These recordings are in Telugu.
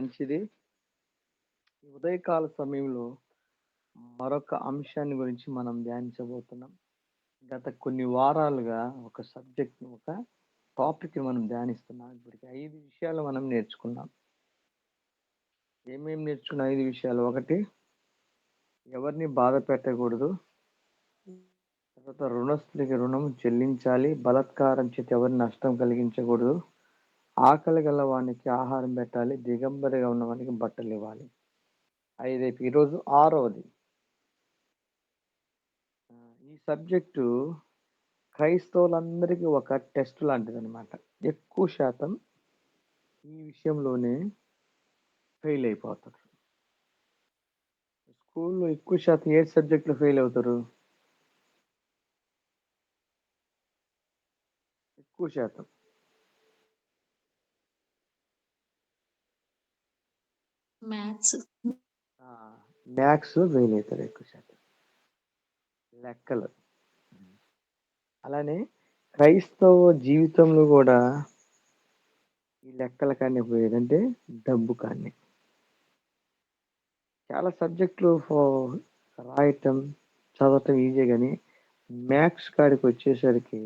మంచిది. ఈ ఉదయకాల సమయంలో మరొక అంశాన్ని గురించి మనం ధ్యానించబోతున్నాం. గత కొన్ని వారాలుగా ఒక టాపిక్‌ని మనం ధ్యానిస్తున్నాం. ఇప్పటికి 5 విషయాలు మనం నేర్చుకున్నాం. ఏమేమి నేర్చుకున్న 5 విషయాలు? ఒకటి, ఎవరిని బాధ పెట్టకూడదు. తర్వాత రుణస్థులకి రుణం చెల్లించాలి. బలాత్కారం చేత ఎవరిని నష్టం కలిగించకూడదు. ఆకలి గల వానికి ఆహారం పెట్టాలి. దిగంబరిగా ఉన్నవానికి బట్టలు ఇవ్వాలి. 5 అయిపోయి ఈరోజు 6వది. ఈ సబ్జెక్టు క్రైస్తవులందరికీ ఒక టెస్ట్ లాంటిదనమాట. ఎక్కువ శాతం ఈ విషయంలోనే ఫెయిల్ అయిపోతారు. స్కూల్లో ఎక్కువ శాతం ఏ సబ్జెక్టులో ఫెయిల్ అవుతారు? ఎక్కువ శాతం మ్యాథ్స్. మ్యాథ్స్ ఫెయిల్ అవుతారు ఎక్కువ శాతం. లెక్కలు. అలానే క్రైస్తవ జీవితంలో కూడా ఈ లెక్కల కానీ పోయేదంటే డబ్బు కానీ. చాలా సబ్జెక్టులు రాయటం, చదవటం ఈజీ కానీ మ్యాథ్స్ కాడికి వచ్చేసరికి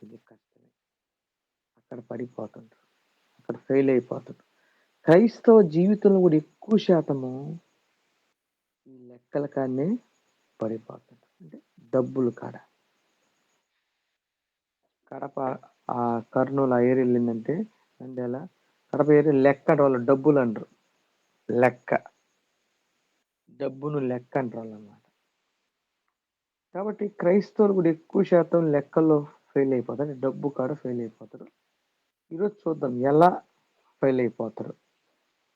ఇది కష్టమే. అక్కడ పడిపోతుంటారు, అక్కడ ఫెయిల్ అయిపోతుంటారు. క్రైస్తవ జీవితంలో కూడా ఎక్కువ శాతము ఈ లెక్కల కాడనే పడిపోతుంటారు. అంటే డబ్బులు కాడ. కడప కర్నూలు ఆ ఏరియా వెళ్ళిందంటే నంద్యాల కడప ఏరియా లెక్క అంటే వాళ్ళు డబ్బులు అంటారు. లెక్క, డబ్బును లెక్క అంటారు అన్నమాట. కాబట్టి క్రైస్తవులు కూడా ఎక్కువ శాతం లెక్కల్లో ఫెయిల్ అయిపోతారు. డబ్బు కాడ ఫెయిల్ అయిపోతారు. ఈరోజు చూద్దాం ఎలా ఫెయిల్ అయిపోతారు.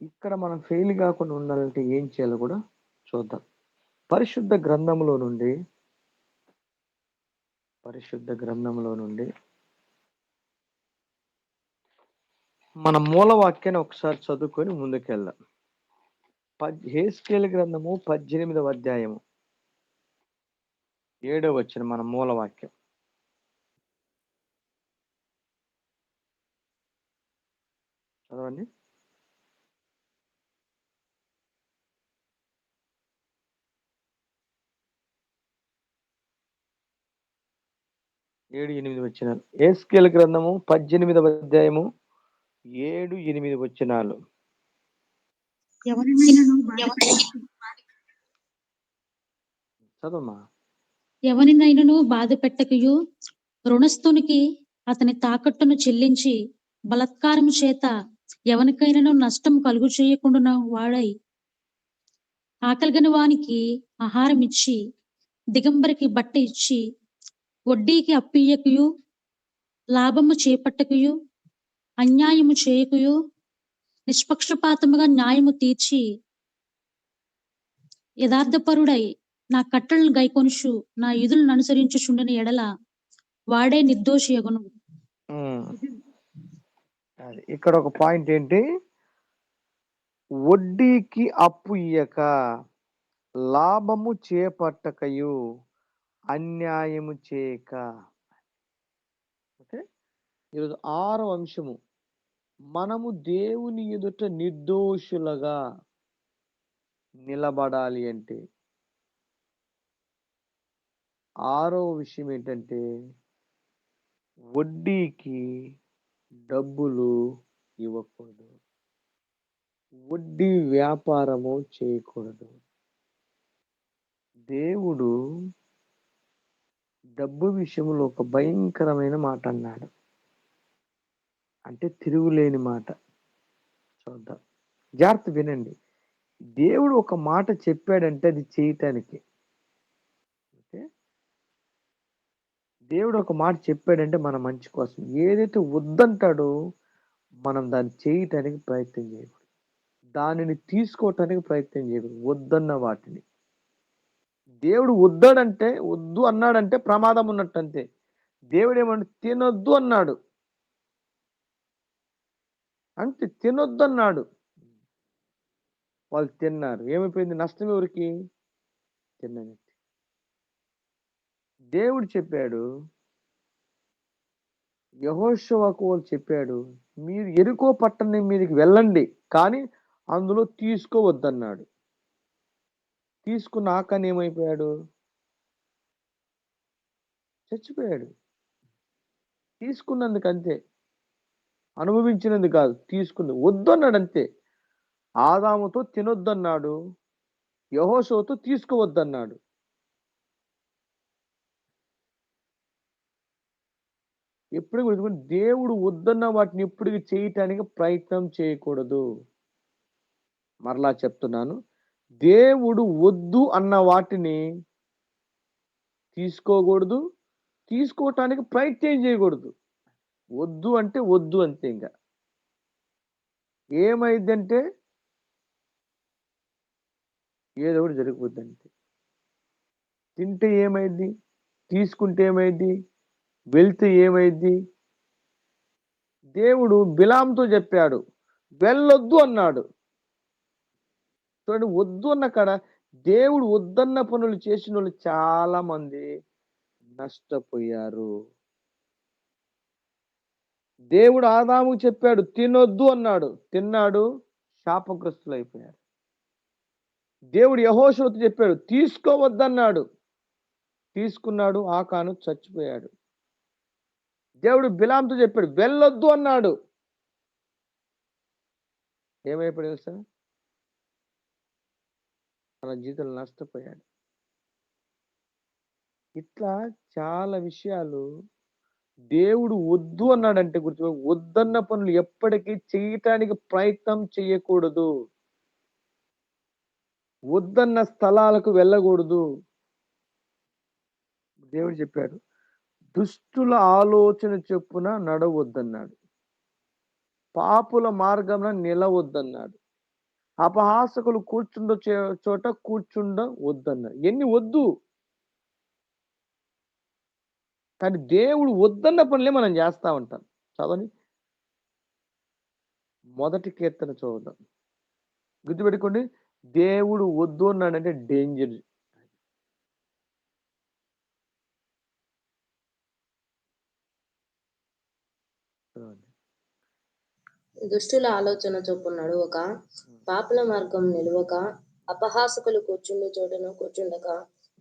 ఇక్కడ మనం ఫెయిల్ కాకుండా ఉండాలంటే ఏం చేయాలో కూడా చూద్దాం. పరిశుద్ధ గ్రంథంలో నుండి మన మూలవాక్యాన్ని ఒకసారి చదువుకొని ముందుకెళ్దాం. హెస్కేలు గ్రంథము 18వ అధ్యాయము 7వ వచనం మన మూలవాక్యం. చదవండి. ఏడు 8 వచనాలు. హెస్కేలు గ్రంథము 18వ అధ్యాయము 7, 8 వచనాలు. చదవమ్మా. ఎవరినైనను బాధ పెట్టకయు రుణస్థునికి అతని తాకట్టును చెల్లించి బలాత్కారము చేత ఎవరికైనాను నష్టం కలుగు చేయకుండా వాడై ఆకలిగని వానికి ఆహారం ఇచ్చి దిగంబరికి బట్ట ఇచ్చి వడ్డీకి అప్పియ్యకయు లాభము చేపట్టకయు అన్యాయము చేయకయు నిష్పక్షపాతముగా న్యాయము తీర్చి యథార్థపరుడై నా కట్టలను గైకొనుచు నా విధులను అనుసరించుచుండని ఎడల వాడే నిర్దోషియగును. అది ఇక్కడ ఒక పాయింట్ ఏంటి? వడ్డీకి అప్పు ఇయ్యక, లాభము చేపట్టకయు, అన్యాయము చేయక. ఓకే, ఈరోజు 6వ అంశము, మనము దేవుని ఎదుట నిర్దోషులుగా నిలబడాలి అంటే 6వ విషయం ఏంటంటే వడ్డీకి డబ్బులు ఇవ్వకూడదు, వడ్డీ వ్యాపారము చేయకూడదు. దేవుడు డబ్బు విషయంలో ఒక భయంకరమైన మాట అన్నాడు. అంటే తిరుగులేని మాట. చూద్దాం, జాగ్రత్త వినండి. దేవుడు ఒక మాట చెప్పాడంటే అది చేయటానికి. ఓకే, దేవుడు ఒక మాట చెప్పాడంటే మన మంచి కోసం. ఏదైతే వద్దంటాడో మనం దాన్ని చేయటానికి ప్రయత్నం చేయకూడదు, దానిని తీసుకోవటానికి ప్రయత్నం చేయకూడదు. వద్దన్న వాటిని దేవుడు వద్దు అన్నాడంటే ప్రమాదం ఉన్నట్టు అంతే. దేవుడు ఏమంటే తినొద్దు అన్నాడు అంతే, తినొద్దు అన్నాడు. వాళ్ళు తిన్నారు, ఏమైపోయింది? నష్టం ఎవరికి? తిన్నది. దేవుడు చెప్పాడు, యెహోషువకు చెప్పాడు, మీరు యెరికో పట్టణం మీదకి వెళ్ళండి, కానీ అందులో తీసుకోవద్దన్నాడు. తీసుకున్న ఆకాన్ ఏమైపోయాడు? చచ్చిపోయాడు. తీసుకున్నందుకు అంతే, అనుభవించినందుకు కాదు, తీసుకుంది. వద్దు అన్నాడు అంతే. ఆదాముతో తినొద్దన్నాడు, యెహోషువతో తీసుకోవద్దన్నాడు. ఎప్పుడు గుర్తుపెట్టుకోండి, దేవుడు వద్దన్న వాటిని ఎప్పుడు చేయటానికి ప్రయత్నం చేయకూడదు. మరలా చెప్తున్నాను, దేవుడు వద్దు అన్న వాటిని తీసుకోకూడదు, తీసుకోవటానికి ప్రయత్నం చేయకూడదు. వద్దు అంటే వద్దు అంతే. ఇంకా ఏమైందంటే ఏదో ఒకటి జరిగిపోద్ది అంతే. తింటే ఏమైంది, తీసుకుంటే ఏమైంది, వెళ్తే ఏమైంది? దేవుడు బిలాంతో చెప్పాడు, వెళ్ళొద్దు అన్నాడు. చూడండి, వద్దు అన్న కాడ దేవుడు వద్దన్న పనులు చేసిన వాళ్ళు చాలా మంది నష్టపోయారు. దేవుడు ఆదాముకు చెప్పాడు తినొద్దు అన్నాడు, తిన్నాడు, శాపగ్రస్తులు అయిపోయారు. దేవుడు యెహోషువతో చెప్పాడు తీసుకోవద్దన్నాడు, తీసుకున్నాడు, ఆకాను చచ్చిపోయాడు. దేవుడు బిలాంతో చెప్పాడు వెళ్ళొద్దు అన్నాడు, ఏమైపోయాడు తెలుసా? తన జీవితంలో నష్టపోయాడు. ఇట్లా చాలా విషయాలు దేవుడు వద్దు అన్నాడంటే గుర్తు, వద్దన్న పనులు ఎప్పటికీ చేయటానికి ప్రయత్నం చేయకూడదు. వద్దన్న స్థలాలకు వెళ్ళకూడదు. దేవుడు చెప్పాడు దుష్టుల ఆలోచన చొప్పున నడవద్దన్నాడు, పాపుల మార్గమున నిలవద్దన్నాడు, అపహాసకులు కూర్చుండ చోట కూర్చుండ వద్దన్నాడు. ఎన్ని వద్దు, కానీ దేవుడు వద్దన్న పనులే మనం చేస్తా ఉంటాం. చదవని మొదటి కీర్తన చూద్దాం. గుర్తుపెట్టుకోండి, దేవుడు వద్దు అన్నాడంటే డేంజర్. దుష్టుల ఆలోచన చొప్పున నడువక, పాపుల మార్గం నిలువక, అపహాసకులు కూర్చుండు చోటను కూర్చుండక,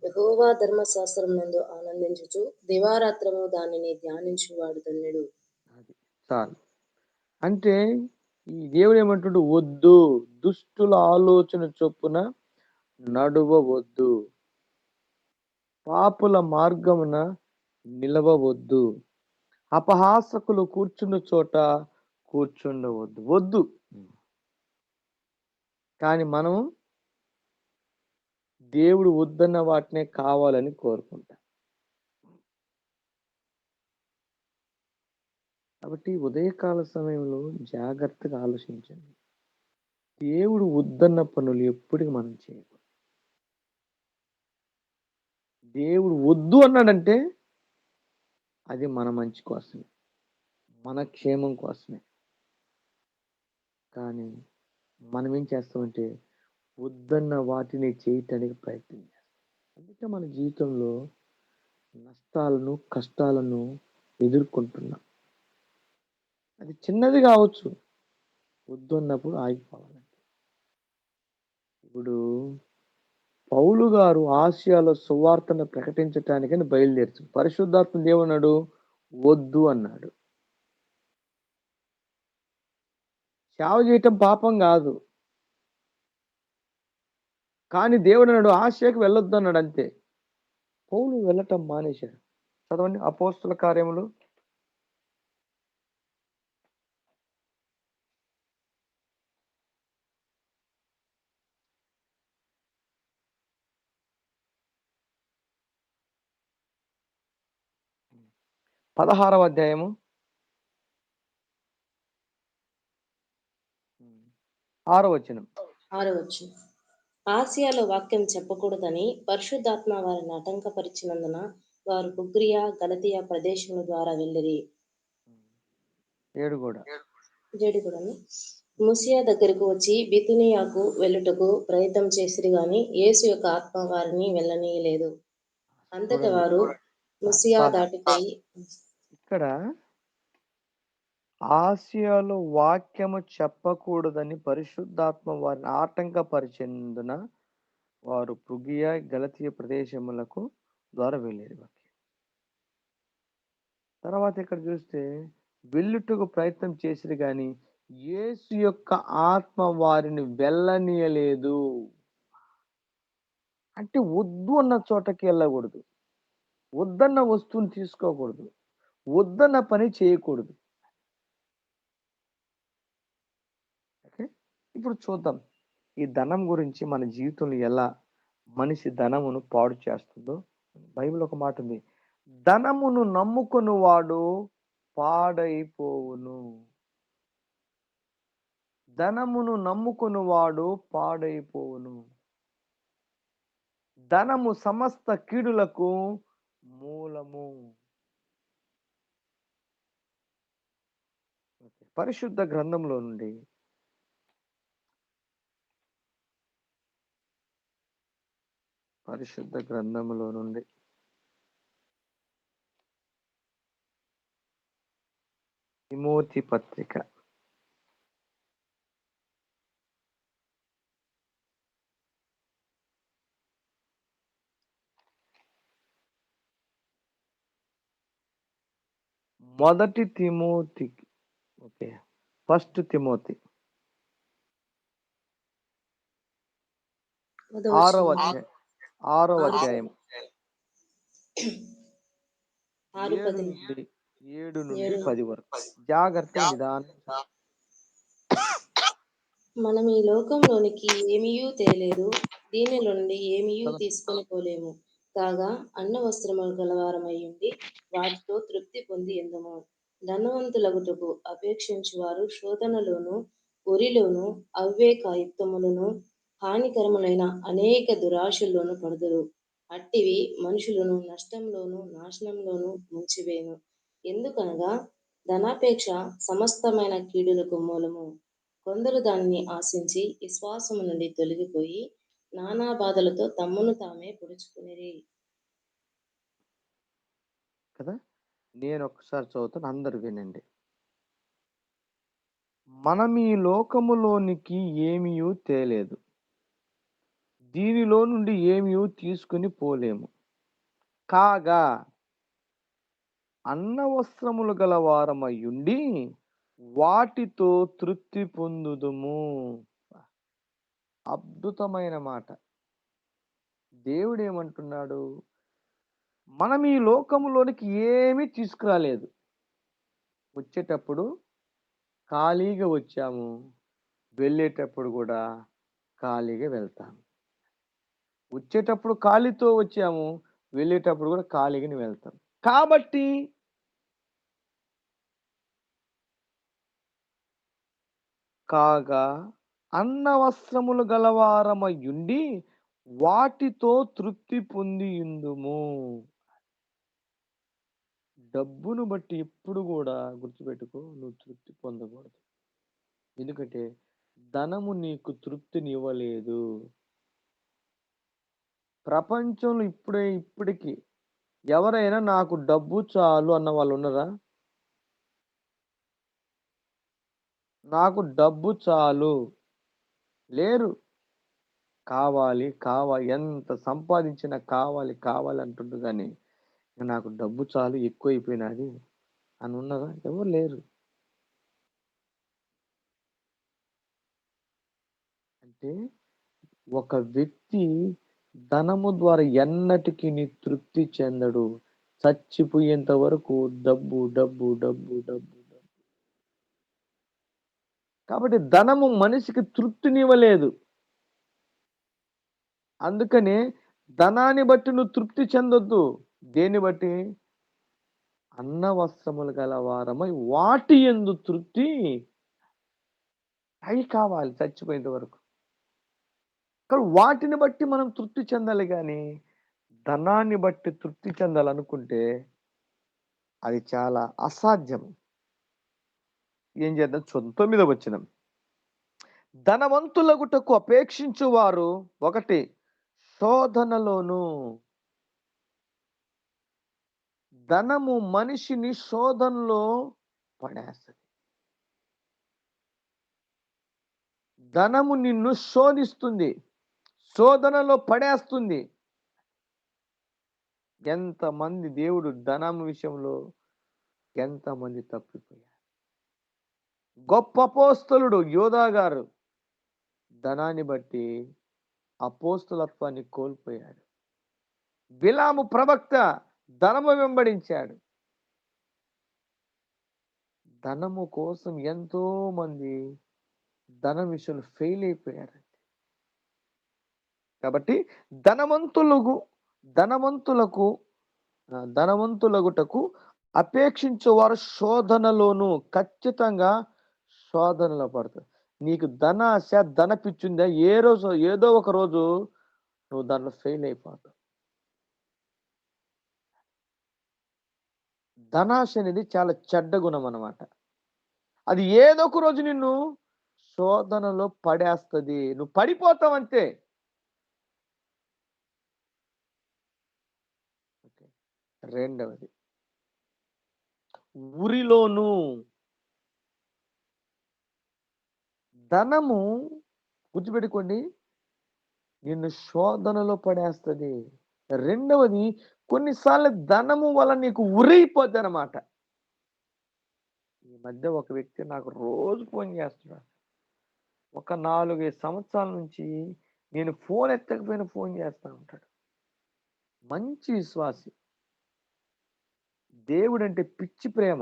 యెహోవా ధర్మశాస్త్రం నందు ఆనందించుచు దివారాత్రము దానిని ధ్యానించువాడు ధన్యుడు. చాలు. అంటే ఈ దేవుడు ఏమంటుడు, వద్దు, దుష్టుల ఆలోచన చొప్పున నడువవద్దు, పాపుల మార్గమున నిలవవద్దు, అపహాసకులు కూర్చున్న చోట కూర్చుండవద్దు. వద్దు. కానీ మనం దేవుడు వద్దన్న వాటినే కావాలని కోరుకుంటాం. కాబట్టి ఉదయకాల సమయంలో జాగ్రత్తగా ఆలోచించండి. దేవుడు వద్దన్న పనులు ఎప్పటికీ మనం చేయకూడదు. దేవుడు వద్దు అన్నాడంటే అది మన మంచి కోసమే, మన క్షేమం కోసమే. కానీ మనం ఏం చేస్తామంటే వద్దన్న వాటిని చేయటానికి ప్రయత్నం చేస్తాం. అందుకే మన జీవితంలో నష్టాలను, కష్టాలను ఎదుర్కొంటున్నాం. అది చిన్నది కావచ్చు, వద్దు అన్నప్పుడు ఆగిపోవాలంటే. ఇప్పుడు పౌలు గారు ఆసియాలో సువార్తను ప్రకటించటానికని బయలుదేరు, పరిశుద్ధాత్మ దేవుడు వద్దు అన్నాడు. సేవ చేయటం పాపం కాదు, కానీ దేవుడు అన్నాడు ఆసియాకి వెళ్ళొద్దు అన్నాడు అంతే. పౌలు వెళ్ళటం మానేశాడు. చదవండి అపోస్తుల కార్యములు 16వ అధ్యాయము 6వ వచనం. ఆసియాలో వాక్యం చెప్పకూడదని పరిశుద్ధాత్మ వారిని ఆటంకపరిచినందున వారు బుగ్రియా, గలతియా ప్రదేశముల ద్వారా వెళ్ళిరి. 7 కూడా ముసియా దగ్గరకు వచ్చి బితునియాకు వెళ్ళుటకు ప్రయత్నం చేసిరి గాని యేసు యొక్క ఆత్మ వారిని వెళ్ళనీయలేదు. అంతట వారు ముసియా దాటిపోయి. ఇక్కడ ఆసియాలో వాక్యము చెప్పకూడదని పరిశుద్ధాత్మ వారిని ఆటంకపరిచినందున వారు పృగియ గలతీయ ప్రదేశములకు ద్వారా వెళ్ళేది వాక్యం. తర్వాత ఇక్కడ చూస్తే వెళ్ళుటకు ప్రయత్నం చేసిరు కానీ యేసు యొక్క ఆత్మ వారిని వెళ్ళనీయలేదు. అంటే వద్దు అన్న చోటకి వెళ్ళకూడదు, వద్దన్న వస్తువుని తీసుకోకూడదు, వద్దన్న పని చేయకూడదు. ఓకే, ఇప్పుడు చూద్దాం ఈ ధనం గురించి మన జీవితంలో ఎలా మనిషి ధనమును పాడు చేస్తుందో. బైబిల్ ఒక మాట ఉంది, ధనమును నమ్ముకుని వాడు పాడైపోవును. ధనమును నమ్ముకుని వాడు పాడైపోవును. ధనము సమస్త కీడులకు మూలము. పరిశుద్ధ గ్రంథంలో నుండి తిమోతి పత్రిక మొదటి తిమోతి, ఓకే, ఫస్ట్ తిమోతి పదవచనం. 6వ అధ్యాయం 6:10. 7 నుండి 10 వరకు జాగ్రత్త నిదానం. మనం ఈ లోకంలోనికి ఏమీయూ తేలేదు, దీని నుండి ఏమీయూ తీసుకొని పోలేము. కాగా అన్న వస్త్రములు గలవారమయ్యుండి వాటితో తృప్తి పొంది ఎందుము. ధనవంతులగుటకు అపేక్షించు వారు శోధనలోను ఉరిలోను అవివేకయుక్తములను హానికరములైన అనేక దురాశల్లోను పడుదురు. అట్టివి మనుషులను నష్టంలోను నాశనంలోను ముంచివేయును. ఎందుకనగా ధనాపేక్ష సమస్తమైన కీడులకు మూలము. కొందరు దానిని ఆశించి విశ్వాసము నుండి తొలగిపోయి నానా బాధలతో తమ్మును తామే పొడుచుకునిరి. కదా, నేను ఒకసారి చదువుతాను, అందరు వినండి. మనం ఈ లోకములోనికి ఏమీయూ తేలేదు, దీనిలో నుండి ఏమీయూ తీసుకుని పోలేము. కాగా అన్న వస్త్రములు గల వారమయ్యుండి వాటితో తృప్తి పొందుదుము. అద్భుతమైన మాట. దేవుడు ఏమంటున్నాడు, మనం ఈ లోకములోనికి ఏమీ తీసుకురాలేదు, వచ్చేటప్పుడు ఖాళీగా వచ్చాము, వెళ్ళేటప్పుడు కూడా ఖాళీగా వెళ్తాము. వచ్చేటప్పుడు ఖాళీతో వచ్చాము, వెళ్ళేటప్పుడు కూడా ఖాళీగానే వెళ్తాం. కాబట్టి కాగా అన్న వస్త్రములు గలవారమయ్యుండి వాటితో తృప్తి పొంది ఇందుము. డబ్బును బట్టి ఎప్పుడు కూడా గుర్తుపెట్టుకో, నువ్వు తృప్తి పొందకూడదు. ఎందుకంటే ధనము నీకు తృప్తినివ్వలేదు. ప్రపంచంలో ఇప్పటికి ఎవరైనా నాకు డబ్బు చాలు అన్న వాళ్ళు ఉన్నారా? నాకు డబ్బు చాలు లేరు. కావాలి ఎంత సంపాదించినా కావాలి అంటుండ్రు కానీ నాకు డబ్బు చాలు, ఎక్కువైపోయినది అని ఉన్నదా? ఎవరు లేరు. అంటే ఒక వ్యక్తి ధనము ద్వారా ఎన్నటికీ తృప్తి చెందడు. చచ్చిపోయేంత వరకు డబ్బు డబ్బు డబ్బు డబ్బు డబ్బు. కాబట్టి ధనము మనిషికి తృప్తినివ్వలేదు. అందుకనే ధనాన్ని బట్టి నువ్వు తృప్తి చెందొద్దు. దేన్ని బట్టి? అన్న వస్త్రములు గల వారమై వాటి యందు తృప్తి అవి కావాలి చచ్చిపోయేంత వరకు. కానీ వాటిని బట్టి మనం తృప్తి చెందాలి, కానీ ధనాన్ని బట్టి తృప్తి చెందాలనుకుంటే అది చాలా అసాధ్యం. ఏం చేద్దాం? 9వ వచనం, ధనవంతులగుటకు అపేక్షించువారు ఒకటి శోధనలోను. ధనము మనిషిని శోధనలో పడేస్తుంది. ధనము నిన్ను శోధిస్తుంది, శోధనలో పడేస్తుంది. ఎంతమంది దేవుడు ధనం విషయంలో ఎంతమంది తప్పిపోయారు. గొప్ప అపోస్తలుడు యోధా గారు ధనాన్ని బట్టి అపోస్తలత్వాన్ని కోల్పోయాడు. బిలాము ప్రవక్త ధనము వెంబడించాడు. ధనము కోసం ఎంతో మంది ధనం విషయంలో ఫెయిల్ అయిపోయారు. కాబట్టి ధనవంతులకు ధనవంతులగుటకు అపేక్షించే వారు శోధనలోను ఖచ్చితంగా శోధనలో పడతారు. నీకు ధనాశ ధన పిచ్చుందా, ఏదో ఒక రోజు నువ్వు దాంట్లో ఫెయిల్ అయిపోతావు. ధనాశ అనేది చాలా చెడ్డ గుణం అన్నమాట. అది ఏదో ఒక రోజు నిన్ను శోధనలో పడేస్తుంది, నువ్వు పడిపోతావు అంతే. రెండవది ఉరిలోను. ధనము గుర్తుపెట్టుకోండి, నిన్ను శోధనలో పడేస్తుంది. రెండవది, కొన్నిసార్లు ధనము వల్ల నీకు ఉరైపోద్ది అన్నమాట. ఈ మధ్య ఒక వ్యక్తి నాకు రోజు ఫోన్ చేస్తున్నాడు. ఒక 4-5 సంవత్సరాల నుంచి నేను ఫోన్ ఎత్తకపోయినా ఫోన్ చేస్తూ ఉంటాడు. మంచి విశ్వాసి, దేవుడంటే పిచ్చి ప్రేమ.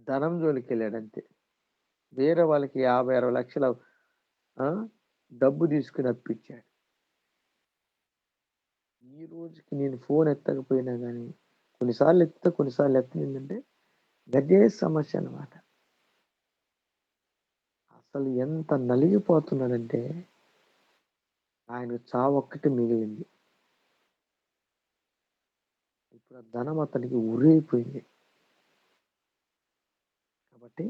ధనం జోలికి వెళ్ళాడంతే. వేరే వాళ్ళకి 50-60 లక్షల డబ్బు తీసుకుని అప్పిచ్చాడు. ఈ రోజుకి నేను ఫోన్ ఎత్తకపోయినా కానీ కొన్నిసార్లు ఎత్తనిందంటే గదే సమస్య అన్నమాట. అసలు ఎంత నలిగిపోతున్నాడంటే ఆయనకు చావు ఒక్కటి మిగిలింది. ఇప్పుడు ఆ ధనం అతనికి ఉరైపోయింది. కాబట్టి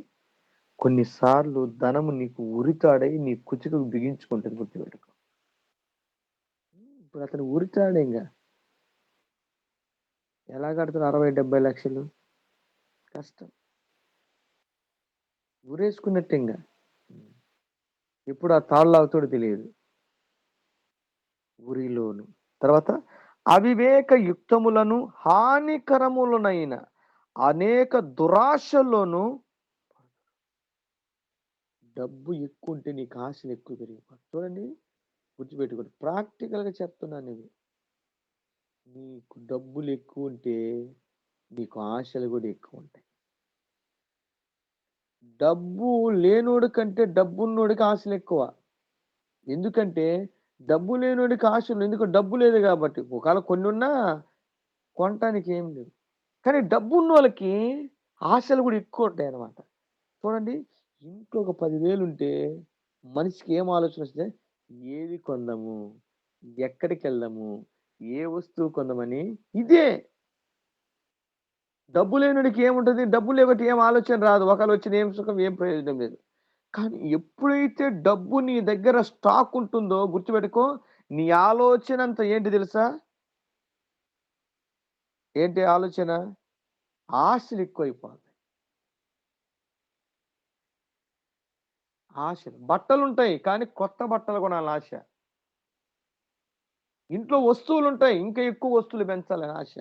కొన్నిసార్లు ధనము నీకు ఉరితాడై నీ కుచుకు బిగించుకుంటుంది. గుర్తుపెట్టుకో. ఇప్పుడు అతను ఉరితాడు, ఇంకా ఎలా కడతాడు 60-70 లక్షలు? కష్టం. ఉరేసుకున్నట్టు ఇంకా. ఇప్పుడు ఆ తాళ్ళు అవుతాడో తెలియదు. ఉరిలోను. తర్వాత అవివేక యుక్తములను హానికరములనైన అనేక దురాశల్లోనూ. డబ్బు ఎక్కువ ఉంటే నీకు ఆశలు ఎక్కువ పెరిగిపోతాయి. చూడండి, గుర్తుపెట్టుకోండి, ప్రాక్టికల్గా చెప్తున్నాను. ఇవి నీకు డబ్బులు ఎక్కువ ఉంటే నీకు ఆశలు కూడా ఎక్కువ ఉంటాయి. డబ్బు లేనోడి కంటే డబ్బున్నోడికి ఆశలు ఎక్కువ. ఎందుకంటే డబ్బు లేనోడికి ఆశలు, ఎందుకంటే డబ్బు లేదు కాబట్టి. ఒకవేళ కొన్ని ఉన్నా కొనటానికి ఏం లేదు. కానీ డబ్బు ఉన్న వాళ్ళకి ఆశలు కూడా ఎక్కువ ఉంటాయి అన్నమాట. చూడండి, ఇంట్లో ఒక 10,000 ఉంటే మనిషికి ఏం ఆలోచన వస్తే, ఏది కొందాము, ఎక్కడికి వెళ్దాము, ఏ వస్తువు కొందామని. ఇదే డబ్బు లేనుడికి ఏముంటుంది? డబ్బు లేకపోతే ఏం ఆలోచన రాదు. ఒకవేళ వచ్చిన ఏం సుఖం, ఏం ప్రయోజనం లేదు. కానీ ఎప్పుడైతే డబ్బు నీ దగ్గర స్టాక్ ఉంటుందో గుర్తుపెట్టుకో, నీ ఆలోచన అంతా ఏంటి తెలుసా? ఏంటి ఆలోచన? ఆశలు ఎక్కువైపోతాయి. ఆశలు. బట్టలు ఉంటాయి కానీ కొత్త బట్టలు కొనాలని ఆశ. ఇంట్లో వస్తువులు ఉంటాయి, ఇంకా ఎక్కువ వస్తువులు పెంచాలని ఆశ.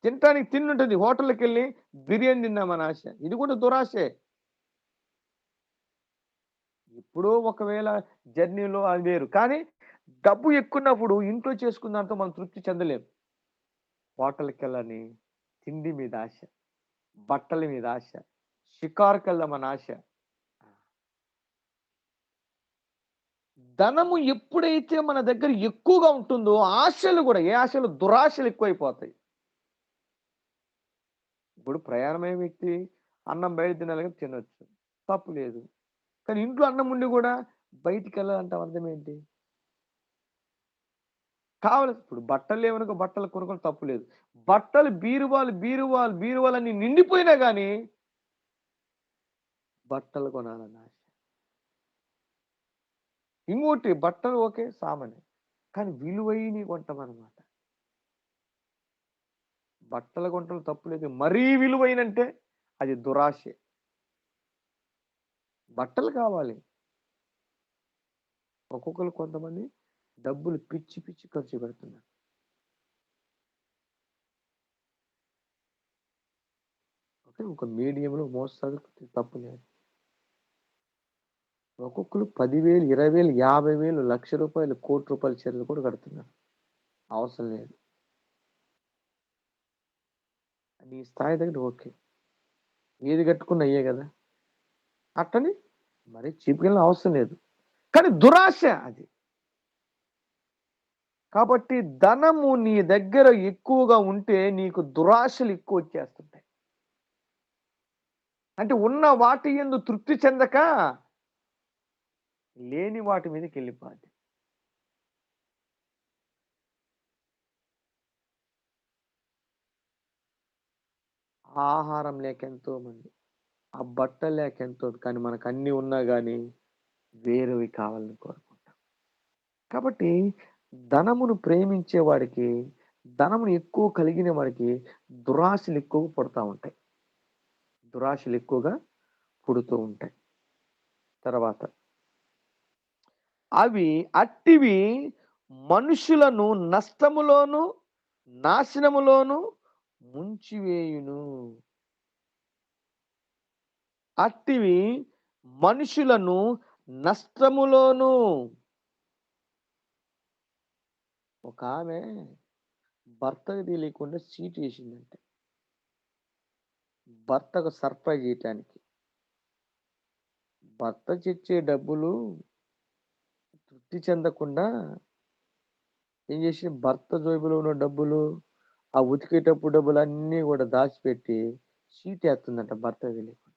తినటానికి తిండి ఉంటుంది, హోటల్కి వెళ్ళి బిర్యానీ తిందామని ఆశ. ఇది కూడా దురాశే. ఇప్పుడు ఒకవేళ జర్నీలో అది వేరు, కానీ డబ్బు ఎక్కున్నప్పుడు ఇంట్లో చేసుకున్న దాంతో మనం తృప్తి చెందలేం. హోటల్కి వెళ్ళని, తిండి మీద ఆశ, బట్టల మీద ఆశ, షికారుకి వెళ్దామని ఆశ. ధనము ఎప్పుడైతే మన దగ్గర ఎక్కువగా ఉంటుందో ఆశలు కూడా, ఏ ఆశలు? దురాశలు ఎక్కువైపోతాయి. ఇప్పుడు ప్రయాణమయ్యే వ్యక్తి అన్నం బయట తినాలి, తినొచ్చు, తప్పు లేదు. కానీ ఇంట్లో అన్నం ఉండి కూడా బయటికి వెళ్ళాలంటే అర్థం ఏంటి? కావాలి. ఇప్పుడు బట్టలు లేవనుకో, బట్టలు కొనుక్కొని తప్పు లేదు. బట్టలు బీరువాలన్నీ నిండిపోయినా కానీ బట్టలు కొనాలన్న ఆశ. ఇంకోటి, బట్టలు ఓకే సామాన్యం, కానీ విలువైనవి కొంటామన్నమాట. బట్టలు కొంటలు తప్పు లేదు, మరీ విలువైనంటే అది దురాశే. బట్టలు కావాలి. ఒక్కొక్కరు కొంతమంది డబ్బులు పిచ్చి పిచ్చి ఖర్చు పెడుతున్నారు. ఓకే. ఒక మీడియంలో మోస్తారు, తప్పు లేదు. ఒక్కొక్కరు 10,000, 20,000, 50,000, ₹1,00,000, ₹1,00,00,000 చీరలు కూడా కడుతున్నారు. అవసరం లేదు. నీ స్థాయి దగ్గర ఓకే. ఏది కట్టుకున్నా అయ్యే కదా. అట్టని మరి చీప్‌గా అవసరం లేదు. కానీ దురాశ అది. కాబట్టి ధనము నీ దగ్గర ఎక్కువగా ఉంటే నీకు దురాశలు ఎక్కువ వచ్చేస్తుంటాయి. అంటే ఉన్న వాటి యందు తృప్తి చెందక లేని వాటి మీదకెళ్ళిపోద్ది. ఆహారం లేక ఎంతో మంది, ఆ బట్టలు లేక ఎంతో, కానీ మనకు అన్నీ ఉన్నా గానీ వేరేవి కావాలని కోరుకుంటాం. కాబట్టి ధనమును ప్రేమించే వాడికి, ధనమును ఎక్కువ కలిగిన వాడికి దురాశలు ఎక్కువ పుడతా ఉంటాయి. దురాశలు ఎక్కువగా పుడుతూ ఉంటాయి. తర్వాత అట్టివి మనుషులను నష్టములోను, నాశనములోను ముంచివేయును. అట్టివి మనుషులను నష్టములోను. ఒక ఆమె భర్తకు తెలియకుండా చీట్ చేసిందంట. భర్తకు సర్ప్రైజ్ చేయటానికి. భర్త తెచ్చే డబ్బులు తృప్తి చెందకుండా ఏం చేసి భర్త జోబులో ఉన్న డబ్బులు, ఆ ఉతికేటప్పుడు డబ్బులన్నీ కూడా దాచిపెట్టి చీట్ వేస్తుందంట భర్తకు తెలియకుండా.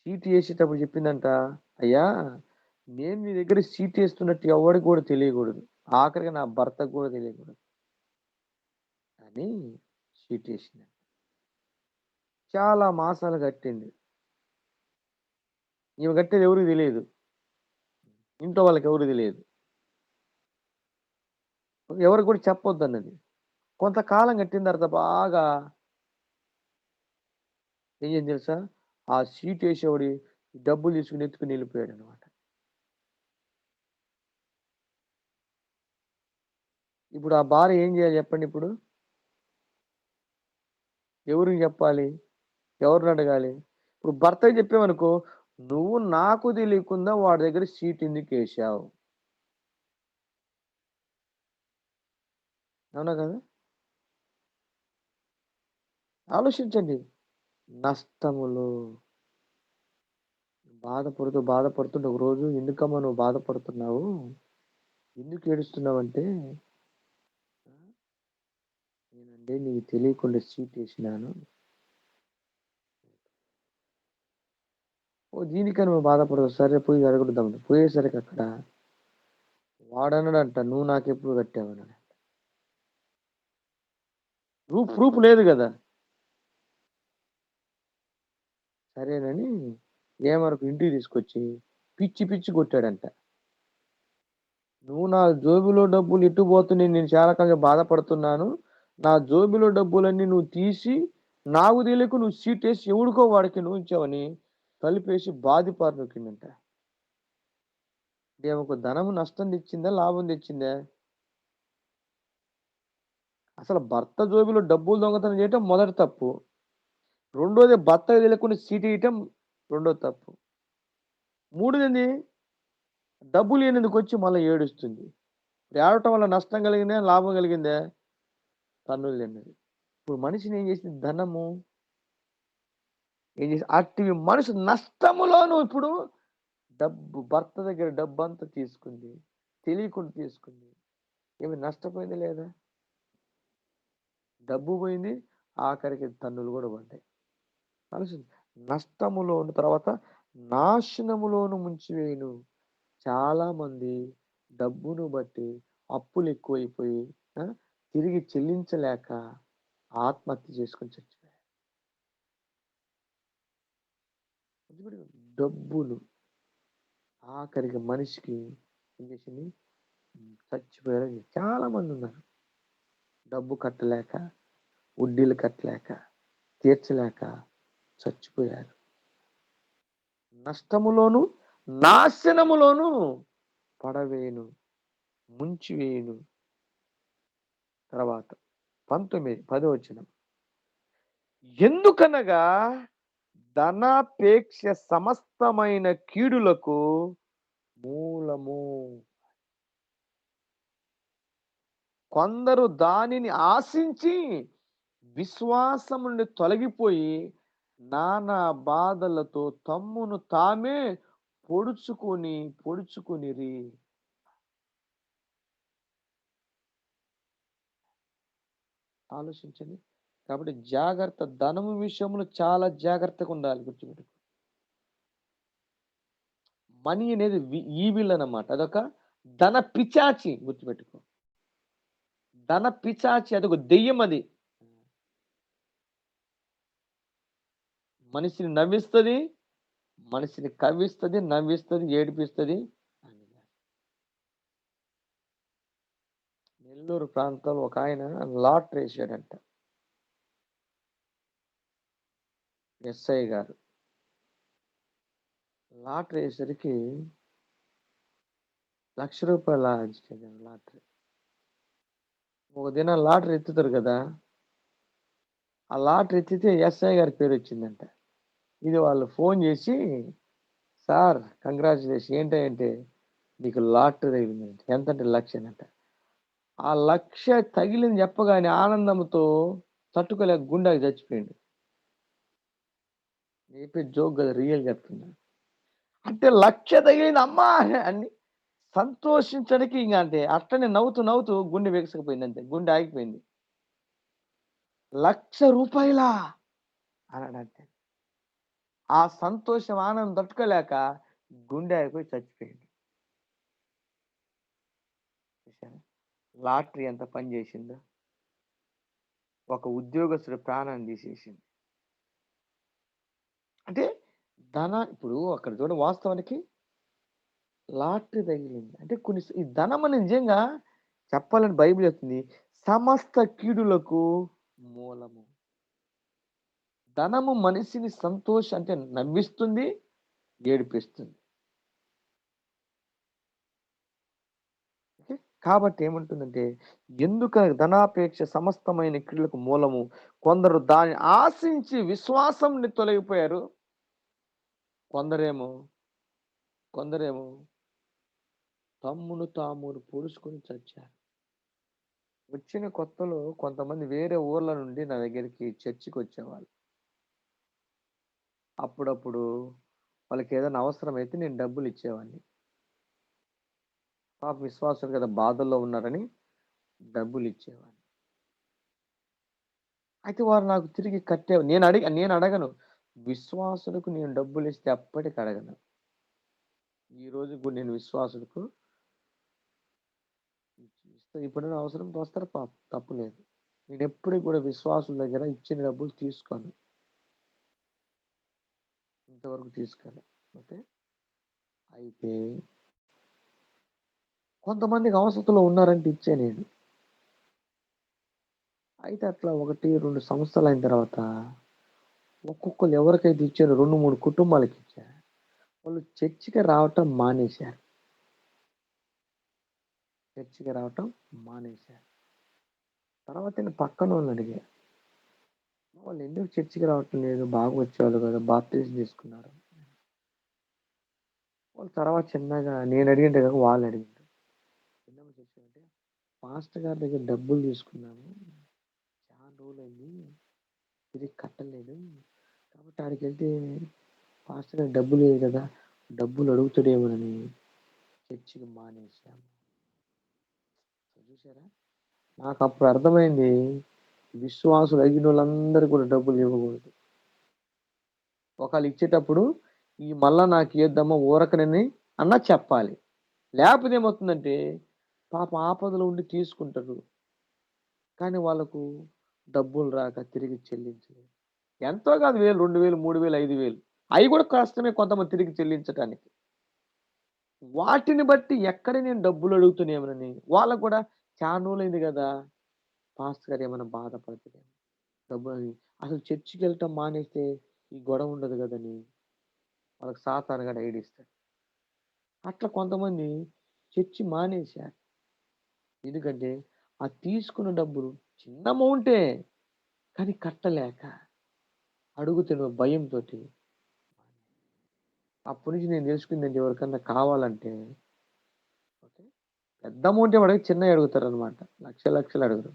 చీట్ చేసేటప్పుడు చెప్పిందంట, అయ్యా నేను నీ దగ్గర చీట్ వేస్తున్నట్టు ఎవరికి కూడా తెలియకూడదు. ఆఖరికి నా భర్తకు కూడా తెలియకూడదు అని చీట్ చేసింది. చాలా మాసాలు కట్టింది. ఈమె కట్టేది ఎవరికి తెలియదు. ఇంట్లో వాళ్ళకి ఎవరికి తెలియదు. ఎవరికి కూడా చెప్పొద్దు అన్నది. కొంతకాలం కట్టిన తర్వాత బాగా ఏం చేసింది తెలుసా? ఆ చీట్ వేసేవాడి డబ్బులు తీసుకుని ఎత్తుకుని వెళ్ళిపోయాడు అనమాట. ఇప్పుడు ఆ భార్య ఏం చేయాలి చెప్పండి? ఇప్పుడు ఎవరికి చెప్పాలి? ఎవరిని అడగాలి? ఇప్పుడు భర్తకి చెప్పామనుకో, నువ్వు నాకు తెలియకుండా వాడి దగ్గర చీట్ ఎందుకు వేసావు? అవునా కదా? ఆలోచించండి. నష్టములు బాధపడుతుంటే ఒకరోజు, ఎందుకమ్మా నువ్వు బాధపడుతున్నావు, ఎందుకు ఏడుస్తున్నావు అంటే, నేనంటే నీకు తెలియకుండా చీట్ వేసినాను. ఓ దీనికని నువ్వు బాధపడవు, సరే పోయి అడగడుద్దాం. పోయేసరికి అక్కడ వాడన్నాడంట, నువ్వు నాకెప్పుడు కట్టావన్నాడు. ప్రూఫ్ లేదు కదా. సరేనని ఏమరకు ఇంటికి తీసుకొచ్చి పిచ్చి పిచ్చి కొట్టాడంట. నువ్వు నా జోబులో డబ్బులు ఎటు పోతున్నాయి, నేను చాలా కాలంగా బాధపడుతున్నాను. నా జోబులో డబ్బులన్నీ నువ్వు తీసి నాకు తెలియకు నువ్వు సీటేసి ఎవడికో వాడికి నువ్వు ఇచ్చావని కలిపేసి బాధిపారు నొక్కిందంట. ఒక ధనము నష్టం తెచ్చిందా, లాభం తెచ్చిందా? అసలు భర్త జోబులో డబ్బులు దొంగతనం చేయటం మొదటి తప్పు. రెండోది భర్తకు తెలియకుండా సీట్ ఇయటం రెండో తప్పు. మూడోది డబ్బులు లేనందుకు వచ్చి మళ్ళీ ఏడుస్తుంది. ఏడవటం వల్ల నష్టం కలిగిందా, లాభం కలిగిందా? తన్నులు తిన్నది. ఇప్పుడు మనిషిని ఏం చేసింది? ధనము ఏం చేసి అట్టి మనిషి నష్టములోను. ఇప్పుడు భర్త దగ్గర డబ్బు అంతా తీసుకుంది, తెలియకుండా తీసుకుంది. ఏమి నష్టపోయింది లేదా? డబ్బు పోయింది, ఆఖరికి తన్నులు కూడా పడ్డాయి. ఆలోచించు. నష్టములోను, తర్వాత నాశనములోను ముంచివేయును. చాలా మంది డబ్బును బట్టి అప్పులు ఎక్కువైపోయి తిరిగి చెల్లించలేక ఆత్మహత్య చేసుకొని చచ్చిపోయారు. డబ్బులు ఆఖరికి మనిషికి ఏం చేసింది? చచ్చిపోయారు. చాలా మంది ఉన్నారు. డబ్బు కట్టలేక, వడ్డీలు కట్టలేక తీర్చలేక చచ్చిపోయారు. నష్టములోను నాశనములోను పడవేను, ముంచివేయును. తర్వాత 10 వచనం. ఎందుకనగా ధనాపేక్ష సమస్తమైన కీడులకు మూలము. కొందరు దానిని ఆశించి విశ్వాసం నుండి తొలగిపోయి నానా బాధలతో తమ్మును తామే పొడుచుకునిరి. ఆలోచించండి. కాబట్టి జాగ్రత్త, ధనము విషయంలో చాలా జాగ్రత్తగా ఉండాలి. గుర్తుపెట్టుకో. మనీ అనేది ఈవిల్ అన్నమాట. అదొక ధన పిచాచి. గుర్తుపెట్టుకో. ధన పిచాచి, అదొక దెయ్యం. అది మనిషిని నవ్విస్తుంది, మనిషిని కవ్విస్తుంది, నవ్విస్తుంది, ఏడిపిస్తుంది. నెల్లూరు ప్రాంతంలో ఒక ఆయన లాటరీ వేసాడంట. ఎస్ఐ గారు లాటరీ వేసరికి ₹1,00,000 లాటరీ. ఒక దినం లాటరీ ఎత్తుతారు కదా, ఆ లాటరీ ఎత్తితే ఎస్ఐ గారి పేరు వచ్చిందంట. ఇది వాళ్ళు ఫోన్ చేసి, సార్ కంగ్రాచులేషన్, ఏంటంటే నీకు లాటరీ తగిలిందంట. ఎంతంటే 1,00,000 అంట. ఆ 1,00,000 తగిలింది చెప్పగానే ఆనందంతో తట్టుకోలేక గుండెకి చచ్చిపోయింది. చెప్పే జోక్ కదా, రియల్ చెప్తున్నా. అంటే 1,00,000 తగిలింది అమ్మా అని సంతోషించడానికి ఇంకా అంటే అట్లనే నవ్వుతూ నవ్వుతూ గుండె వెగసకపోయింది. అంతే, గుండె ఆగిపోయింది. ₹1,00,000 అన్నాడంతే. ఆ సంతోషం, ఆనందం తట్టుకోలేక గుండె ఆగిపోయి చచ్చిపోయింది. లాటరీ ఎంత పని చేసిందో. ఒక ఉద్యోగస్తుడి ప్రాణాన్ని తీసేసింది. అంటే ఇప్పుడు అక్కడ చూడ, వాస్తవానికి లాటరీ తగిలింది అంటే ఈ ధనం అని నిజంగా చెప్పాలని బైబిల్ చెప్తుంది, సమస్త కీడులకు మూలము. ధనము మనిషిని అంటే నవ్విస్తుంది, ఏడిపిస్తుంది. కాబట్టి ఏమంటుందంటే, ఎందుకు ధనాపేక్ష సమస్తమైన కీడులకు మూలము, కొందరు దాన్ని ఆశించి విశ్వాసం తొలగిపోయారు. కొందరేమో తమ్మును తామును పొడుచుకొని చచ్చారు. వచ్చిన కొత్తలో కొంతమంది వేరే ఊర్ల నుండి నా దగ్గరికి చర్చికి వచ్చేవాళ్ళు. అప్పుడప్పుడు వాళ్ళకి ఏదైనా అవసరం అయితే నేను డబ్బులు ఇచ్చేవాడిని. పాప విశ్వాసులు కదా, బాధల్లో ఉన్నారని డబ్బులు ఇచ్చేవాడిని. అయితే వారు నాకు తిరిగి నేను అడగను. విశ్వాసులకు నేను డబ్బులు ఇస్తే అప్పటికి అడగను. ఈ రోజు కూడా నేను విశ్వాసులకు ఇస్తే ఎప్పుడైనా అవసరం వస్తారు, పాప తప్పు లేదు. నేను ఎప్పుడు కూడా విశ్వాసుల దగ్గర ఇచ్చిన డబ్బులు తీసుకోను, ఇంతవరకు తీసుకోను. ఓకే. అయితే కొంతమందికి అవసరంలో ఉన్నారంటే ఇచ్చే నేను. అయితే అట్లా 1-2 సంవత్సరాలు అయిన తర్వాత ఒక్కొక్కరు ఎవరికైతే ఇచ్చారో 2-3 కుటుంబాలకి ఇచ్చారు. వాళ్ళు చర్చికి రావటం మానేశారు. తర్వాత నేను పక్కన వాళ్ళని అడిగా, వాళ్ళు ఎందుకు చర్చికి రావటం లేదు, బాగా వచ్చేవాళ్ళు కదా, బాప్టిజం తీసుకున్నారు. వాళ్ళు తర్వాత చిన్నగా నేను అడిగింటే కాక వాళ్ళు అడిగారు, చిన్నగా చెప్పారంటే, పాస్టర్ గారి దగ్గర డబ్బులు తీసుకున్నాము, చాలా రోజులైంది, తిరిగి కట్టలేదు, కాబట్టి ఆడికి వెళ్తే పాస్టర్ గారు డబ్బులు లేదు కదా, డబ్బులు అడుగుతాడేమోనని చర్చికి మానేశాము. చూసారా, నాకు అప్పుడు అర్థమైంది, విశ్వాసులు అయిన వాళ్ళందరూ కూడా డబ్బులు ఇవ్వకూడదు. ఒకళ్ళు ఇచ్చేటప్పుడు ఈ మళ్ళా నాకు ఇద్దామా ఊరకనని అన్నా చెప్పాలి. లేకపోతే ఏమవుతుందంటే పాప ఆపదలో ఉండి తీసుకుంటారు, కానీ వాళ్ళకు డబ్బులు రాక తిరిగి చెల్లించలేదు. ఎంతో కాదు, 1,000, 2,000, 3,000, 5,000 అవి కూడా కష్టమే కొంతమంది తిరిగి చెల్లించడానికి. వాటిని బట్టి ఎక్కడ నేను డబ్బులు అడుగుతున్నామని వాళ్ళకు కూడా చాలా రోజులైంది కదా, పాస్టర్ గారు ఏమైనా బాధపడుతుంది డబ్బులు అసలు చర్చికి వెళ్ళటం మానేస్తే ఈ గొడవ ఉండదు కదని వాళ్ళకి సాతానుగా ఐడియా ఇస్తాడు. అట్లా కొంతమంది చర్చి మానేశారు. ఎందుకంటే ఆ తీసుకున్న డబ్బులు చిన్న అమౌంటే, కానీ కట్టలేక అడుగుతున్న భయంతో. అప్పటి నుంచి నేను తెలుసుకుందండి, ఎవరికన్నా కావాలంటే ఓకే, పెద్ద అమౌంట్ వాడికి చిన్నవి అడుగుతారు అనమాట. లక్షలు లక్షలు అడుగురు.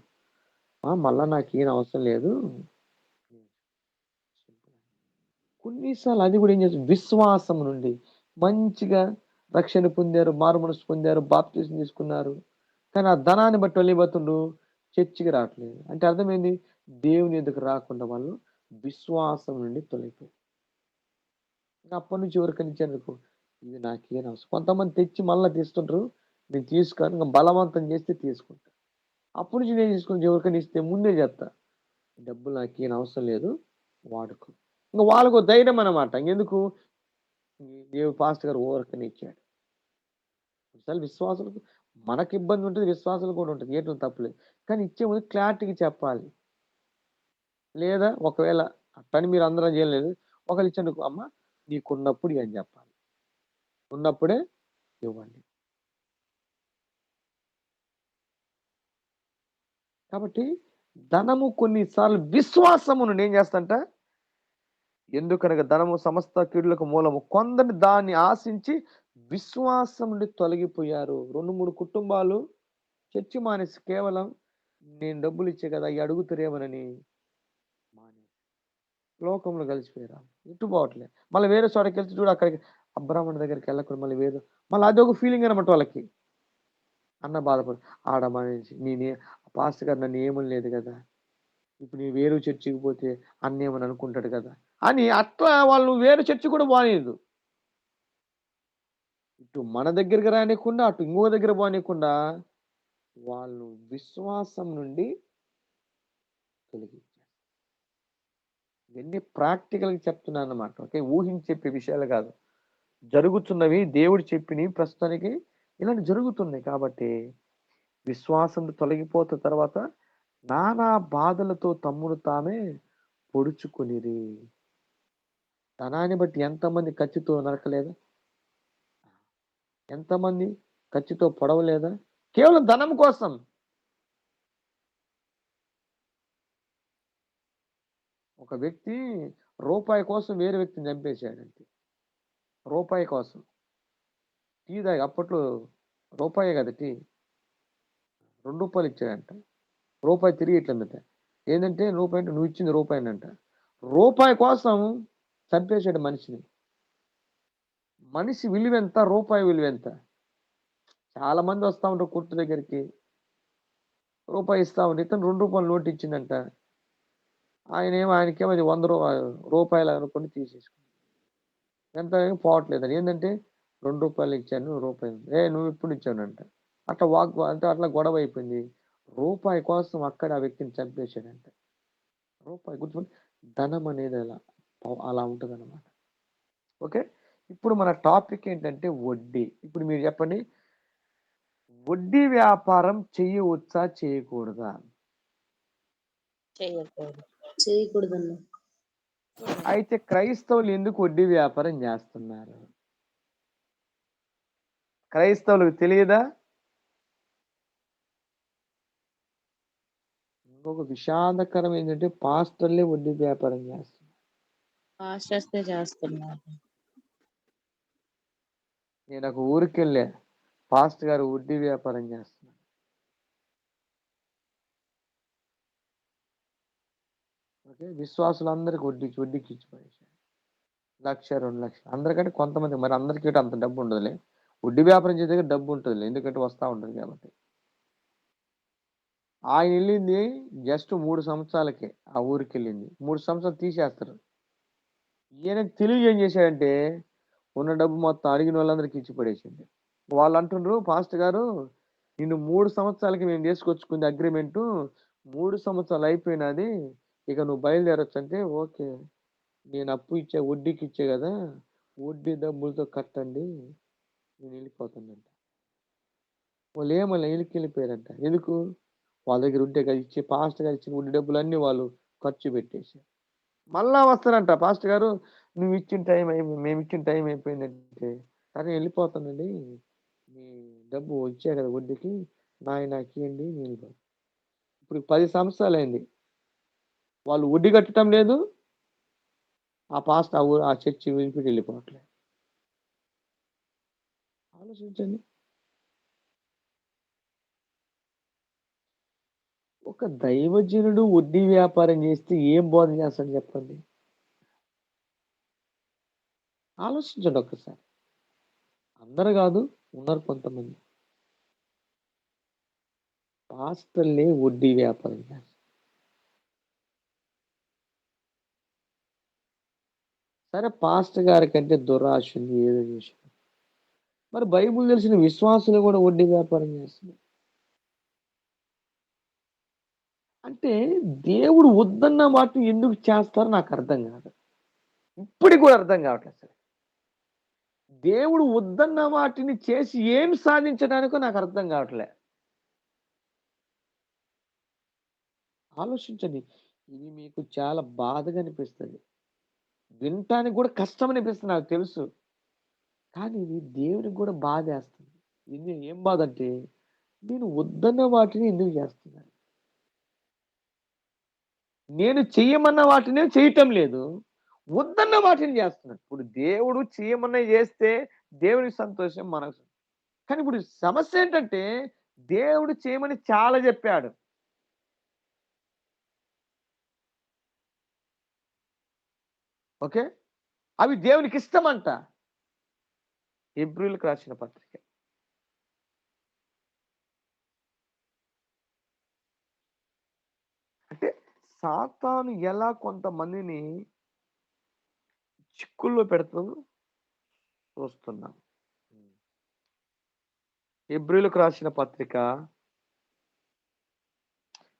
మళ్ళా నాకేం అవసరం లేదు. కొన్నిసార్లు అది కూడా ఏం చేస్తుంది, విశ్వాసం నుండి మంచిగా రక్షణ పొందారు, మారు మనసు పొందారు, బాప్తీసం తీసుకున్నారు. కానీ ఆ ధనాన్ని బట్టి వాళ్ళు ఏమవుతుండ్రు, చర్చికి రావట్లేదు. అంటే అర్థమైంది, దేవుని ఎదుకు రాకుండా వాళ్ళు విశ్వాసం నుండి తొలగిపోయారు. అప్పటి నుంచి ఎవరికైనా ఇచ్చారనుకో, ఇది నాకేం అవసరం. కొంతమంది తెచ్చి మళ్ళీ తీస్తుంటారు, నేను తీసుకోను, ఇంకా బలవంతం చేస్తే తీసుకుంటా. అప్పటి నుంచి నేను తీసుకుని ఎవరికైనా ఇస్తే ముందే చెప్తా, డబ్బులు నాకేం అవసరం లేదు, వాడుకో. ఇంకా వాళ్ళకు ధైర్యం అనమాట. ఇంకెందుకు, దేవుడు పాస్టర్ గారు ఊరకనే ఇచ్చాడు. అసలు విశ్వాసులకు మనకి ఇబ్బంది ఉంటుంది, విశ్వాసాలు కూడా ఉంటుంది, ఏటో తప్పలేదు. కానీ ఇచ్చే ముందు క్లారిటీగా చెప్పాలి. లేదా ఒకవేళ పని మీరు అందరం చేయలేదు, ఒకళ్ళు ఇచ్చాను, అమ్మ నీకున్నప్పుడు అని చెప్పాలి, ఉన్నప్పుడే ఇవ్వండి. కాబట్టి ధనము కొన్నిసార్లు విశ్వాసము నుండి ఏం చేస్తంట, ఎందుకనగా ధనము సమస్త కీడులకు మూలము. కొందరు దాన్ని ఆశించి విశ్వాసం నుండి తొలగిపోయారు. 2-3 కుటుంబాలు చర్చి మానేసి కేవలం నేను డబ్బులు ఇచ్చే కదా అవి అడుగుతారేమోనని మానేసి లోకంలో కలిసిపోయారు. ఇటు పోవట్లే. మళ్ళీ వేరే చోటకి వెళ్తే చూడు, అక్కడికి బ్రాహ్మణ దగ్గరికి వెళ్ళకుండా మళ్ళీ వేరే, మళ్ళీ అదొక ఫీలింగ్ అనమాట వాళ్ళకి. అన్న బాధపడు, ఆడ మానేసి నేనే, పాస్టర్ గారు నన్ను ఏమని లేదు కదా, ఇప్పుడు నీ వేరు చర్చికి పోతే అన్న ఏమని అనుకుంటాడు కదా అని, అట్లా వాళ్ళు వేరే చర్చి కూడా బానేదు. ఇటు మన దగ్గరికి రానియకుండా, అటు ఇంకో దగ్గర పోనీయకుండా వాళ్ళు విశ్వాసం నుండి తొలగించారు. ఇవన్నీ ప్రాక్టికల్గా చెప్తున్నాను అన్నమాట. ఓకే, ఊహించి చెప్పే విషయాలు కాదు, జరుగుతున్నవి, దేవుడు చెప్పినవి ప్రస్తుతానికి ఇలాంటి జరుగుతున్నాయి. కాబట్టి విశ్వాసం తొలగిపోతున్న తర్వాత నానా బాధలతో తమ్ముడు తామే పొడుచుకొనిరి. ధనాన్ని బట్టి ఎంతమంది కత్తితో నరకలేదా, ఎంతమంది కత్తితో పొడవలేదా, కేవలం ధనం కోసం. ఒక వ్యక్తి రూపాయి కోసం వేరే వ్యక్తిని చంపేశాడంటే, రూపాయి కోసం. టీ తాగి, అప్పట్లో రూపాయే కదా టీ, ₹2 ఇచ్చాడంట, రూపాయి తిరిగి ఇట్లందట. ఏంటంటే రూపాయి అంటే నువ్వు ఇచ్చింది రూపాయినంట. రూపాయి కోసం చంపేశాడు మనిషిని. మనిషి విలువెంత, రూపాయి విలువెంత. చాలా మంది వస్తా ఉంటారు కొట్టు దగ్గరికి, రూపాయి ఇస్తా ఉంటే ఇతను ₹2 నోటు ఇచ్చిందంట. ఆయనకేమో అది రూపాయలు అనుకుని తీసేసుకున్నాడు. ఎంత పోవట్లేదని. ఏంటంటే ₹2 ఇచ్చాను, రూపాయి నువ్వు ఇప్పుడు ఇచ్చానంట. అట్లా అంటే అట్లా గొడవ అయిపోయింది. రూపాయి కోసం అక్కడ ఆ వ్యక్తిని చంపేశాడంట. రూపాయి గుర్తుపెట్టు, ధనం అనేది అలా ఉంటుంది అనమాట. ఓకే, ఇప్పుడు మన టాపిక్ ఏంటంటే వడ్డీ. ఇప్పుడు మీరు చెప్పండి, వడ్డీ వ్యాపారం చేయవచ్చా చేయకూడదా? చేయకూడదన్న. అయితే క్రైస్తవులు ఎందుకు వడ్డీ వ్యాపారం చేస్తున్నారు? క్రైస్తవులకు తెలియదా? ఇంకొక విషాదకరం ఏంటంటే పాస్టర్లే వడ్డీ వ్యాపారం చేస్తున్నారు. పాస్టర్సే చేస్తున్నారు. నేను ఒక ఊరికి వెళ్ళా, పాస్టర్ గారు వడ్డీ వ్యాపారం చేస్తున్నారు. ఓకే, విశ్వాసులందరికీ వడ్డీకి ఇచ్చి పడేశారు. 1,00,000, 2,00,000 అందరికంటే కొంతమంది, మరి అందరికీ అంత డబ్బు ఉండదులే. వడ్డీ వ్యాపారం చేసే దగ్గర డబ్బు ఉంటుంది, ఎందుకంటే వస్తూ ఉంటుంది కాబట్టి. ఆయన వెళ్ళింది జస్ట్ 3 సంవత్సరాలకే, ఆ ఊరికి వెళ్ళింది 3 సంవత్సరాలు తీసేస్తారు. ఈయన తెలివి ఏం చేశాడంటే ఉన్న డబ్బు మొత్తం అడిగిన వాళ్ళందరికీ ఇచ్చి పడేసింది. వాళ్ళు అంటుండ్రు, పాస్టర్ గారు నిన్ను 3 సంవత్సరాలకి మేము చేసుకొచ్చుకుంది అగ్రిమెంటు, 3 సంవత్సరాలు అయిపోయినది, ఇక నువ్వు బయలుదేరొచ్చు అంటే, ఓకే నేను అప్పు ఇచ్చే వడ్డీకి ఇచ్చే కదా, వడ్డీ డబ్బులతో కట్టండి, నేను వెళ్ళిపోతానంట. వాళ్ళు ఏమన్నా వెళ్ళిపోయారంట. ఎందుకు? వాళ్ళ దగ్గర ఉంటే కదా ఇచ్చే, పాస్టర్ గారు ఇచ్చిన వడ్డీ డబ్బులన్నీ వాళ్ళు ఖర్చు పెట్టేశారు. మళ్ళా వస్తారంట, పాస్టర్ గారు నువ్వు ఇచ్చిన టైం మేము ఇచ్చిన టైం అయిపోయిందంటే, సరే వెళ్ళిపోతానండి, మీ డబ్బు వచ్చాయి కదా వడ్డీకి, నాకు ఇవ్వండి నేను వెళ్ళిపోతాను. ఇప్పుడు 10 సంవత్సరాలైంది, వాళ్ళు వడ్డీ కట్టడం లేదు, ఆ పాస్టర్ ఆ చర్చి వదిలిపెట్టి వెళ్ళిపోవట్లేదు. ఆలోచించండి. ఒక దైవజనుడు వడ్డీ వ్యాపారం చేస్తే ఏం బోధ చేస్తాడు చెప్పండి? ఆలోచించండి ఒక్కసారి. అందరు కాదు, ఉన్నారు కొంతమంది పాస్టర్లే వడ్డీ వ్యాపారం చేస్తారు. సరే, పాస్టర్ గారి కంటే దురాశ ఉంది, ఏదో చేశారు. మరి బైబిల్ తెలిసిన విశ్వాసులు కూడా వడ్డీ వ్యాపారం చేస్తున్నారు. అంటే దేవుడు వద్దన్న వాటిని ఎందుకు చేస్తారో నాకు అర్థం కాదు. ఇప్పటికి కూడా అర్థం కావట్లేదు సార్. దేవుడు వద్దన్న వాటిని చేసి ఏం సాధించడానికో నాకు అర్థం కావట్లే. ఆలోచించండి. ఇది మీకు చాలా బాధగా అనిపిస్తుంది, వినటానికి కూడా కష్టం అనిపిస్తుంది, నాకు తెలుసు. కానీ ఇది దేవునికి కూడా బాధ వేస్తుంది. ఇది ఏం బాధ అంటే, నేను వద్దన్న వాటిని ఎందుకు చేస్తున్నాను? నేను చెయ్యమన్న వాటిని చేయటం లేదు, వద్దన్న వాటిని చేస్తున్నాను. ఇప్పుడు దేవుడు చేయమన్న చేస్తే దేవునికి సంతోషం, మనకు. కానీ ఇప్పుడు సమస్య ఏంటంటే, దేవుడు చేయమని చాలా చెప్పాడు, ఓకే, అవి దేవునికి ఇష్టమంట. హెబ్రీయులకు రాసిన పత్రిక. అంటే సాతాను ఎలా కొంతమందిని చిక్కుల్లో పెడుతుందో చూస్తున్నాం. హెబ్రీయులకు రాసిన పత్రిక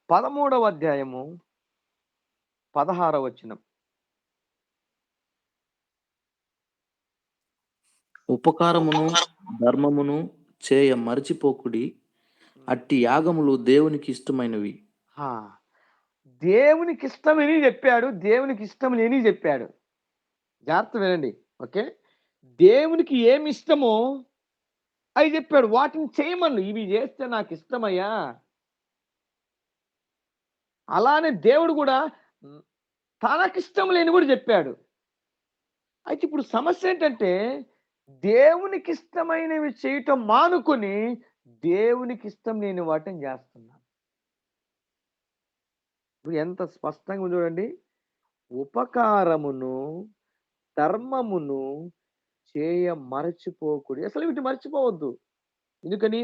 13వ అధ్యాయము 16వ వచనం. ఉపకారమును ధర్మమును చేయ మరచిపోకుడి, అట్టి యాగములు దేవునికి ఇష్టమైనవి. ఆ, దేవునికి ఇష్టమని చెప్పాడు, దేవునికి ఇష్టం లేని చెప్పాడు. జాగ్రత్త వినండి, ఓకే. దేవునికి ఏమి ఇష్టమో అవి చెప్పాడు, వాటిని చేయమను, ఇవి చేస్తే నాకు ఇష్టమయ్యా. అలానే దేవుడు కూడా తనకిష్టం లేని కూడా చెప్పాడు. అయితే ఇప్పుడు సమస్య ఏంటంటే, దేవునికి ఇష్టమైనవి చేయటం మానుకొని దేవునికి ఇష్టం లేని వాటిని చేస్తున్నాం. ఇప్పుడు ఎంత స్పష్టంగా ఉంది చూడండి. ఉపకారమును ధర్మమును చేయ మరచిపోకూడదు. అసలు వీటి మర్చిపోవద్దు. ఎందుకని?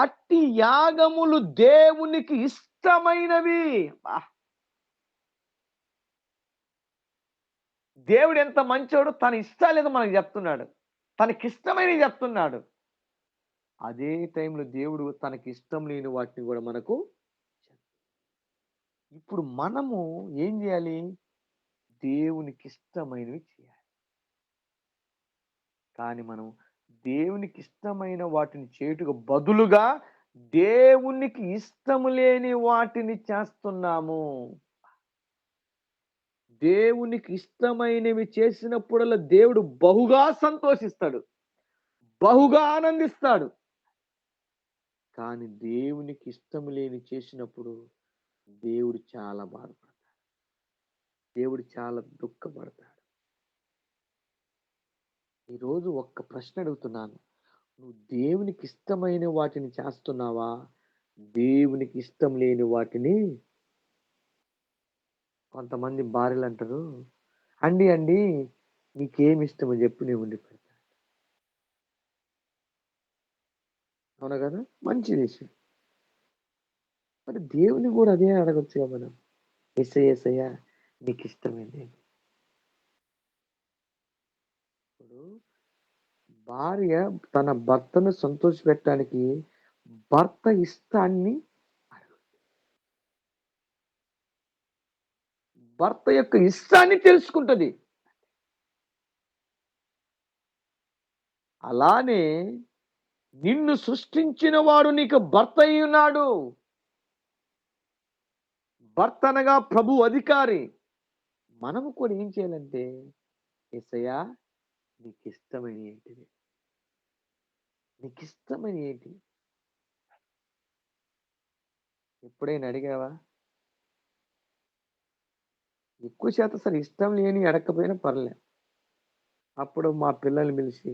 అట్టి యాగములు దేవునికి ఇష్టమైనవి. దేవుడు ఎంత మంచోడు, తన ఇష్టాలేదో మనకు చెప్తున్నాడు, తనకిష్టమైనవి చెప్తున్నాడు. అదే టైంలో దేవుడు తనకి ఇష్టం లేని వాటిని కూడా మనకు. ఇప్పుడు మనము ఏం చేయాలి? దేవునికి ఇష్టమైనవి చేయాలి. కానీ మనం దేవునికి ఇష్టమైన వాటిని చేయుటకు బదులుగా దేవునికి ఇష్టము లేని వాటిని చేస్తున్నాము. దేవునికి ఇష్టమైనవి చేసినప్పుడల్లా దేవుడు బహుగా సంతోషిస్తాడు, బహుగా ఆనందిస్తాడు. కానీ దేవునికి ఇష్టం లేని చేసినప్పుడు దేవుడు చాలా బాధపడతాడు, దేవుడు చాలా దుఃఖపడతాడు. ఈరోజు ఒక్క ప్రశ్న అడుగుతున్నాను, నువ్వు దేవునికి ఇష్టమైన వాటిని చేస్తున్నావా, దేవునికి ఇష్టం లేని వాటిని? కొంతమంది భార్యలు అంటారు, అండి అండి నీకేమి ఇష్టమో చెప్పు, నేను ఉండి పెడతా. అవునా కదా? మంచి విషయం. మరి దేవుని కూడా అదే అడగొచ్చుగా మనం. యేసయ్య నీకు ఇష్టమైంది. ఇప్పుడు భార్య తన భర్తను సంతోషపెట్టడానికి భర్త ఇష్టాన్ని భర్త యొక్క ఇష్టాన్ని తెలుసుకుంటది. అలానే నిన్ను సృష్టించిన వాడు నీకు భర్త అయి ఉన్నాడు. భర్త అనగా ప్రభు, అధికారి. మనము కూడా ఏం చేయాలంటే, యేసయ్యా నీకిష్టమైన ఏంటిది? నీకిష్టమైన ఏంటి? ఎప్పుడైనా అడిగావా? ఎక్కువ శాతం అసలు ఇష్టం లేని అడగకపోయినా పర్లే. అప్పుడు మా పిల్లల్ని పిలిచి,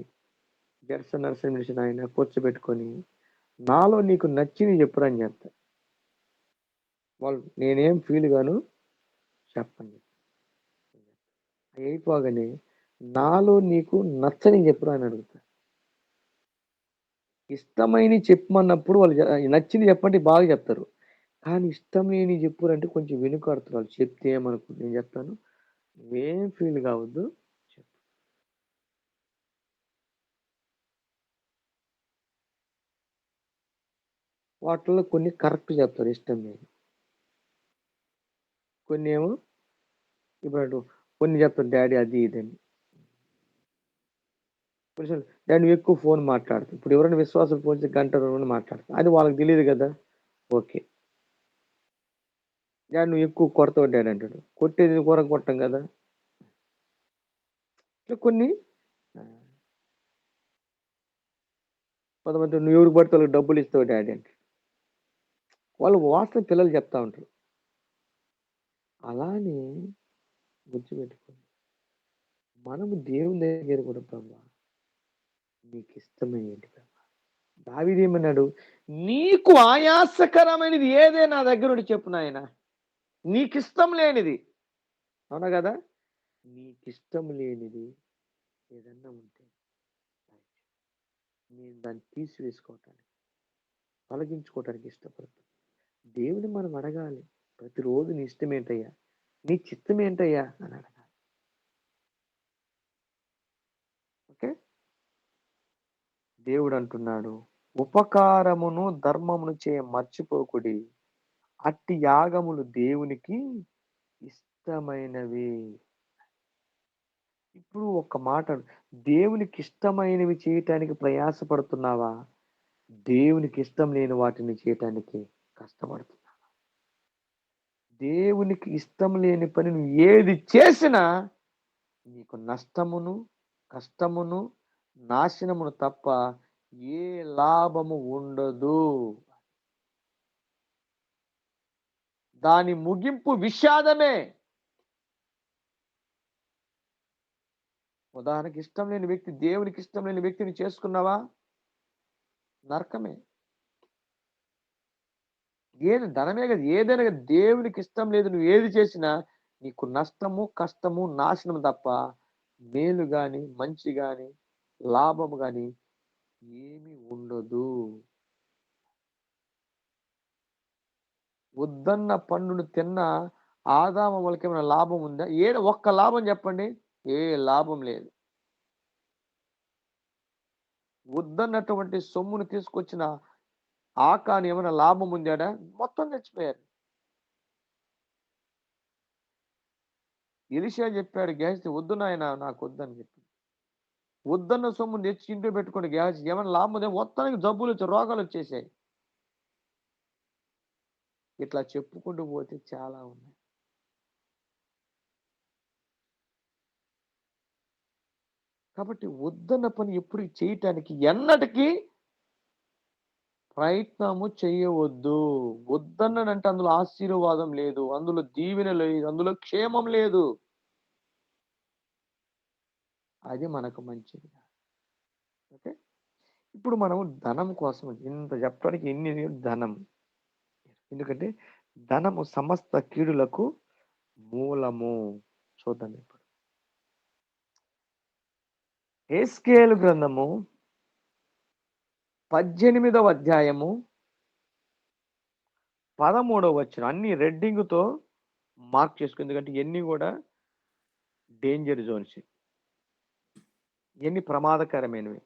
జెర్సన్ నర్సరీని పిలిచి నాయన కూర్చోబెట్టుకొని, నాలో నీకు నచ్చినవి చెప్పురా అని చెప్తా. వాళ్ళు నేనేం ఫీల్ గాను చెప్పండి. అయి అయిపోగానే నాలో నీకు నచ్చనివి చెప్పురా అని అడుగుతా. ఇష్టమైనవి చెప్పమన్నప్పుడు వాళ్ళు నచ్చింది చెప్పంటే బాగా చెప్తారు. కానీ ఇష్టం లేనివి చెప్పురంటే కొంచెం వెనుకాడుతారు. వాళ్ళు చెప్తే ఏమనుకో నేను చెప్తాను. నువ్వేం ఫీల్ కావద్దు. చెప్పు. వాటిల్లో కొన్ని కరెక్ట్ చెప్తారు ఇష్టం లేని. కొన్ని ఏమో ఇప్పుడు కొన్ని చెప్తారు డాడీ అది ఇది అని. కొన్నిసార్లు డాడీ నువ్వు ఎక్కువ ఫోన్ మాట్లాడుతావు. ఇప్పుడు ఎవరైనా విశ్వాసులు ఫోన్ చేసి గంట 2 గంటలు మాట్లాడతారు. అది వాళ్ళకి తెలియదు కదా! ఓకే. డాడీ నువ్వు ఎక్కువ కొడతావు డాడీ అంటాడు. కొట్టేది కూర కొట్టం కదా! ఇట్లా కొన్ని కొంతమంది నువ్వు ఎవరికి పడితే వాళ్ళకి డబ్బులు ఇస్తావు డాడీ అంటాడు. వాళ్ళు వాస్తవం పిల్లలు చెప్తా ఉంటారు. అలానే గుర్తుపెట్టుకోండి. మనము దేవుని దగ్గర కూడా ప్రభువా నీకు ఇష్టమైనది ప్రభువా. దావీదు ఏమన్నాడు? నీకు ఆయాసకరమైనది ఏదే నా దగ్గర నుండి చెప్పు నాయన. నీకు ఇష్టం లేనిది. అవునా కదా? నీకు ఇష్టం లేనిది ఏదన్నా ఉంటే నేను దాన్ని తీసివేసుకోవటానికి తొలగించుకోవటానికి ఇష్టపడతాను. దేవుని మనం అడగాలి. ప్రతిరోజు నీ ఇష్టం ఏంటయ్యా? నీ చిత్తం ఏంటయ్యా అని అడగాలి. ఓకే. దేవుడు అంటున్నాడు, ఉపకారమును ధర్మమును చేయ మర్చిపోకుడి. అట్టి యాగములు దేవునికి ఇష్టమైనవి. ఇప్పుడు ఒక మాట దేవునికి ఇష్టమైనవి చేయటానికి ప్రయాసపడుతున్నావా? దేవునికి ఇష్టం లేని వాటిని చేయటానికి కష్టపడుతున్నావా? దేవునికి ఇష్టం లేని పని నువ్వు ఏది చేసినా నీకు నష్టమును, కష్టమును, నాశనమును తప్ప ఏ లాభము ఉండదు. దాని ముగింపు విషాదమే. ఉదాహరణకి ఇష్టం లేని వ్యక్తి, దేవునికి ఇష్టం లేని వ్యక్తిని చేసుకున్నావా? నరకమే. ఏది ధనమే కదా, ఏదైనా కదా, దేవునికి ఇష్టం లేదు నువ్వు ఏది చేసినా నీకు నష్టము, కష్టము, నాశనము తప్ప మేలు గాని, మంచి గాని, లాభము గాని ఏమి ఉండదు. వద్దన్న పండును తిన్న ఆదాము వాళ్ళకి ఏమైనా లాభం ఉందా? ఒక్క లాభం చెప్పండి. ఏ లాభం లేదు. వద్దన్నటువంటి సొమ్మును తీసుకొచ్చిన ఆకాను ఏమైనా లాభం ఉందాడా? మొత్తం చచ్చిపోయారు. ఎలీషా చెప్పాడు గేహజీ, వద్దు నాయన నాకు వద్దని చెప్పి. వద్దన్న సొమ్ము తెచ్చి ఇంట్లో పెట్టుకోండి గేహజీ, ఏమైనా లాభం ఉందా? మొత్తానికి జబ్బులు వచ్చాయి, రోగాలు వచ్చేసాయి. ఇట్లా చెప్పుకుంటూ పోతే చాలా ఉన్నాయి. కాబట్టి వద్దన్న పని ఎప్పుడు చేయటానికి ఎన్నటికీ ప్రయత్నము చేయవద్దు. వద్దన్నాడంటే అందులో ఆశీర్వాదం లేదు, అందులో దీవెన లేదు, అందులో క్షేమం లేదు. అది మనకు మంచిది కాదు. ఓకే. ఇప్పుడు మనం ధనం కోసం ఇంత చెప్పడానికి ఎన్ని ధనం. ఎందుకంటే ధనము సమస్త కీడులకు మూలము. చూద్దాం ఇప్పుడు. హెస్కేలు గ్రంథము 18వ అధ్యాయము 13వ వచనం. అన్ని రెడ్డింగ్తో మార్క్ చేసుకో. ఎందుకంటే ఇవన్నీ కూడా డేంజర్ జోన్స్, ఇవన్నీ ప్రమాదకరమైనవి.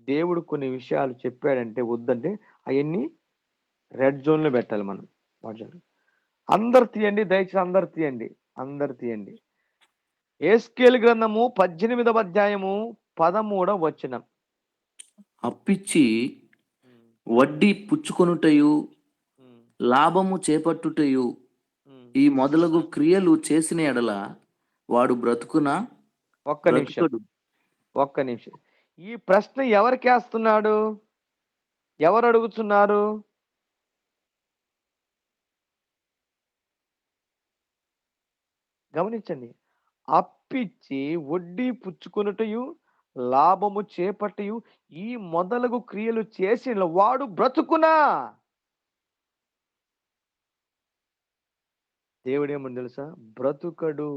దేవుడు కొన్ని విషయాలు చెప్పాడంటే వద్దంటే అవన్నీ రెడ్ జోన్లో పెట్టాలి మనం. అందరు తీయండి దయచేసి, అందరు తీయండి, అందరు తీయండి. హెస్కేలు గ్రంథము 18వ అధ్యాయము 13వ వచనం. అప్పిచ్చి వడ్డీ పుచ్చుకొనుటయు లాభము చేపట్టుటయు ఈ మొదలగు క్రియలు చేసిన ఎడల వాడు బ్రతుకునా ఒక్క నిమిషం, బ్రతుకడు. ఒక్క నిమిషం. ఈ ప్రశ్న ఎవరికేస్తున్నాడు? ఎవరు అడుగుతున్నారు? గమనించండి. అప్పిచ్చి వడ్డీ పుచ్చుకొనుటయు లాభము చేపట్టయు ఈ మొదలగు క్రియలు చేసిన వాడు బ్రతుకునా? దేవుడేమని తెలుసా? బ్రతుకడు.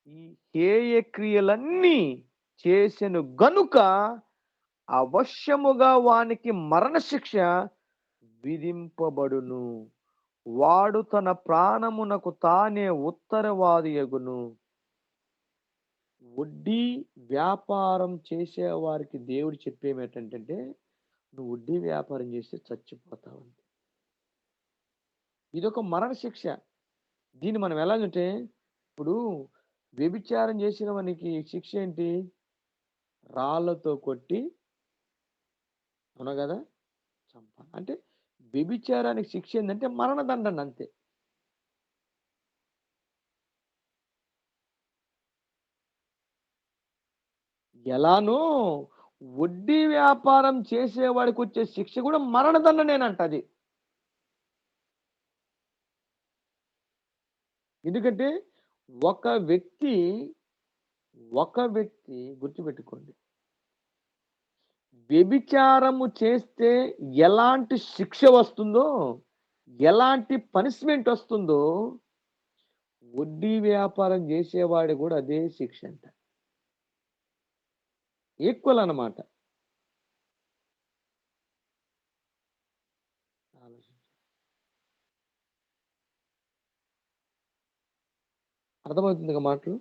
ఈ హేయ క్రియలన్నీ చేసెను గనుక అవశ్యముగా వానికి మరణశిక్ష విధింపబడును. వాడు తన ప్రాణమునకు తానే ఉత్తరవాదియగును. వడ్డీ వ్యాపారం చేసే వారికి దేవుడు చెప్పేమేంటంటే, నువ్వు వడ్డీ వ్యాపారం చేస్తే చచ్చిపోతావండి. ఇదొక మరణ శిక్ష. దీన్ని మనం ఎలాగంటే, ఇప్పుడు వ్యభిచారం చేసిన వానికి శిక్ష ఏంటి? రాళ్ళతో కొట్టి, అవునా కదా, చంపాలి. అంటే వ్యభిచారానికి శిక్ష ఏంటంటే మరణదండన అంతే. ఎలానో వడ్డీ వ్యాపారం చేసేవాడికి వచ్చే శిక్ష కూడా మరణదండనేనంట అది. ఎందుకంటే ఒక వ్యక్తి గుర్తుపెట్టుకోండి, వ్యభిచారము చేస్తే ఎలాంటి శిక్ష వస్తుందో, ఎలాంటి పనిష్మెంట్ వస్తుందో, వడ్డీ వ్యాపారం చేసేవాడు కూడా అదే శిక్ష అంట. ఈక్వల్ అన్నమాట. అర్థమవుతుంది మాటలు.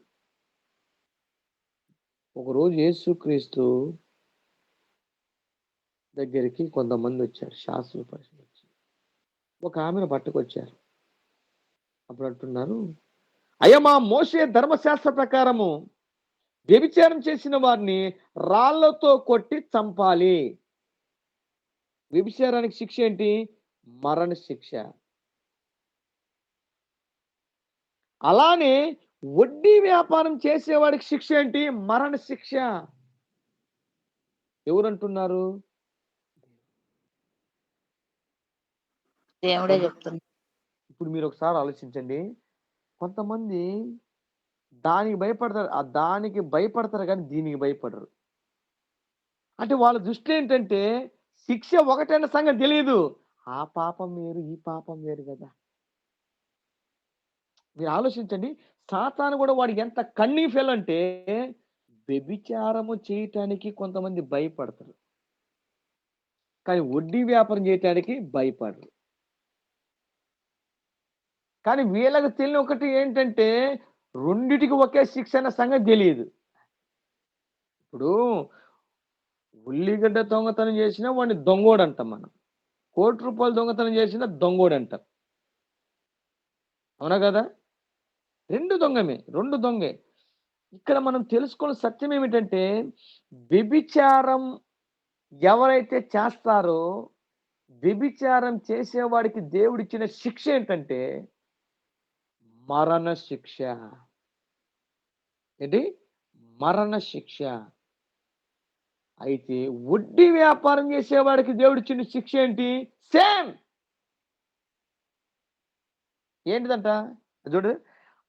ఒకరోజు యేసుక్రీస్తు దగ్గరికి కొంతమంది వచ్చారు, శాస్త్రుల పరిషత్ వచ్చి ఒక ఆమెను పట్టుకొచ్చారు. అప్పుడు అంటున్నారు, అయ్యా, మా మోషే ధర్మశాస్త్ర ప్రకారము వ్యభిచారం చేసిన వారిని రాళ్లతో కొట్టి చంపాలి. వ్యభిచారానికి శిక్ష ఏంటి? మరణ శిక్ష. అలానే వడ్డీ వ్యాపారం చేసేవాడికి శిక్ష ఏంటి? మరణ శిక్ష. ఎవరంటున్నారు? దేవుడే చెప్తున్నారు. ఇప్పుడు మీరు ఒకసారి ఆలోచించండి. కొంతమంది దానికి భయపడతారు కానీ దీనికి భయపడరు. అంటే వాళ్ళ దృష్టి ఏంటంటే శిక్ష ఒకటైన సంగతి తెలియదు. ఆ పాపం వేరు, ఈ పాపం వేరు కదా. మీరు ఆలోచించండి, సాతాను కూడా వాడు ఎంత కన్నింగ్ ఫెల్ అంటే వ్యభిచారము చేయటానికి కొంతమంది భయపడతారు, కానీ వడ్డీ వ్యాపారం చేయటానికి భయపడరు. కానీ వీళ్ళకి తెలియని ఒకటి ఏంటంటే రెండిటికి ఒకే శిక్ష అన్న సంగతి తెలియదు. ఇప్పుడు ఉల్లిగడ్డ దొంగతనం చేసినా వాడిని దొంగోడు అంటాం మనం, ₹1,00,00,000 దొంగతనం చేసినా దొంగోడు అంటాం, అవునా కదా? రెండు దొంగే. ఇక్కడ మనం తెలుసుకున్న సత్యం ఏమిటంటే వ్యభిచారం ఎవరైతే చేస్తారో, వ్యభిచారం చేసేవాడికి దేవుడిచ్చిన శిక్ష ఏంటంటే మరణ శిక్ష. ఏంటి? మరణ శిక్ష. అయితే వడ్డీ వ్యాపారం చేసేవాడికి దేవుడిచ్చిన శిక్ష ఏంటి? సేమ్. ఏంటిదంట చూడు,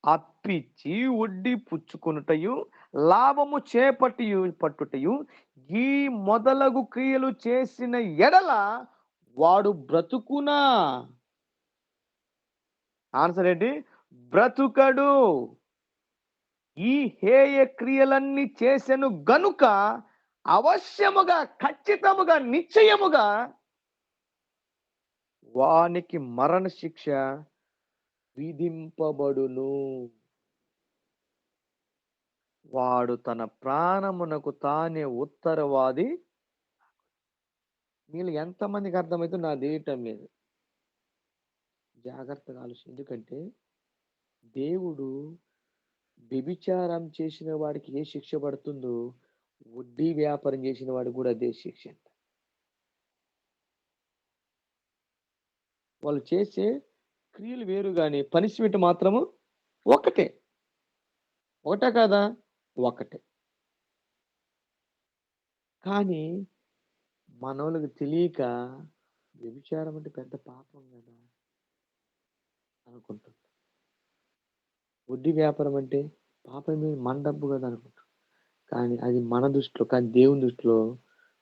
అప్పిచ్చి వడ్డీ పుచ్చుకొనుటయు లాభము పట్టుటయు ఈ మొదలగు క్రియలు చేసిన ఎడల వాడు బ్రతుకునా? ఆన్సర్ ఏంటి? బ్రతుకడు. ఈ హేయ క్రియలన్నీ చేసెను గనుక అవశ్యముగా, ఖచ్చితముగా, నిశ్చయముగా వానికి మరణ శిక్ష విధింపబడును. వాడు తన ప్రాణమునకు తానే ఉత్తరవాది. వీళ్ళు ఎంతమందికి అర్థమైతే నా దేయటం లేదు. జాగ్రత్తగా ఆలోచన. ఎందుకంటే దేవుడు వ్యభిచారం చేసిన వాడికి ఏ శిక్ష పడుతుందో వడ్డీ వ్యాపారం చేసిన వాడికి కూడా అదే శిక్ష అంట. వాళ్ళు చేసే క్రియలు వేరు కానీ పనిష్మెంట్ మాత్రము ఒకటే. ఒకటే కదా? ఒకటే. కానీ మనోళ్ళకి తెలియక వ్యభిచారం అంటే పెద్ద పాపం కదా అనుకుంటారు. వడ్డీ వ్యాపారం అంటే పాపమే, మన డబ్బు కదా అనుకుంటారు. కానీ అది మన దృష్టిలో, కానీ దేవుని దృష్టిలో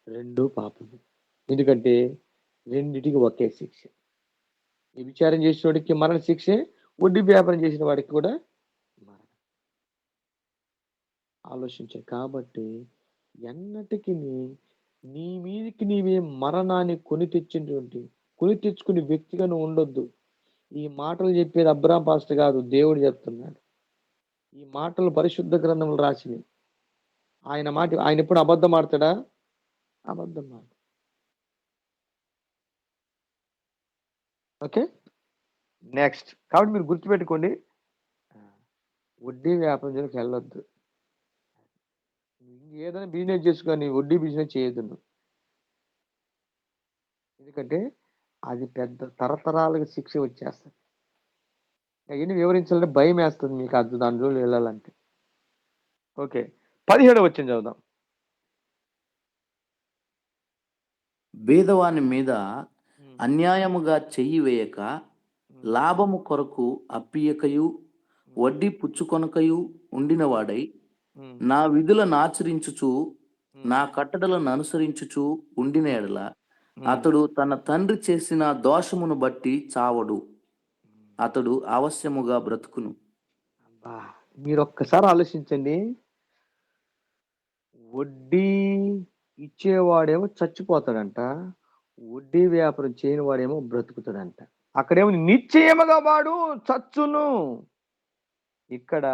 రెండూ పాపమే. ఎందుకంటే రెండిటికి ఒకే శిక్ష. వ్యభిచారం చేసిన వాడికి మరణ శిక్షే, వడ్డీ వ్యాపారం చేసిన వాడికి కూడా మరణం. ఆలోచించారు. కాబట్టి ఎన్నటికి నీ మీదికి నీవే మరణాన్ని కొని తెచ్చుకునే వ్యక్తిగా నువ్వు ఉండొద్దు. ఈ మాటలు చెప్పేది అబ్రాం పాస్టర్ కాదు, దేవుడు చెప్తున్నాడు. ఈ మాటలు పరిశుద్ధ గ్రంథంలో రాసినవి. ఆయన ఎప్పుడు అబద్ధం ఆడతాడా? అబద్ధం ఆడు. Okay, next. కాబట్టి మీరు గుర్తుపెట్టుకోండి, వడ్డీ వ్యాపారం జోలికి వెళ్ళొద్దు. ఏదైనా బిజినెస్ చేసుకొని వడ్డీ బిజినెస్ చేయొద్దు నువ్వు. ఎందుకంటే అది పెద్ద తరతరాలకు శిక్ష వచ్చేస్తుంది. అవన్నీ వివరించాలంటే భయం వేస్తుంది మీకు, అది దాంట్లో వెళ్ళాలంటే. ఓకే, 17వ వచనం చదువుదాం. బీదవాని మీద అన్యాయముగా చెయ్యి వేయక, లాభము కొరకు అప్పియకయు వడ్డీ పుచ్చుకొనకయు ఉండినవాడై, నా విధులను ఆచరించుచు నా కట్టడలను అనుసరించుచు ఉండిన ఎడల అతడు తన తండ్రి చేసిన దోషమును బట్టి చావడు, అతడు అవశ్యముగా బ్రతుకును. అబ్బా, మీరు ఒక్కసారి ఆలోచించండి. వడ్డీ ఇచ్చేవాడేమో చచ్చిపోతాడంట, వడ్డీ వ్యాపారం చేయని వాడేమో బ్రతుకుతాడంట. అక్కడేమో నిశ్చయముగా వాడు చచ్చును, ఇక్కడ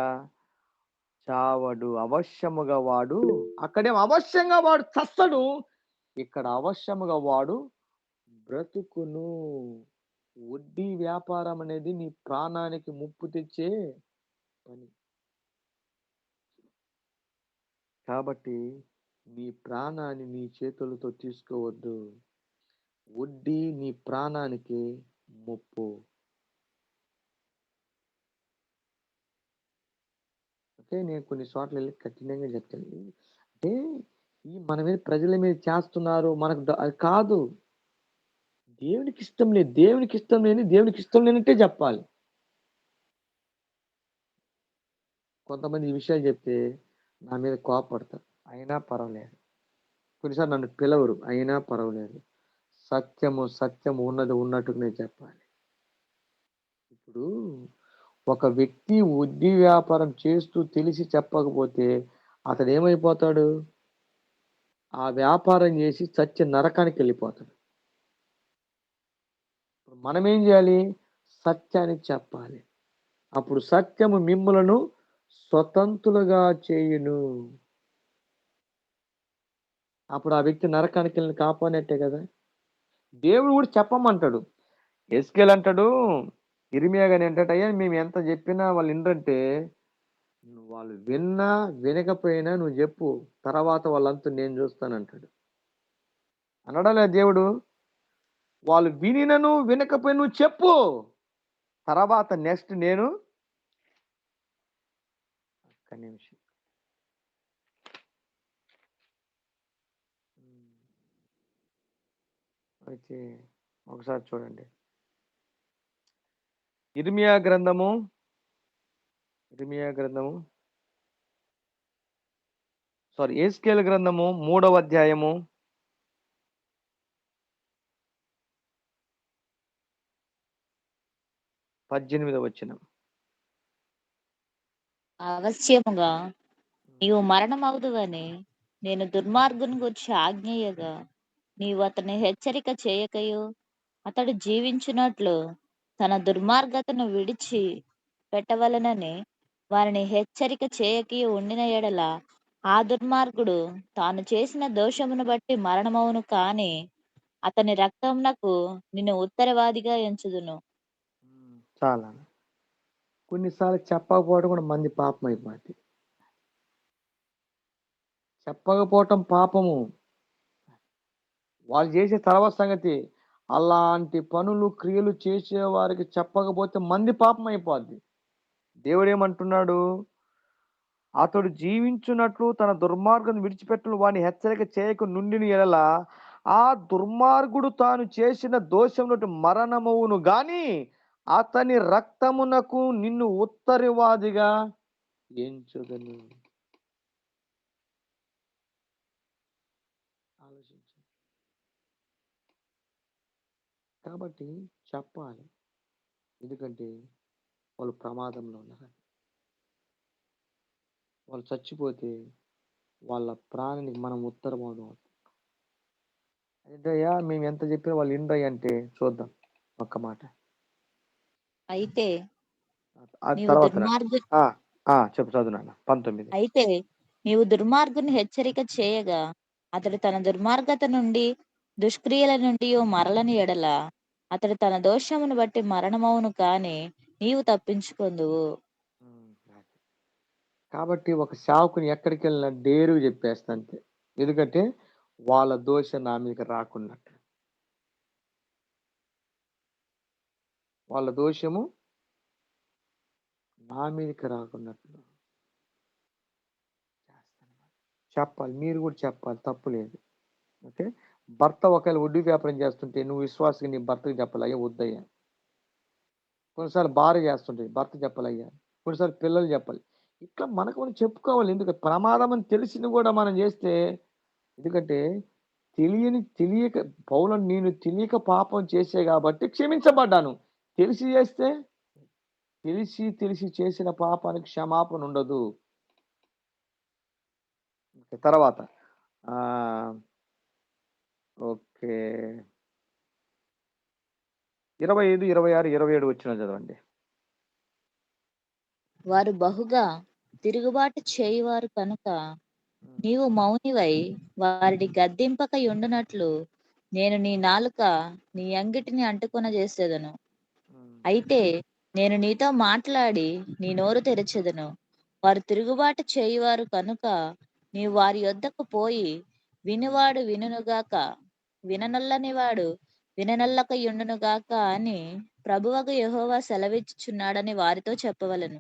చావడు, అవశ్యముగా వాడు. అక్కడేమో అవశ్యంగా వాడు చస్తాడు, ఇక్కడ అవశ్యముగా వాడు బ్రతుకును. వడ్డీ వ్యాపారం అనేది నీ ప్రాణానికి ముప్పు తెచ్చే పని. కాబట్టి నీ ప్రాణాన్ని నీ చేతులతో తీసుకోవద్దు. వడ్డీ నీ ప్రాణానికి ముప్పు. ఓకే, నేను కొన్ని చోట్ల వెళ్ళి కఠినంగా చెప్తాను. అంటే ఈ మన మీద, ప్రజల మీద చేస్తున్నారు, మనకు అది కాదు. దేవునికి ఇష్టం లేదు, దేవునికి ఇష్టం లేనంటే చెప్పాలి. కొంతమంది ఈ విషయాలు చెప్తే నా మీద కోపడతారు, అయినా పర్వాలేదు. కొన్నిసార్లు నన్ను పిలవరు, అయినా పర్వాలేదు. సత్యము ఉన్నది ఉన్నట్టుగానే చెప్పాలి. ఇప్పుడు ఒక వ్యక్తి వడ్డీ వ్యాపారం చేస్తూ తెలిసి చెప్పకపోతే అతడు ఏమైపోతాడు? ఆ వ్యాపారం చేసి చచ్చి నరకానికి వెళ్ళిపోతాడు. మనం ఏం చేయాలి? సత్యాన్ని చెప్పాలి. అప్పుడు సత్యము మిమ్ములను స్వతంత్రులుగా చేయును. అప్పుడు ఆ వ్యక్తి నరకానికి వెళ్ళి కాపాడినట్టే కదా. దేవుడు కూడా చెప్పమంటాడు. ఎస్కేల్ అంటాడు, ఇర్మియా గాని ఏంటంటే, మేము ఎంత చెప్పినా వాళ్ళు వినరంటే, వాళ్ళు విన్నా వినకపోయినా నువ్వు చెప్పు, తర్వాత వాళ్ళంతా నేను చూస్తానంటాడు. అనడా లేదు దేవుడు? వాళ్ళు వినినను వినకపోయినా నువ్వు చెప్పు, తర్వాత నెక్స్ట్ నేను. ఒక్క నిమిషం. అయితే ఒకసారి చూడండి, ఇర్మియా గ్రంథము ఎస్కేల్ గ్రంథము 3వ అధ్యాయము 18వ వచనం. అవశ్యముగా నీవు మరణమవుదువని నేను దుర్మార్గుని గురించి ఆజ్ఞేయగా, నీవు అతని హెచ్చరిక చేయకయు అతడు జీవించున్నట్లు తన దుర్మార్గతను విడిచి పెట్టవలనని వారిని హెచ్చరిక చేయకయు ఉండిన ఎడల, ఆ దుర్మార్గుడు తాను చేసిన దోషమును బట్టి మరణమవును, కాని అతని రక్తమునకు నిన్ను ఉత్తరవాదిగా ఎంచుదును. చాలా కొన్నిసార్లు చెప్పకపోవడం కూడా మంది పాపం అయిపోద్ది. చెప్పకపోవటం పాపము, వాళ్ళు చేసే తర్వాత సంగతి. అలాంటి పనులు క్రియలు చేసే వారికి చెప్పకపోతే మంది పాపం అయిపోద్ది. దేవుడు ఏమంటున్నాడు? అతడు జీవించున్నట్లు తన దుర్మార్గం విడిచిపెట్టను వాని హెచ్చరిక చేయక నుండిన ఎడల ఆ దుర్మార్గుడు తాను చేసిన దోషం నుండి మరణమవును గాని అతని రక్తమునకు నిన్ను ఉత్తరవాదిగా ఎంచుదను. ఆలోచించు. కాబట్టి చెప్పాలి, ఎందుకంటే వాళ్ళు ప్రమాదంలో ఉన్నారు. వాళ్ళు చచ్చిపోతే వాళ్ళ ప్రాణానికి మనం ఉత్తరవాదం అవుతాం. ఏంటయ్యా మేము ఎంత చెప్పినా వాళ్ళు ఇండ్రయ్య అంటే చూద్దాం ఒక్క మాట. అయితే ఆ నీవు తర్వాత దుర్మార్గు చెప్పు, చదువునా 19. అయితే నీవు దుర్మార్గుని హెచ్చరిక చేయగా అతడు తన దుర్మార్గత నుండి దుష్క్రియల నుండి మరలని ఎడల అతడు తన దోషమును బట్టి మరణమవును కాని నీవు తప్పించుకొందువు. కాబట్టి ఒక సేవకుని ఎక్కడికి వెళ్ళినా డేరు చెప్పేస్తా అంతే, ఎందుకంటే వాళ్ళ దోష నా మీదకి రాకున్నట్టు, వాళ్ళ దోషము నా మీదకి రాకున్నట్లు చెప్పాలి. మీరు కూడా చెప్పాలి, తప్పు లేదు. ఓకే, భర్త ఒకవేళ వడ్డీ వ్యాపారం చేస్తుంటే నువ్వు విశ్వాసకి నీ భర్తకి చెప్పాలి, అయ్యా వద్దయ్యా. కొన్నిసార్లు భార్య చేస్తుంటే భర్త చెప్పాలి, అయ్యా. కొన్నిసార్లు పిల్లలు చెప్పాలి. ఇట్లా మనకు మనం చెప్పుకోవాలి. ఎందుకంటే ప్రమాదం అని తెలిసింది కూడా మనం చేస్తే, ఎందుకంటే తెలియక పౌలను నేను తెలియక పాపం చేసే కాబట్టి క్షమించబడ్డాను. తెలిసి చేస్తే తెలిసి చేసిన పాపానికి క్షమాపణ ఉండదు. తర్వాత ఓకే 25, 26, 27 వచ్చిన చదవండి. వారు బహుగా తిరుగుబాటు చేయువారు కనుక నీవు మౌనివై వారిని గద్దింపక ఉండునట్లు నేను నీ నాలుక నీ అంగిటిని అంటుకొన చేసేదను. అయితే నేను నీతో మాట్లాడి నీ నోరు తెరచెదను. వారు తిరుగుబాటు చేయువారు కనుక నీవు వారి యొద్దకు పోయి వినువాడు వినుగాక, విననొల్లని వాడు విననొల్లక యుండునుగాక అని ప్రభువగు యెహోవా సెలవిచ్చుచున్నాడని వారితో చెప్పవలెను.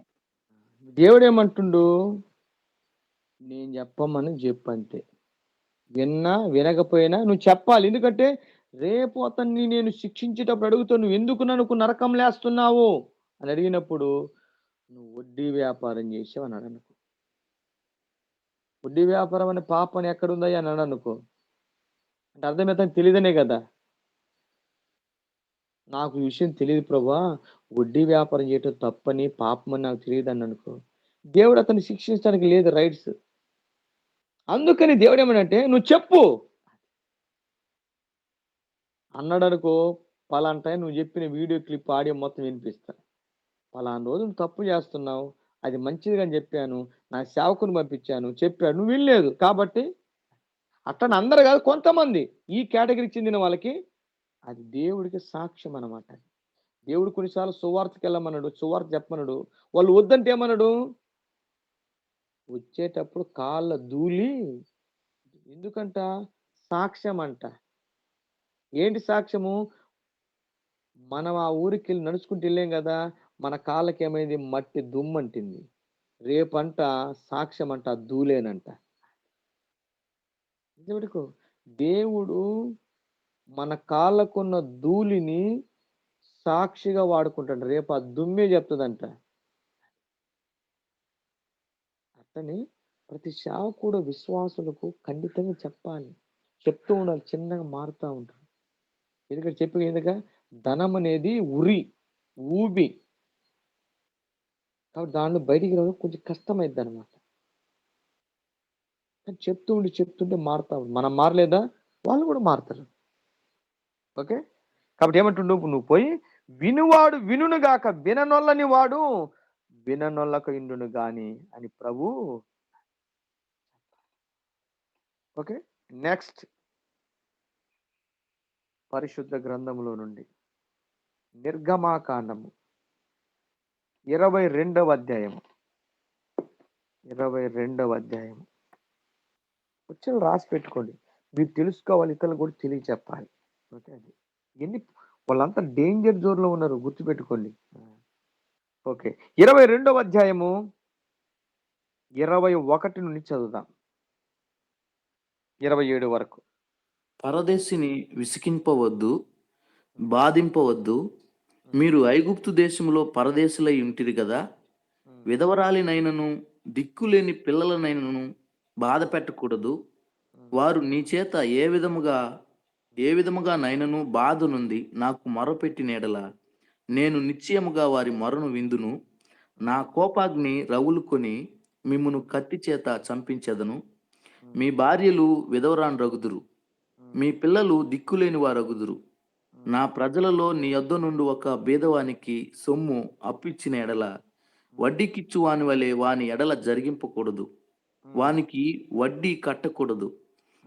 దేవుడు ఏమంటుండు, నేను చెప్పమని చెప్పంతే, విన్నా వినకపోయినా నువ్వు చెప్పాలి. ఎందుకంటే రేపు అతన్ని నేను శిక్షించేటప్పుడు అడుగుతాను, నువ్వు ఎందుకు నన్ను నరకం లేస్తున్నావు అని అడిగినప్పుడు నువ్వు వడ్డీ వ్యాపారం చేసావు అన్నాడు అనుకో. వడ్డీ వ్యాపారం అనే పాపం ఎక్కడుందయ్యా అన్నాడు అనుకో, అంటే అర్థమైతే తెలియదనే కదా. నాకు ఈ విషయం తెలియదు ప్రభా, వడ్డీ వ్యాపారం చేయటం తప్పని పాపమని నాకు తెలియదు అని అనుకో, దేవుడు అతన్ని శిక్షించడానికి లేదు రైట్స్. అందుకని దేవుడు ఏమనంటే నువ్వు చెప్పు అన్నాడు అనుకో, పలానా టైం నువ్వు చెప్పిన వీడియో క్లిప్ ఆడియో మొత్తం వినిపిస్తా, పలానా రోజు నువ్వు తప్పు చేస్తున్నావు, అది మంచిదిగా చెప్పాను, నా సేవకుని పంపించాను, చెప్పాడు, నువ్వు వినలేదు కాబట్టి. అట్లా అందరు కాదు, కొంతమంది ఈ కేటగిరీకి చెందిన వాళ్ళకి అది దేవుడికి సాక్ష్యం అనమాట. దేవుడు కొన్నిసార్లు సువార్తకి వెళ్ళమన్నాడు, సువార్త చెప్పమన్నాడు, వాళ్ళు వద్దంటే ఏమన్నాడు, వచ్చేటప్పుడు కాళ్ళ ధూళి, ఎందుకంట సాక్ష్యం అంట. ఏంటి సాక్ష్యము, మనం ఆ ఊరికి వెళ్ళి నడుచుకుంటూ వెళ్ళాం కదా, మన కాళ్ళకి ఏమైంది, మట్టి దుమ్మంటింది, రేపంట సాక్ష్యం అంట ధూళేనంట. దేవుడు మన కాళ్ళకున్న ధూళిని సాక్షిగా వాడుకుంటాడు, రేపు ఆ దుమ్మే చెప్తుందంట. అతని ప్రతి సేవకుడు విశ్వాసులకు ఖండితంగా చెప్పాలి, చెప్తూ ఉండాలి, చిన్నగా మారుతూ ఉంటాడు. ఎందుకంటే ఎందుక ధనం అనేది ఊబి, కాబట్టి దానిలో బయటికి రావడం కొంచెం కష్టమైద్ది అనమాట. కానీ చెప్తుంటే మారుతా ఉంది. మనం మారలేదా, వాళ్ళు కూడా మారుతారు. ఓకే, కాబట్టి ఏమంటుండు, నువ్వు పోయి వినువాడు వినుగాక, విననొల్లని వాడు విననొల్లక ఇండును గాని అని ప్రభు. ఓకే, నెక్స్ట్ పరిశుద్ధ గ్రంథంలో నుండి నిర్గమాకాండము 22వ అధ్యాయము. 22వ అధ్యాయం వచ్చిన రాసి పెట్టుకోండి, మీరు తెలుసుకోవాలి, ఇతరులు కూడా తెలియ చెప్పాలి. ఓకే, అది వాళ్ళంతా డేంజర్ జోన్ లో ఉన్నారు, గుర్తుపెట్టుకోండి. ఓకే, 22వ అధ్యాయము 21 నుండి చదువుదాం 27 వరకు. పరదేశిని విసికింపవద్దు, బాధింపవద్దు. మీరు ఐగుప్తు దేశంలో పరదేశులై ఉంటిరి కదా. విధవరాలినైనను దిక్కులేని పిల్లలనైనను బాధ పెట్టకూడదు. వారు నీ చేత ఏ విధముగా నైనను బాధ నుండి నాకు మొరపెట్టిన ఎడల నేను నిశ్చయముగా వారి మొరను విందును. నా కోపాగ్ని రగులుకొని మిమ్మును కత్తి చేత చంపించెదను. మీ భార్యలు విధవరాండ్రగుదురు, మీ పిల్లలు దిక్కులేని వారగుదురు. నా ప్రజలలో నీ యొద్ద నుండి ఒక బీదవానికి సొమ్ము అప్పిచ్చిన ఎడల వడ్డీకిచ్చు వాని వలె వాని ఎడల జరిగింపకూడదు, వానికి వడ్డీ కట్టకూడదు.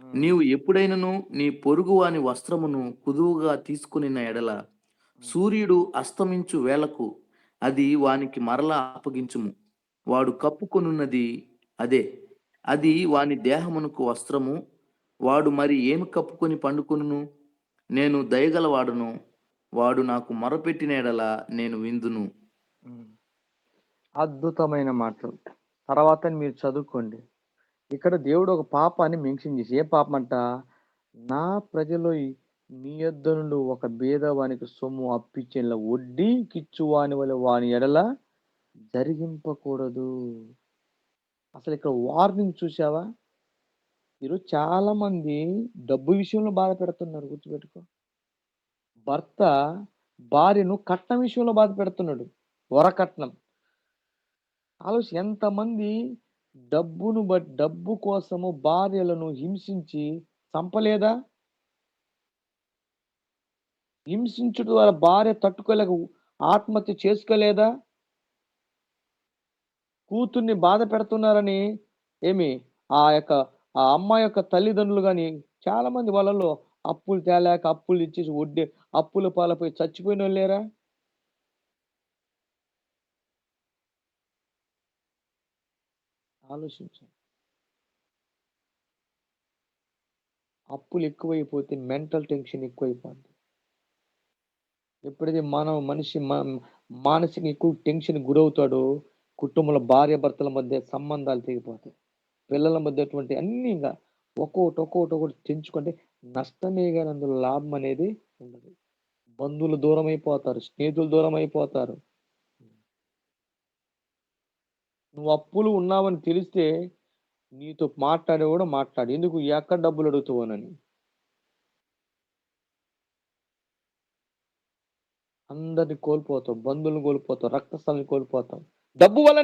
నీవు ఎప్పుడైనను నీ పొరుగు వాని వస్త్రమును కుదువుగా తీసుకునిన ఎడల సూర్యుడు అస్తమించు వేళకు అది వానికి మరలా అప్పగించుము. వాడు కప్పుకొనున్నది అదే, అది వాని దేహమునకు వస్త్రము. వాడు మరి ఏమి కప్పుకొని పండుకొనును? నేను దయగలవాడును, వాడు నాకు మొరపెట్టిన ఎడల నేను విందును. అద్భుతమైన మాటలు. తర్వాత మీరు చదువుకోండి. ఇక్కడ దేవుడు ఒక పాపాన్ని మెన్షన్ చేసి, ఏ పాపం అంట? నా ప్రజలు నీ యొద్ద నుండి ఒక బీదవానికి సొమ్ము అప్పిచ్చిన వడ్డీకిచ్చు వాని వల్ల వాని ఎడల జరిగింపకూడదు. అసలు ఇక్కడ వార్నింగ్ చూసావా? ఈరోజు చాలా మంది డబ్బు విషయంలో బాధ పెడుతున్నారు. గుర్తుపెట్టుకో. భర్త భార్యను కట్నం విషయంలో బాధ పెడుతున్నాడు, వరకట్నం. ఆలోచన, ఎంతమంది డబ్బు కోసము భార్యలను హింసించి చంపలేదా? హింసించుట ద్వారా భార్య తట్టుకోలేక ఆత్మహత్య చేసుకోలేదా? కూతుర్ని బాధ పెడుతున్నారని ఆ అమ్మాయి యొక్క తల్లిదండ్రులు కానీ చాలా మంది వాళ్ళలో అప్పులు తేలేక అప్పులు ఇచ్చేసి అప్పుల పాలపై చచ్చిపోయిన వాళ్ళు లేరా? ఆలోచించండి. అప్పులు ఎక్కువైపోతే మెంటల్ టెన్షన్ ఎక్కువైపోద్ది. ఎప్పుడైతే మనిషి మానసిక ఎక్కువ టెన్షన్ గురవుతాడో కుటుంబంలో భార్య భర్తల మధ్య సంబంధాలు తెగిపోతాయి. పిల్లల మధ్య అటువంటి అన్ని ఇంకా ఒక్కొక్కటి తెంచుకుంటే నష్టమే కానీ అందులో లాభం అనేది ఉండదు. బంధువులు దూరం అయిపోతారు, స్నేహితులు దూరం అయిపోతారు. నువ్వు అప్పులు ఉన్నావని తెలిస్తే నీతో మాట్లాడేవాడు మాట్లాడు, ఎందుకు ఎక్కడ డబ్బులు అడుగుతావోనని. అందరిని కోల్పోతావు, బంధువులను కోల్పోతావు, రక్తస్థాన్ని కోల్పోతావు డబ్బు వల్ల.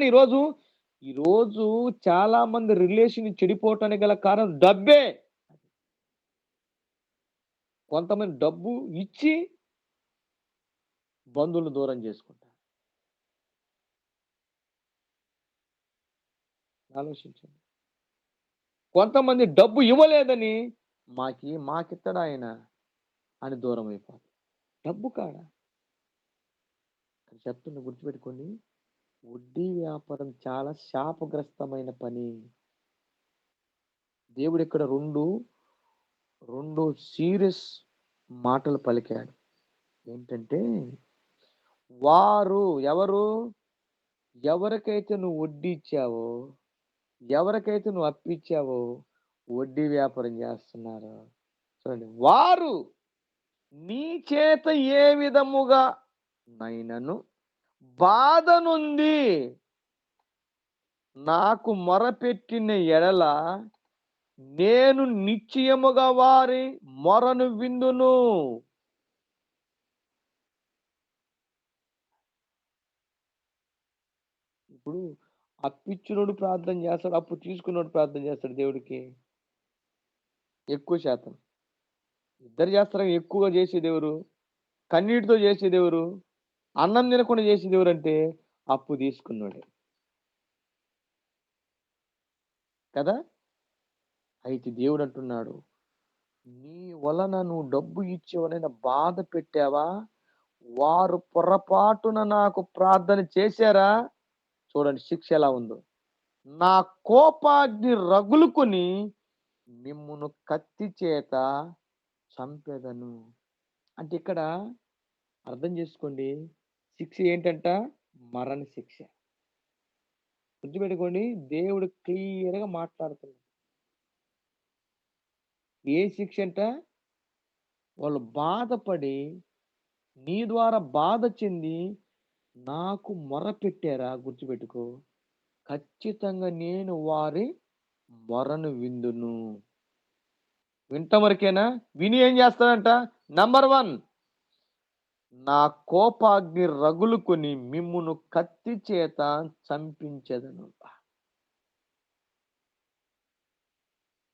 ఈరోజు చాలా మంది రిలేషన్ చెడిపోవటానికి గల కారణం డబ్బే. కొంతమంది డబ్బు ఇచ్చి బంధువులు దూరం చేసుకుంటారు. ఆలోచించండి. కొంతమంది డబ్బు ఇవ్వలేదని మాకిత్తడా ఆయన అని దూరం అయిపోతారు. డబ్బు కాడ చెప్తున్న గుర్తుపెట్టుకోండి, వడ్డీ వ్యాపారం చాలా శాపగ్రస్తమైన పని. దేవుడు ఇక్కడ రెండు సీరియస్ మాటలు పలికాడు. ఏంటంటే, ఎవరికైతే నువ్వు వడ్డీ ఇచ్చావో, ఎవరికైతే నువ్వు అప్పిచ్చావో వడ్డీ వ్యాపారం చేస్తున్నారు చూడండి, వారు నీ చేత ఏ విధముగా నైనను బాధ నుండి నాకు మొరపెట్టిన ఎడల నేను నిశ్చయముగా వారి మొరను విందును. ఇప్పుడు అప్పిచ్చినోడు ప్రార్థన చేస్తాడు, అప్పు తీసుకున్నోడు ప్రార్థన చేస్తాడు దేవుడికి. ఎక్కువ శాతం ఇద్దరు చేస్తారు. ఎక్కువగా చేసేది ఎవరు? కన్నీటితో చేసేది ఎవరు? అన్నం తినకుండా చేసేది ఎవరంటే అప్పు తీసుకున్నాడే కదా. అయితే దేవుడు అంటున్నాడు, నీ వలన నువ్వు డబ్బు ఇచ్చేవనైనా బాధ పెట్టావా? వారు పొరపాటున నాకు ప్రార్థన చేశారా? చూడండి శిక్ష ఎలా ఉందో. నా కోపాగ్ని రగులుకొని మిమ్మును కత్తి చేత చంపెదను. అంటే ఇక్కడ అర్థం చేసుకోండి, శిక్ష ఏంటంట? మరణ శిక్ష. గుర్తుపెట్టుకోండి, దేవుడు క్లియర్గా మాట్లాడుతున్నాడు. ఏ శిక్ష అంట? వాళ్ళు బాధపడి నీ ద్వారా బాధ చెంది నాకు మొర పెట్టారా, గుర్తుపెట్టుకో, ఖచ్చితంగా నేను వారి మొరను విందును. వింటం వరకేనా? విని ఏం చేస్తాడంట? నంబర్ 1, నా కోపాగ్ని రగులుకొని మిమ్మును కత్తి చేత చంపించెదను.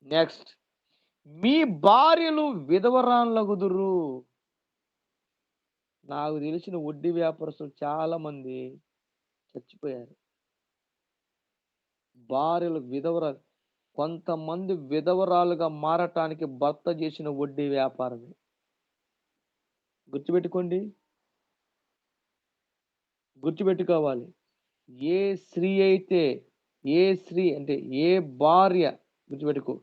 నెక్స్ట్, మీ భార్యలు విధవరాన్లగుదురు. నాకు తెలిసిన వడ్డీ వ్యాపారస్తులు చాలా మంది చచ్చిపోయారు. భార్యలు విధవరాలు, కొంతమంది విధవరాలుగా మారటానికి భర్త చేసిన వడ్డీ వ్యాపారమే. గుర్తుపెట్టుకోండి, గుర్తుపెట్టుకోవాలి. ఏ స్త్రీ అయితే, ఏ స్త్రీ అంటే ఏ భార్య, గుర్తుపెట్టుకో,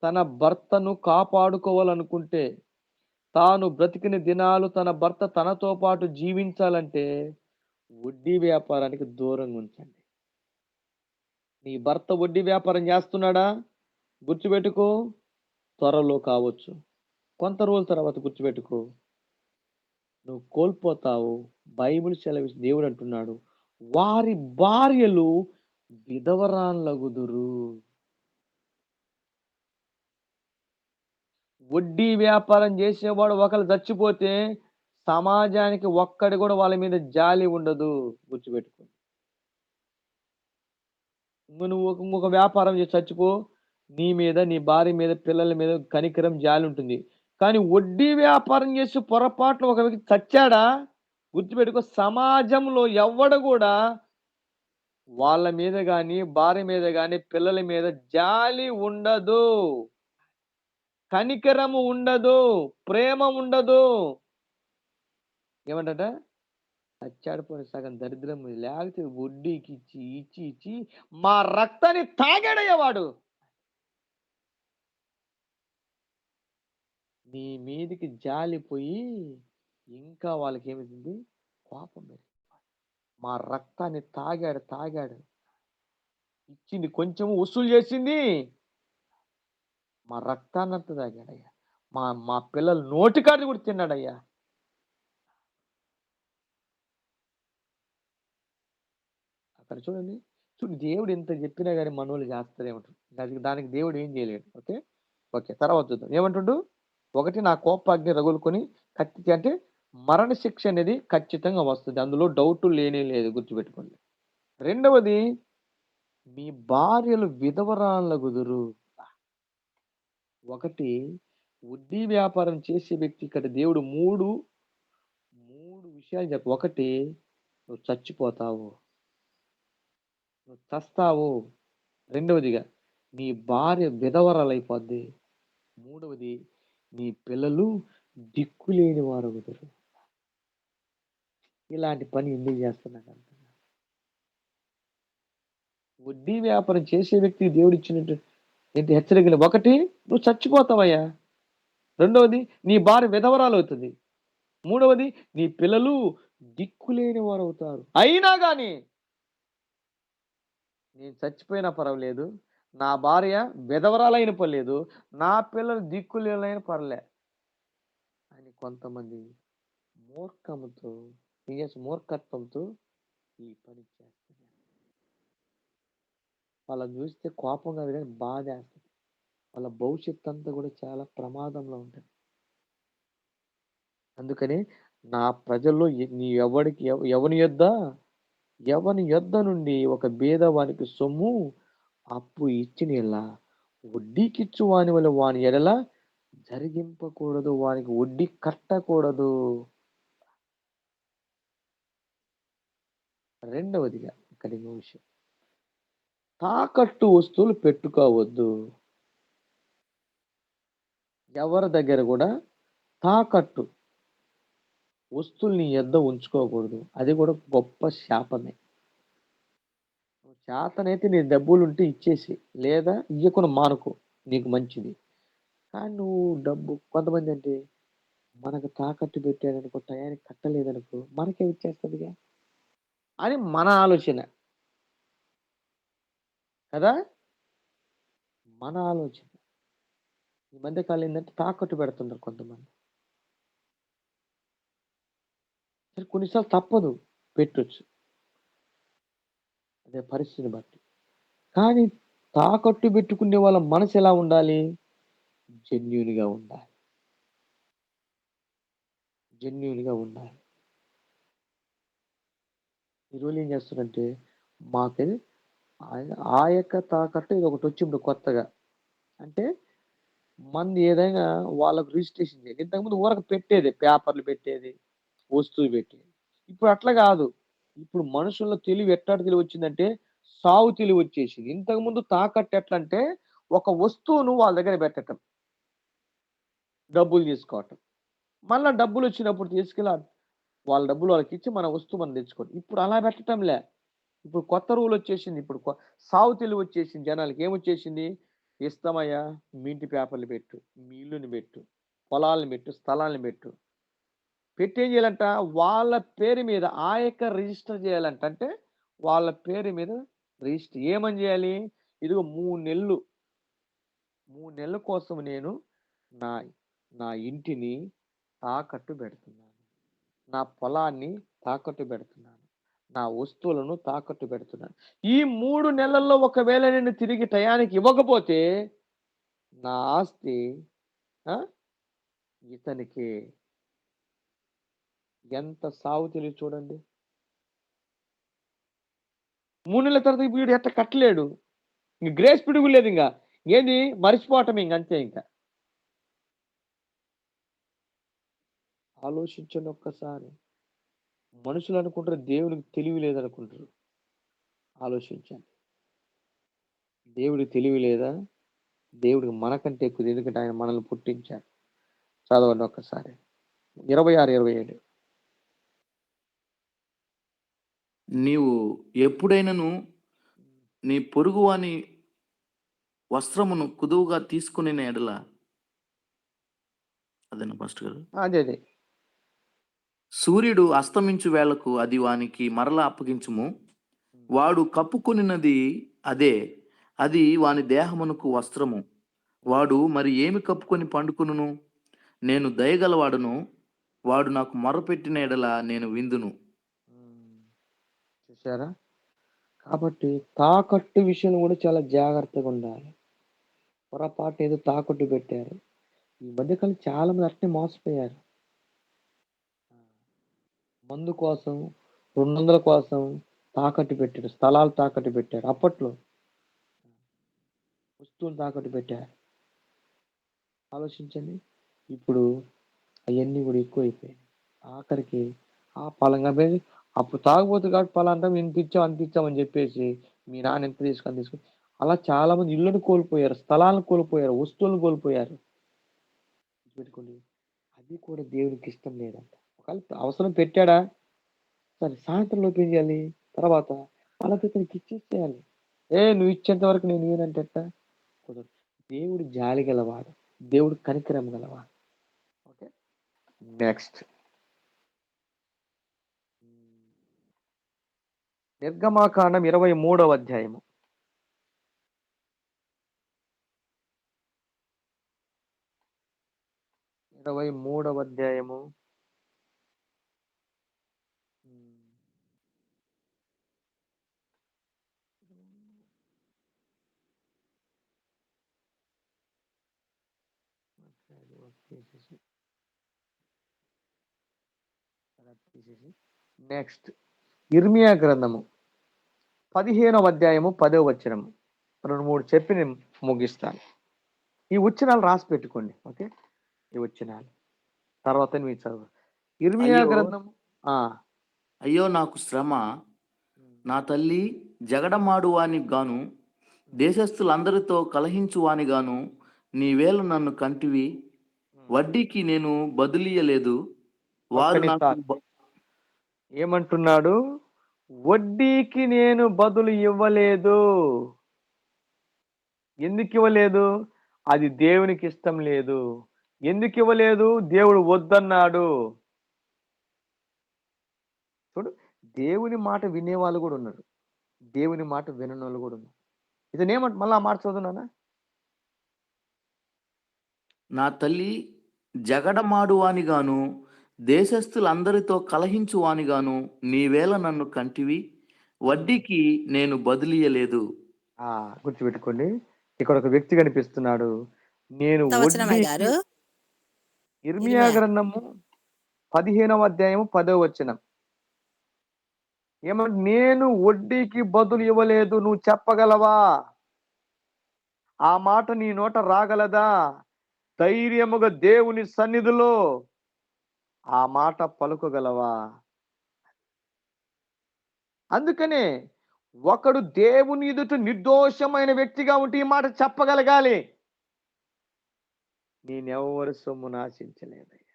తన భర్తను కాపాడుకోవాలనుకుంటే, తాను బ్రతికిన దినాలు తన భర్త తనతో పాటు జీవించాలంటే వడ్డీ వ్యాపారానికి దూరంగా ఉంచండి. నీ భర్త వడ్డీ వ్యాపారం చేస్తున్నాడా? గుర్తుపెట్టుకో, త్వరలో కావచ్చు, కొంత రోజుల తర్వాత గుర్తుపెట్టుకో, నువ్వు కోల్పోతావు. బైబిల్ సెలవు, దేవుడు అంటున్నాడు, వారి భార్యలు విధవరాన్లగుదురు. వడ్డీ వ్యాపారం చేసేవాడు ఒకరు చచ్చిపోతే సమాజానికి ఒక్కడి కూడా వాళ్ళ మీద జాలి ఉండదు. గుర్తుపెట్టుకో, నువ్వు ఇంకొక వ్యాపారం చేసి చచ్చిపో, నీ మీద, నీ భార్య మీద, పిల్లల మీద కనికరం, జాలి ఉంటుంది. కానీ వడ్డీ వ్యాపారం చేసి పొరపాట్లు ఒక వ్యక్తి చచ్చాడా, గుర్తుపెట్టుకో, సమాజంలో ఎవ్వడు కూడా వాళ్ళ మీద కానీ, భార్య మీద కానీ, పిల్లల మీద జాలి ఉండదు, కనికరము ఉండదు, ప్రేమ ఉండదు. ఏమంటట? చచ్చాడు పోనీ సగం దరిద్రం, లేకపోతే వడ్డీకి ఇచ్చి ఇచ్చి ఇచ్చి మా రక్తాన్ని తాగాడయ్యేవాడు. నీ మీదికి జాలిపోయి ఇంకా వాళ్ళకి ఏమిటి? కోపం పెరిగి, మా రక్తాన్ని తాగాడు తాగాడు, ఇచ్చింది కొంచెం వసూలు చేసింది, మా రక్తాన్నంతా తాగాడయ్యా, మా మా పిల్లలు నోటికాడిని కూడా తిన్నాడయ్యా. అక్కడ చూడండి, చూడు, దేవుడు ఎంత చెప్పినా కానీ మనోళ్ళు చేస్తారేమంటారు, దానికి దేవుడు ఏం చేయలేడు. ఓకే ఓకే, తర్వాత చూద్దాం ఏమంటుండు. 1, నా కోపాగ్ని రగులుకొని కత్తి, అంటే మరణ శిక్ష అనేది ఖచ్చితంగా వస్తుంది, అందులో డౌట్ లేనే లేదు, గుర్తుపెట్టుకోండి. 2వది, మీ భార్యలు విధవరాన్లగుదురు. 1, వడ్డీ వ్యాపారం చేసే వ్యక్తి ఇక్కడ దేవుడు మూడు విషయాలు చెప్పు. 1, నువ్వు చచ్చిపోతావు, నువ్వు చస్తావు. 2వదిగా, నీ భార్య విధవరాలైపోద్ది. 3వది, నీ పిల్లలు దిక్కులేని వారు. ఇలాంటి పని ఎందుకు చేస్తున్నా? వడ్డీ వ్యాపారం చేసే వ్యక్తి దేవుడు ఇచ్చినట్టు ఏంటి హెచ్చరికలు? 1, నువ్వు చచ్చిపోతావయ్యా. 2వది, నీ భార్య విధవరాలు అవుతుంది. 3వది, నీ పిల్లలు దిక్కులేని వారు అవుతారు. అయినా కానీ నేను చచ్చిపోయినా పర్వాలేదు, నా భార్య విధవరాలైన పర్లేదు, నా పిల్లలు దిక్కులేనైనా పర్లే అని కొంతమంది మూర్ఖంతో, మూర్ఖత్వంతో ఈ పని చేస్తున్నారు. వాళ్ళని చూస్తే కోపంగా కానీ బాధ వేస్తుంది. వాళ్ళ భవిష్యత్తు అంతా కూడా చాలా ప్రమాదంలో ఉంటుంది. అందుకని నా ప్రజల్లో నీ ఎవని యొద్ద నుండి ఒక బీదవానికి సొమ్ము అప్పు ఇచ్చిన ఎడల వడ్డీకిచ్చు వాని వల్ల వాని ఎడల జరిగింపకూడదు, వానికి వడ్డీ కట్టకూడదు. 2వదిగా ఇక్కడ ఇంకో విషయం, తాకట్టు వస్తువులు పెట్టుకోవద్దు. ఎవరి దగ్గర కూడా తాకట్టు వస్తువుల్ని యొద్ద ఉంచుకోకూడదు. అది కూడా గొప్ప శాపమే. చేతనైతే నీ డబ్బులు ఉంటే ఇచ్చేసి, లేదా ఇయ్యకుండా మానుకో, నీకు మంచిది. కానీ నువ్వు డబ్బు, కొంతమంది అంటే మనకు తాకట్టు పెట్టాడనుకో, టయానికి కట్టలేదనుకో, మనకే ఇచ్చేస్తుందిగా అని మన ఆలోచన. కదా. మన ఆలోచన ఈ మధ్య కాలం ఏంటంటే తాకట్టు పెడుతున్నారు కొంతమంది. సరే కొన్నిసార్లు తప్పదు, పెట్టొచ్చు, అదే పరిస్థితిని బట్టి. కానీ తాకట్టు పెట్టుకునే వాళ్ళ మనసు ఎలా ఉండాలి? జెన్యూన్గా ఉండాలి, జెన్యూన్గా ఉండాలి. ఈరోజు ఏం చేస్తారంటే మాకు ఆ యొక్క తాకట్టు ఇది ఒకటి వచ్చి ఇప్పుడు కొత్తగా, అంటే మంది ఏదైనా వాళ్ళకు రిజిస్ట్రేషన్ చేయాలి. ఇంతకుముందు ఊరకు పెట్టేది, పేపర్లు పెట్టేది, వస్తువు పెట్టేది. ఇప్పుడు అట్లా కాదు. ఇప్పుడు మనుషుల్లో తెలివి ఎట్లాంటి తెలివి వచ్చిందంటే సావు తెలివి వచ్చేసింది. ఇంతకుముందు తాకట్టు ఎట్లా అంటే ఒక వస్తువును వాళ్ళ దగ్గర పెట్టటం, డబ్బులు తీసుకోవటం, మళ్ళా డబ్బులు వచ్చినప్పుడు తీసుకెళ్ళి వాళ్ళ డబ్బులు వాళ్ళకి ఇచ్చి మన వస్తువు మనం తెచ్చుకోవడం. ఇప్పుడు అలా పెట్టటంలే. ఇప్పుడు కొత్త రూల్ వచ్చేసింది. ఇప్పుడు సావు తెలివి వచ్చేసింది జనాలకి. ఏమొచ్చేసింది? ఇస్తామయ్యా, మీ ఇంటి పేపర్లు పెట్టు, మీ ఇల్లుని పెట్టు, పొలాలను పెట్టు, స్థలాలను పెట్టు, పెట్టి ఏం చేయాలంట? వాళ్ళ పేరు మీద ఆ యొక్క రిజిస్టర్ చేయాలంట. అంటే వాళ్ళ పేరు మీద రిజిస్టర్ ఏమని చేయాలి? ఇదిగో 3 నెలల కోసం నేను నా నా ఇంటిని తాకట్టు పెడుతున్నాను, నా పొలాన్ని తాకట్టు పెడుతున్నాను, నా వస్తువులను తాకట్టు పెడుతున్నాను. ఈ 3 నెలల్లో ఒకవేళ నేను తిరిగి టయానికి ఇవ్వకపోతే నా ఆస్తి ఆ, ఇతనికి. ఎంత సాగు తెలియదు చూడండి. 3 నెలల తర్వాత వీడు ఎట్ట కట్టలేడు. ఇంక గ్రేస్ పిడుగు లేదు. ఇంకా ఏంది? మర్చిపోవటం ఇంక అంతే. ఇంకా ఆలోచించండి ఒక్కసారి. మనుషులు అనుకుంటారు దేవుడికి తెలివి లేదనుకుంటారు. ఆలోచించండి. దేవుడికి తెలివి లేదా? దేవుడికి మనకంటే ఎక్కువ. ఎందుకంటే ఆయన మనల్ని పుట్టించాడు. చదవండి ఒక్కసారి 26, 27. నీవు ఎప్పుడైనను నీ పొరుగువాని వస్త్రమును కుదువుగా తీసుకుని ఎడల, అదేనా ఫస్ట్ గారు, అదే సూర్యుడు అస్తమించు వేళకు అది వానికి మరలా అప్పగించుము. వాడు కప్పుకొనినది అదే, అది వాని దేహమునకు వస్త్రము. వాడు మరి ఏమి కప్పుకొని పండుకును? నేను దయగలవాడును, వాడు నాకు మొరపెట్టిన ఎడల నేను విందును. చూసారా? కాబట్టి తాకట్టు విషయంలో కూడా చాలా జాగ్రత్తగా ఉండాలి. పొరపాటు ఏదో తాకట్టు పెట్టారు. ఈ మధ్యకాలం చాలా మంది అట్నే మోసపోయారు. మందు కోసం, 200 కోసం తాకట్టు పెట్టారు, స్థలాలు తాకట్టు పెట్టారు, అప్పట్లో వస్తువులు తాకట్టు పెట్టారు. ఆలోచించండి. ఇప్పుడు అవన్నీ కూడా ఎక్కువైపోయాయి. ఆఖరికి ఆ పలంగా అప్పుడు తాగుబోతు కాబట్టి పలాంటాం, అంతిచ్చామని చెప్పేసి మీ నాన్న ఎంత తీసుకొని అలా చాలా మంది ఇళ్ళను కోల్పోయారు, స్థలాలను కోల్పోయారు, వస్తువులను కోల్పోయారు. పెట్టుకోండి. అది కూడా దేవునికి ఇష్టం లేదంట. ఒకవేళ అవసరం పెట్టాడా, సరే సాయంత్రం లోపు ఏం చేయాలి? తర్వాత వాళ్ళకి ఇతనికి ఇచ్చేసేయాలి. నువ్వు ఇచ్చేంత వరకు నేను ఇవ్వనంటే ఎట్టా? కుదరదు. దేవుడు జాలి గలవాడు, దేవుడు కనికరం గలవాడు. ఓకే, నెక్స్ట్ నిర్గమాకాండం 23వ అధ్యాయము. 23వ అధ్యాయము. నెక్స్ట్ ఇర్మియా గ్రంథము 15వ అధ్యాయము 10వ వచనము. 2-3 చెప్పి నేను ముగిస్తాను. ఈ వచనాలు రాసి పెట్టుకోండి. ఓకే, ఈ వచనాలు తర్వాత మీరు చదువు. ఇర్మియా గ్రంథము. అయ్యో నాకు శ్రమ, నా తల్లి జగడమాడు వాని గాను, దేశస్థులందరితో కలహించు వాని గాను నీవేళ నన్ను కంటివి. వడ్డీకి నేను బదులియలేదు, వారు నాకు ఏమంటున్నాడు? వడ్డీకి నేను బదులు ఇవ్వలేదు. ఎందుకు ఇవ్వలేదు? అది దేవునికి ఇష్టం లేదు. ఎందుకు ఇవ్వలేదు? దేవుడు వద్దన్నాడు. చూడు, దేవుని మాట వినేవాళ్ళు కూడా ఉన్నారు, దేవుని మాట వినని వాళ్ళు కూడా ఉన్నారు. ఇతనేమంట, మళ్ళీ ఆ మాట చదువునానా? నా తల్లి జగడమాడువానిగాను దేశస్థులందరితో కలహించువానిగాను నీవేళ నన్ను కంటివి, వడ్డీకి నేను బదులియలేదు. గుర్తుపెట్టుకోండి, ఇక్కడ ఒక వ్యక్తి కనిపిస్తున్నాడు. నేను ఎంత వచనం వడ్డీకి, అయ్యగారు? ఇర్మియా ఇర్మియా. గ్రంథము 15వ అధ్యాయము 10వ వచనం. ఏమంటే, నేను వడ్డీకి బదులు ఇవ్వలేదు. నువ్వు చెప్పగలవా? ఆ మాట నీ నోట రాగలదా? ధైర్యముగా దేవుని సన్నిధిలో ఆ మాట పలుకగలవా? అందుకనే ఒకడు దేవుని ఎదుట నిర్దోషమైన వ్యక్తిగా ఉంటే ఈ మాట చెప్పగలగాలి. నేనెవరి సొమ్మును ఆశించలేదయ్యా.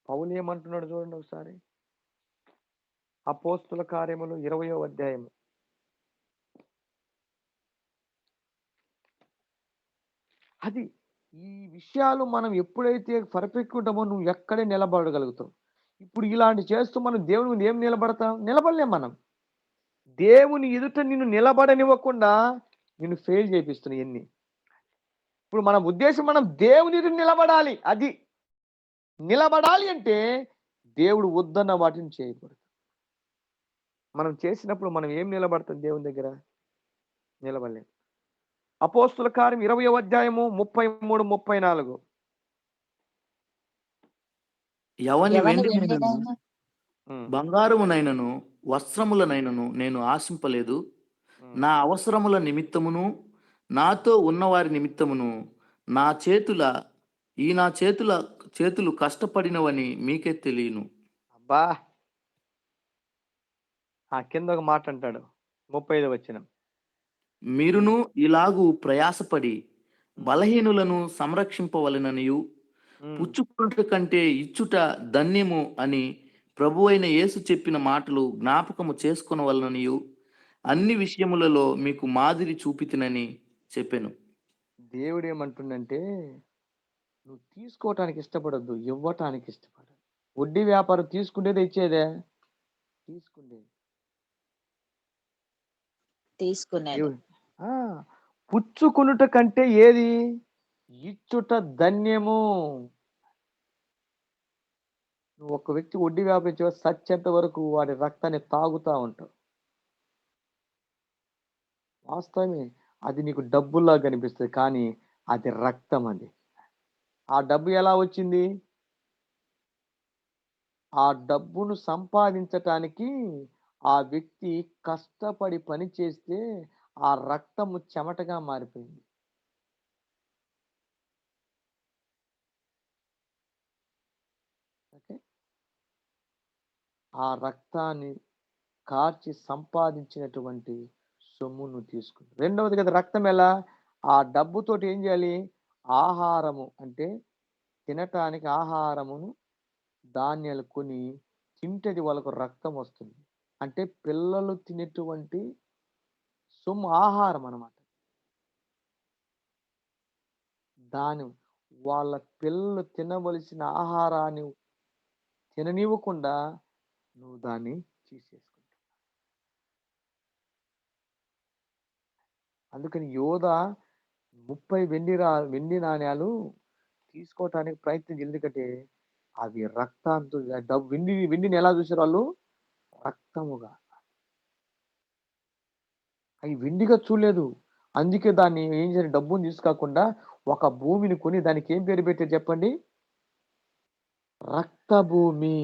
పౌలు ఏమంటున్నాడు చూడండి ఒకసారి. అపోస్తుల కార్యములు 20వ అధ్యాయము. అది ఈ విషయాలు మనం ఎప్పుడైతే పర్ఫెక్ట్ ఉంటామో నువ్వు ఎక్కడే నిలబడగలుగుతావు. ఇప్పుడు ఇలాంటి చేస్తూ మనం దేవుని ముందు ఏం నిలబడతాం? నిలబడలేం మనం. దేవుని ఎదుట నిన్ను నిలబడనివ్వకుండా నిన్ను ఫెయిల్ చేపిస్తున్నాయి ఎన్ని. ఇప్పుడు మన ఉద్దేశం మనం దేవుని ఎదుట నిలబడాలి. అది నిలబడాలి అంటే దేవుడు వద్దన్న వాటిని చేయకూడదు. మనం చేసినప్పుడు మనం ఏం నిలబడతాం దేవుని దగ్గర? నిలబడలేం. అపోస్తుల కార్యం 20వ అధ్యాయము 33, 34. ఎవని ఎవని వెండినైనను వెండినైనా ఉమ్, బంగారమునైనను వస్త్రములనైనను నేను ఆశింపలేదు. ఉమ్. నా అవసరముల నిమిత్తమును నాతో ఉన్నవారి నిమిత్తమును నా చేతుల నా చేతులు కష్టపడినవని మీకే తెలియను. అబ్బా, ఆ కింద ఒక మాట అంటాడు 35వ వచనం. మీరును ఇలాగూ ప్రయాసపడి బలహీనులను సంరక్షింపవలెననియు ఉమ్. పుచ్చుకొనుట కంటే ఇచ్చుట ధన్యము అని ప్రభువైన యేసు చెప్పిన మాటలు జ్ఞాపకము చేసుకొనవలననియు అన్ని విషయములలో మీకు మాదిరి చూపితినని చెప్పెను. దేవుడు ఏమంటుండంటే, నువ్వు తీసుకోవటానికి ఇష్టపడద్దు, ఇవ్వటానికి ఇష్టపడదు. వడ్డీ వ్యాపారం తీసుకుండేదే ఇచ్చేదే, తీసుకుండేది తీసుకునేది. దేవుడు. ఆ, పుచ్చుకొనుట కంటే ఏది? ఇచ్చుట ధన్యము. నువ్వు ఒక వ్యక్తి వడ్డీ వ్యాపారం సత్యంత వరకు వాడి రక్తాన్ని తాగుతా ఉంటావు. వాస్తవమే, అది నీకు డబ్బుల్లా కనిపిస్తుంది, కానీ అది రక్తం. అది ఆ డబ్బు ఎలా వచ్చింది? ఆ డబ్బును సంపాదించటానికి ఆ వ్యక్తి కష్టపడి పని చేస్తే ఆ రక్తము చెమటగా మారిపోయింది. ఓకే, ఆ రక్తాన్ని కార్చి సంపాదించినటువంటి సొమ్మును తీసుకుంది. రెండవది కదా, రక్తం ఎలా? ఆ డబ్బుతోటి ఏం చేయాలి? ఆహారము, అంటే తినటానికి ఆహారమును ధాన్యాలు కొని తింటది, వాళ్ళకు రక్తం వస్తుంది. అంటే పిల్లలు తినేటువంటి సొమ్ము ఆహారం అన్నమాట. దాని వాళ్ళ పిల్లలు తినవలసిన ఆహారాన్ని తిననివ్వకుండా నువ్వు దాన్ని తీసేసుకుంటావు. అందుకని యోధ 30 వెండి నాణ్యాలు తీసుకోవటానికి ప్రయత్నం, ఎందుకంటే అవి రక్తాంతో డబ్బు. వెండిని ఎలా చూసారు వాళ్ళు? రక్తముగా. అవి వెండిగా చూడలేదు. అందుకే దాన్ని ఏం చేయాలి? డబ్బుని తీసుకోకుండా ఒక భూమిని కొని దానికి ఏం పేరు పెట్టారు చెప్పండి? రక్త భూమి.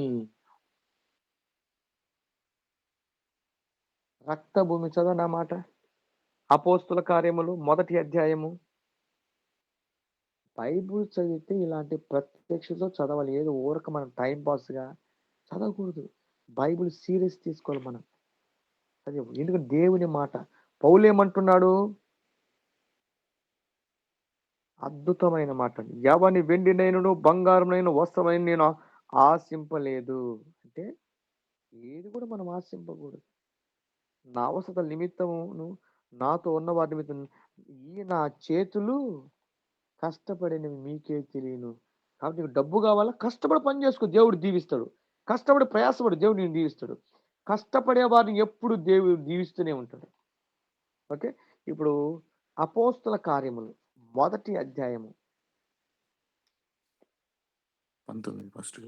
రక్త భూమి. చదవండి ఆ మాట. అపోస్తుల కార్యములు 1వ అధ్యాయము. బైబుల్ చదివితే ఇలాంటి ప్రత్యక్షతో చదవాలి. ఏదో ఊరక మనం టైం పాస్గా చదవకూడదు. బైబుల్ సీరియస్ తీసుకోవాలి మనం. చదివి, ఎందుకంటే దేవుని మాట. పౌలు ఏమంటున్నాడు? అద్భుతమైన మాట. ఎవని వెండినైనను బంగారమునైన వస్త్రమైన నేను ఆశింపలేదు. అంటే ఏది కూడా మనం ఆశింపకూడదు. నా అవసరతల నిమిత్తమును నాతో ఉన్న వాటి నిమిత్తం ఈ నా చేతులు కష్టపడినవి మీకే తెలియను. కాబట్టి నీకు డబ్బు కావాలా? కష్టపడి పని చేసుకో, దేవుడు దీవిస్తాడు. కష్టపడి ప్రయాసపడి దేవుడు నేను దీవిస్తాడు. కష్టపడే వారిని ఎప్పుడు దేవుడు దీవిస్తూనే ఉంటాడు. ఓకే. ఇప్పుడు అపోస్తల కార్యములు 1వ అధ్యాయము 19 ఫస్ట్.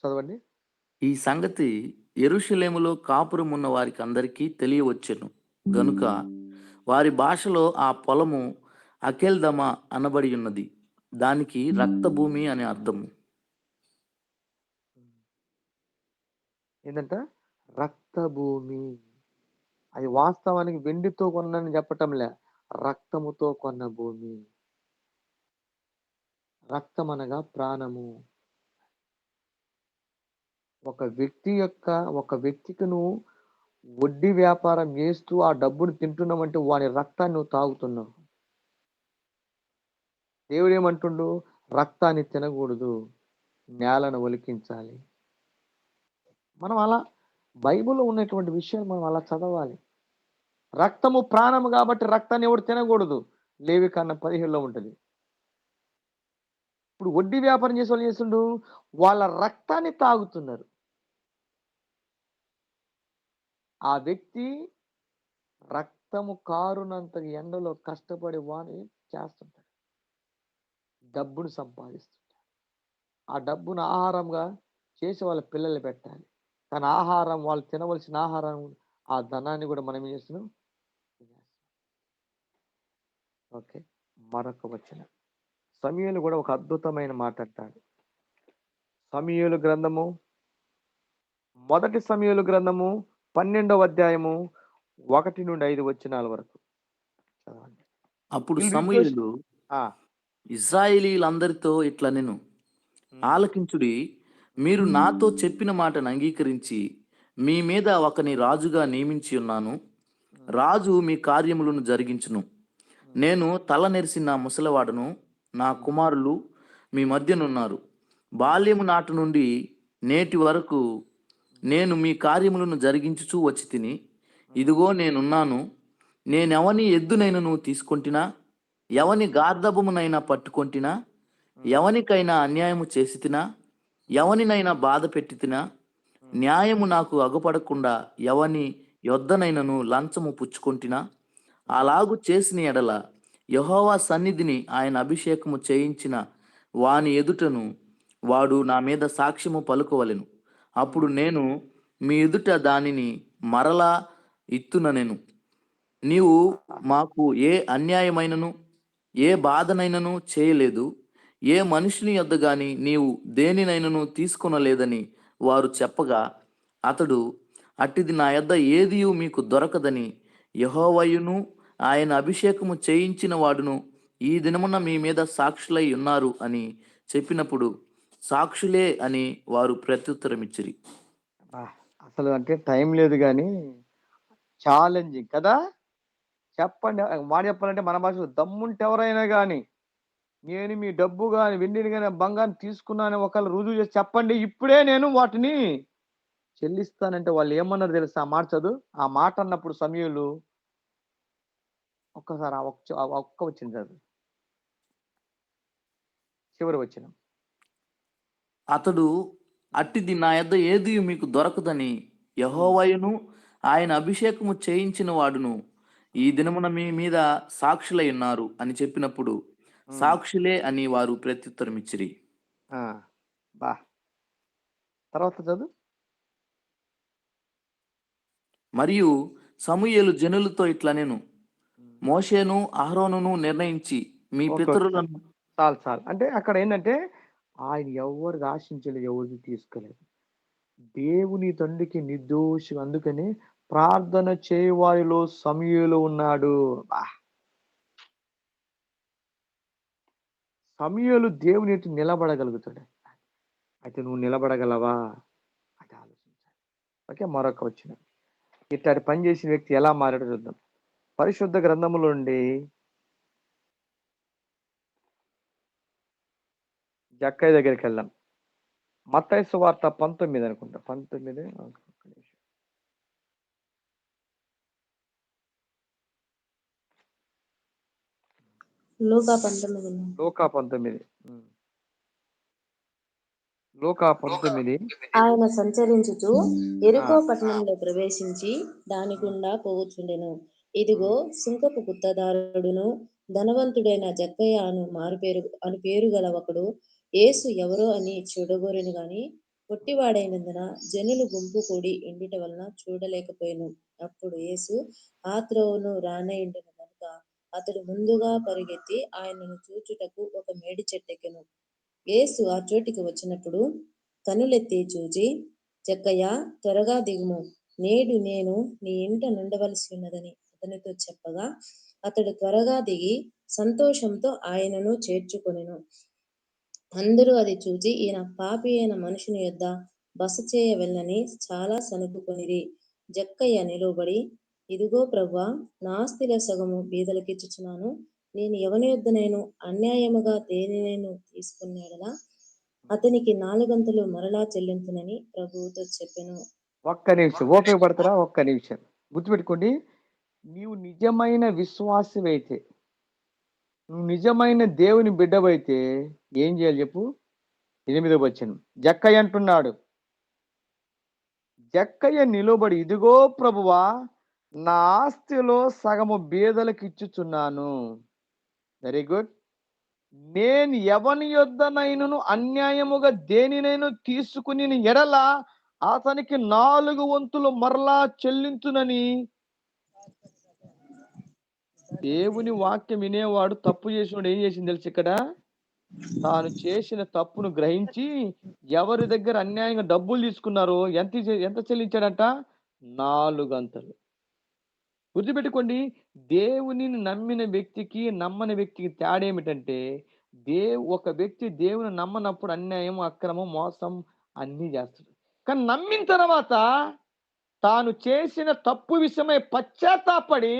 చదవండి. ఈ సంగతి యెరూషలేములో కాపురం ఉన్న వారికి అందరికీ తెలియవచ్చెను గనుక వారి భాషలో ఆ పొలము అకెల్దమ అనబడి ఉన్నది. దానికి రక్తభూమి అని అర్థము. ఏంటంట? రక్తభూమి. అది వాస్తవానికి వెండితో కొన్నని చెప్పటంలే, రక్తముతో కొన్న భూమి. రక్తం అనగా ప్రాణము. ఒక వ్యక్తికి నువ్వు వడ్డీ వ్యాపారం చేస్తూ ఆ డబ్బును తింటున్నావంటే వాని రక్తాన్ని నువ్వు తాగుతున్నావు. దేవుడు ఏమంటుండు? రక్తాన్ని తినకూడదు, నేలను ఒలికించాలి. మనం అలా బైబిల్లో ఉన్నటువంటి విషయాలు మనం అలా చదవాలి. రక్తము ప్రాణము కాబట్టి రక్తాన్ని ఎవడు తినకూడదు. లేవికాండం 15లో ఉంటుంది. ఇప్పుడు వడ్డీ వ్యాపారం చేసే వాళ్ళు చేస్తుండు, వాళ్ళ రక్తాన్ని తాగుతున్నారు. ఆ వ్యక్తి రక్తము కారునంత ఎండలో కష్టపడి వాని చేస్తుంటాడు, డబ్బును సంపాదిస్తుంటాడు. ఆ డబ్బును ఆహారంగా చేసి వాళ్ళ పిల్లలు పెట్టాలి. కానీ ఆహారం, వాళ్ళు తినవలసిన ఆహారం, ఆ ధనాన్ని కూడా మనం ఏం చేస్తున్నాం? ఓకే. మరొక వచనం సమూయేలు కూడా ఒక అద్భుతమైన మాట అంటాడు. సమూయేలు గ్రంథము 1 సమూయేలు గ్రంథము 12వ అధ్యాయము 1 నుండి 5 వచనాల వరకు చదవండి. అప్పుడు వీళ్ళు సమూయేలు ఆ, ఇశ్రాయేలీయులందరితో ఇట్లా నేను ఆలకించుడి, మీరు నాతో చెప్పిన మాటను అంగీకరించి మీ మీద ఒకని రాజుగా నియమించి ఉన్నాను. రాజు మీ కార్యములను జరిగించును. నేను తల నెరిసిన నా ముసలివాడను, నా కుమారులు మీ మధ్యనున్నారు. బాల్యము నాటి నుండి నేటి వరకు నేను మీ కార్యములను జరిగించుచూ వచ్చి తిని, ఇదిగో నేనున్నాను. నేనెవని ఎద్దునైనను తీసుకొంటినా, ఎవని గార్ధబమునైనా పట్టుకొంటినా, ఎవనికైనా అన్యాయము చేసి తినా, ఎవనినైనా బాధ పెట్టి తినా, న్యాయము నాకు అగుపడకుండా ఎవని యొద్దనైనను లంచము పుచ్చుకొంటినా, అలాగు చేసిన ఎడల యెహోవా సన్నిధిని ఆయన అభిషేకము చేయించిన వాని ఎదుటను వాడు నా మీద సాక్ష్యము పలుకోవలెను. అప్పుడు నేను మీ ఎదుట దానిని మరలా ఇత్తుననెను. నీవు మాకు ఏ అన్యాయమైనను ఏ బాధనైనను చేయలేదు, ఏ మనుషుని యొద్ద గాని నీవు దేనినైనను తీసుకొనలేదని వారు చెప్పగా, అతడు అట్టిది నా యొద్ద ఏదియు మీకు దొరకదని యెహోవాయును ఆయన అభిషేకము చేయించిన వాడును ఈ దినమున మీ మీద సాక్షులై ఉన్నారు అని చెప్పినప్పుడు, సాక్షులే అని వారు ప్రత్యుత్తరమిచ్చిరి. అసలు అంటే టైం లేదు కానీ ఛాలెంజింగ్ కదా. చెప్పండి, మాట చెప్పాలంటే మన భాషలో దమ్ముంటే ఎవరైనా కానీ, నేను మీ డబ్బు కానీ వెండిని కానీ బంగారం తీసుకున్నాను ఒకవేళ రుజువు చేసి చెప్పండి, ఇప్పుడే నేను వాటిని చెల్లిస్తానంటే వాళ్ళు ఏమన్నారు తెలుసా? ఆ మాట చదువు. ఆ మాట అన్నప్పుడు సమూయేలు ఒక్కసారి ఆ ఒక్క వచ్చింది చదువు, చివరి వచ్చిన. అతడు అట్టిది నా యొద్ద ఏది మీకు దొరకదని యెహోవాయును ఆయన అభిషేకము చేయించిన వాడును ఈ దినమున మీ మీద సాక్షులై ఉన్నారు అని చెప్పినప్పుడు, సాక్షులే అని వారు ప్రత్యుత్తరమిచ్చిరి. బా తర్వాత చదువు. మరియు సమూయేలు జనులతో ఇట్లా నేను మోషేను అహరోనును నిర్ణయించి మీ ఓకే, పితరులను చాలు. అంటే అక్కడ ఏంటంటే ఆయన ఎవరిది ఆశించలేదు, ఎవరిది తీసుకోలేదు. దేవుని తండ్రికి నిర్దోషి, అందుకని ప్రార్థన చేయవారిలో సమూయేలు ఉన్నాడు. సమూయేలు దేవుని ఎదుట నిలబడగలుగుతాడు. అయితే నువ్వు నిలబడగలవా? అది ఆలోచించాలి. ఓకే, మరొక వచ్చిన ఇట్లాంటి పని చేసిన వ్యక్తి ఎలా మారాడో చూద్దాం. పరిశుద్ధ గ్రంథములో నుండి జక్కయ్య దగ్గరికి వెళ్దాం. మత్తయి సువార్త 19 అనుకుంటా, 19 ఒక్క నిమిషం. లూకా 19. లూకా 19. లూకా 19. ఆయన సంచరించుచు ఎరుకో ఆ, పట్టణంలో ప్రవేశించి దాని ఆ, గుండా పోవచ్చుండెను. ఇదిగో, ఉమ్, సుంకపు గుత్తదారుడును ధనవంతుడైన జక్కయ్య అను పేరు గల ఒకడు యేసు ఎవరో అని చూడగోరెను గాని పొట్టివాడైనందున జనులు గుంపు కూడి ఉండుట వలన చూడలేకపోయాను. అప్పుడు యేసు ఆ త్రోవను రానయుండెను కనుక అతడు ముందుగా పరుగెత్తి ఆయనను చూచుటకు ఒక మేడి చెట్టెక్కెను. యేసు ఆ చోటికి వచ్చినప్పుడు కనులెత్తి చూచి, జక్కయ్య, త్వరగా దిగుము, నేడు నేను నీ ఇంట నుండవలసి ఉన్నదని అతనితో చెప్పగా అతడు త్వరగా దిగి సంతోషంతో ఆయనను చేర్చుకొనెను. అందరూ అది చూచి ఈయన పాపి అయిన మనుషుని యొద్ద బస చేయ వెళ్ళని చాలా సణుగుకొనిరి. జక్కయ్య నిలువబడి, ఇదిగో ప్రభువా, నా ఆస్తిలో సగము బీదలకిచ్చుచున్నాను. నేను ఎవని యొద్దనైనా అన్యాయముగా దేనినైనా తీసుకున్న యెడల అతనికి నాలుగంతులు మరలా చెల్లించునని ప్రభువుతో చెప్పెను. ఒక్క నిమిషం ఓపిక పడతారా? ఒక్క నిమిషం గుర్తుపెట్టుకోండి. నీవు నిజమైన విశ్వాసమైతే, నువ్వు నిజమైన దేవుని బిడ్డవైతే ఏం చేయాలి చెప్పు? 8వ వచనం. జక్కయ్య అంటున్నాడు. జక్కయ్య నిలబడి, ఇదిగో ప్రభువా, నా ఆస్తిలో సగము బీదలకు ఇచ్చుచున్నాను. Very good. నేను ఎవని యొద్దనైనను అన్యాయముగా దేనినైనా తీసుకుని ఎడల అతనికి 4 వంతులు మరలా చెల్లించునని. దేవుని వాక్యం వినేవాడు తప్పు చేసినోడు ఏం చేసింది తెలుసు? ఇక్కడ తాను చేసిన తప్పును గ్రహించి ఎవరి దగ్గర అన్యాయంగా డబ్బులు తీసుకున్నారో ఎంత చెల్లించాడంట? 4 గంతలు. గుర్తుపెట్టుకోండి, దేవునిని నమ్మిన వ్యక్తికి నమ్మని వ్యక్తికి తేడా ఏమిటంటే, ఒక వ్యక్తి దేవుని నమ్మనప్పుడు అన్యాయం, అక్రమం, మోసం అన్నీ చేస్తాడు. కానీ నమ్మిన తర్వాత తాను చేసిన తప్పు విషయమై పశ్చాత్తాపడి,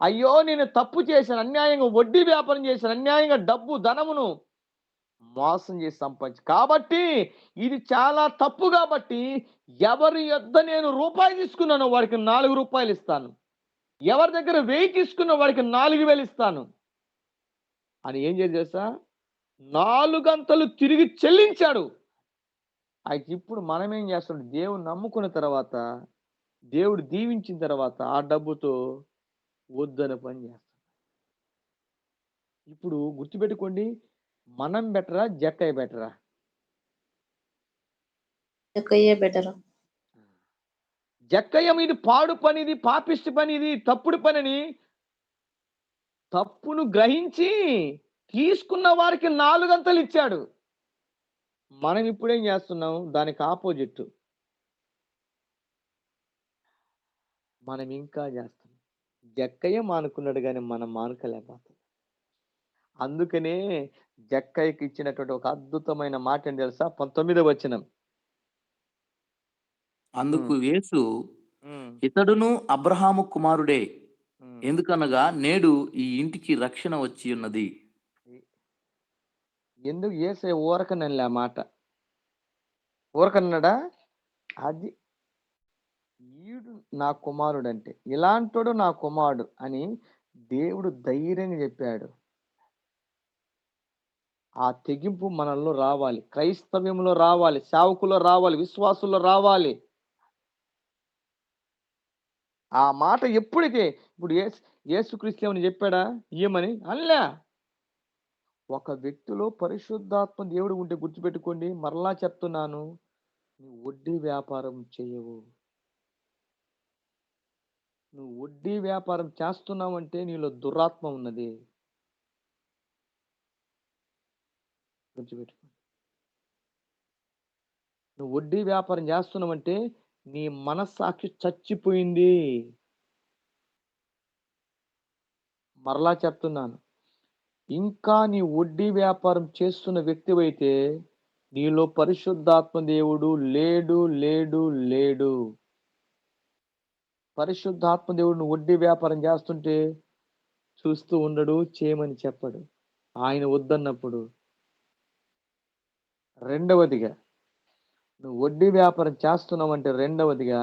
అయ్యో నేను తప్పు చేశాను, అన్యాయంగా వడ్డీ వ్యాపారం చేశాను, అన్యాయంగా ధనమును మోసం చేసి సంపాదించి, కాబట్టి ఇది చాలా తప్పు, కాబట్టి ఎవరి యొద్ద నేను రూపాయి తీసుకున్నానో వాడికి 4 రూపాయలు ఇస్తాను, ఎవరి దగ్గర 1000 తీసుకున్న వాడికి 4000 ఇస్తాను అని ఏం చేసా 4 గంటలు తిరిగి చెల్లించాడు. అయితే ఇప్పుడు మనం ఏం చేస్తాం? దేవుని నమ్ముకున్న తర్వాత, దేవుడు దీవించిన తర్వాత ఆ డబ్బుతో వద్దన పని చేస్తాం. ఇప్పుడు గుర్తుపెట్టుకోండి, మనం బెటరా, జక్కయ్య బెటరా? జక్కయ్యే బెటర్. జక్కయ్య మీద పాడు పని ఇది, పాపిష్టి పని ఇది, తప్పుడు పనిని తప్పును గ్రహించి తీసుకున్న వారికి 4 గంటలు ఇచ్చాడు. మనం ఇప్పుడేం చేస్తున్నాం? దానికి ఆపోజిట్ మనం ఇంకా చేస్తున్నాం. జక్కయ్య మానుకున్నాడు కానీ మనం మానుకోలేకపోతున్నాం. అందుకనే జక్కయ్యకి ఇచ్చినటువంటి ఒక అద్భుతమైన మాట ఏంటి తెలుసా? 19వ వచనం. అందుకు యేసు, ఇతడును అబ్రహాము కుమారుడే, ఎందుకనగా నేడు ఈ ఇంటికి రక్షణ వచ్చి ఉన్నది. ఎందుకు యేసయ్య ఊరకనలే ఆ మాట? ఊరకన్నాడా? అది ఈడు నా కుమారుడు అంటే, ఇలాంటోడు నా కుమారుడు అని దేవుడు ధైర్యంగా చెప్పాడు. ఆ తెగింపు మనల్లో రావాలి, క్రైస్తవ్యంలో రావాలి, సేవకులో రావాలి, విశ్వాసుల్లో రావాలి. ఆ మాట ఎప్పుడైతే, ఇప్పుడు యేసుక్రీస్తు ఏమని చెప్పాడా ఇయ్యమని? అల్లా. ఒక వ్యక్తిలో పరిశుద్ధాత్మ దేవుడు ఉంటే గుర్తుపెట్టుకోండి, మరలా చెప్తున్నాను, నువ్వు వడ్డీ వ్యాపారం చేయవు. నువ్వు వడ్డీ వ్యాపారం చేస్తున్నావంటే నీలో దురాత్మ ఉన్నది. గుర్తుపెట్టుకో. నువ్వు వడ్డీ వ్యాపారం చేస్తున్నావంటే నీ మనస్సాక్షి చచ్చిపోయింది. మరలా చెప్తున్నాను, ఇంకా నీ వడ్డీ వ్యాపారం చేస్తున్న వ్యక్తివైతే నీలో పరిశుద్ధాత్మ దేవుడు లేడు, లేడు, లేడు. పరిశుద్ధాత్మ దేవుడు నువ్వు వడ్డీ వ్యాపారం చేస్తుంటే చూస్తూ ఉండడు, చేయమని చెప్పడు, ఆయన వద్దన్నప్పుడు. రెండవదిగా, నువ్వు వడ్డీ వ్యాపారం చేస్తున్నావంటే రెండవదిగా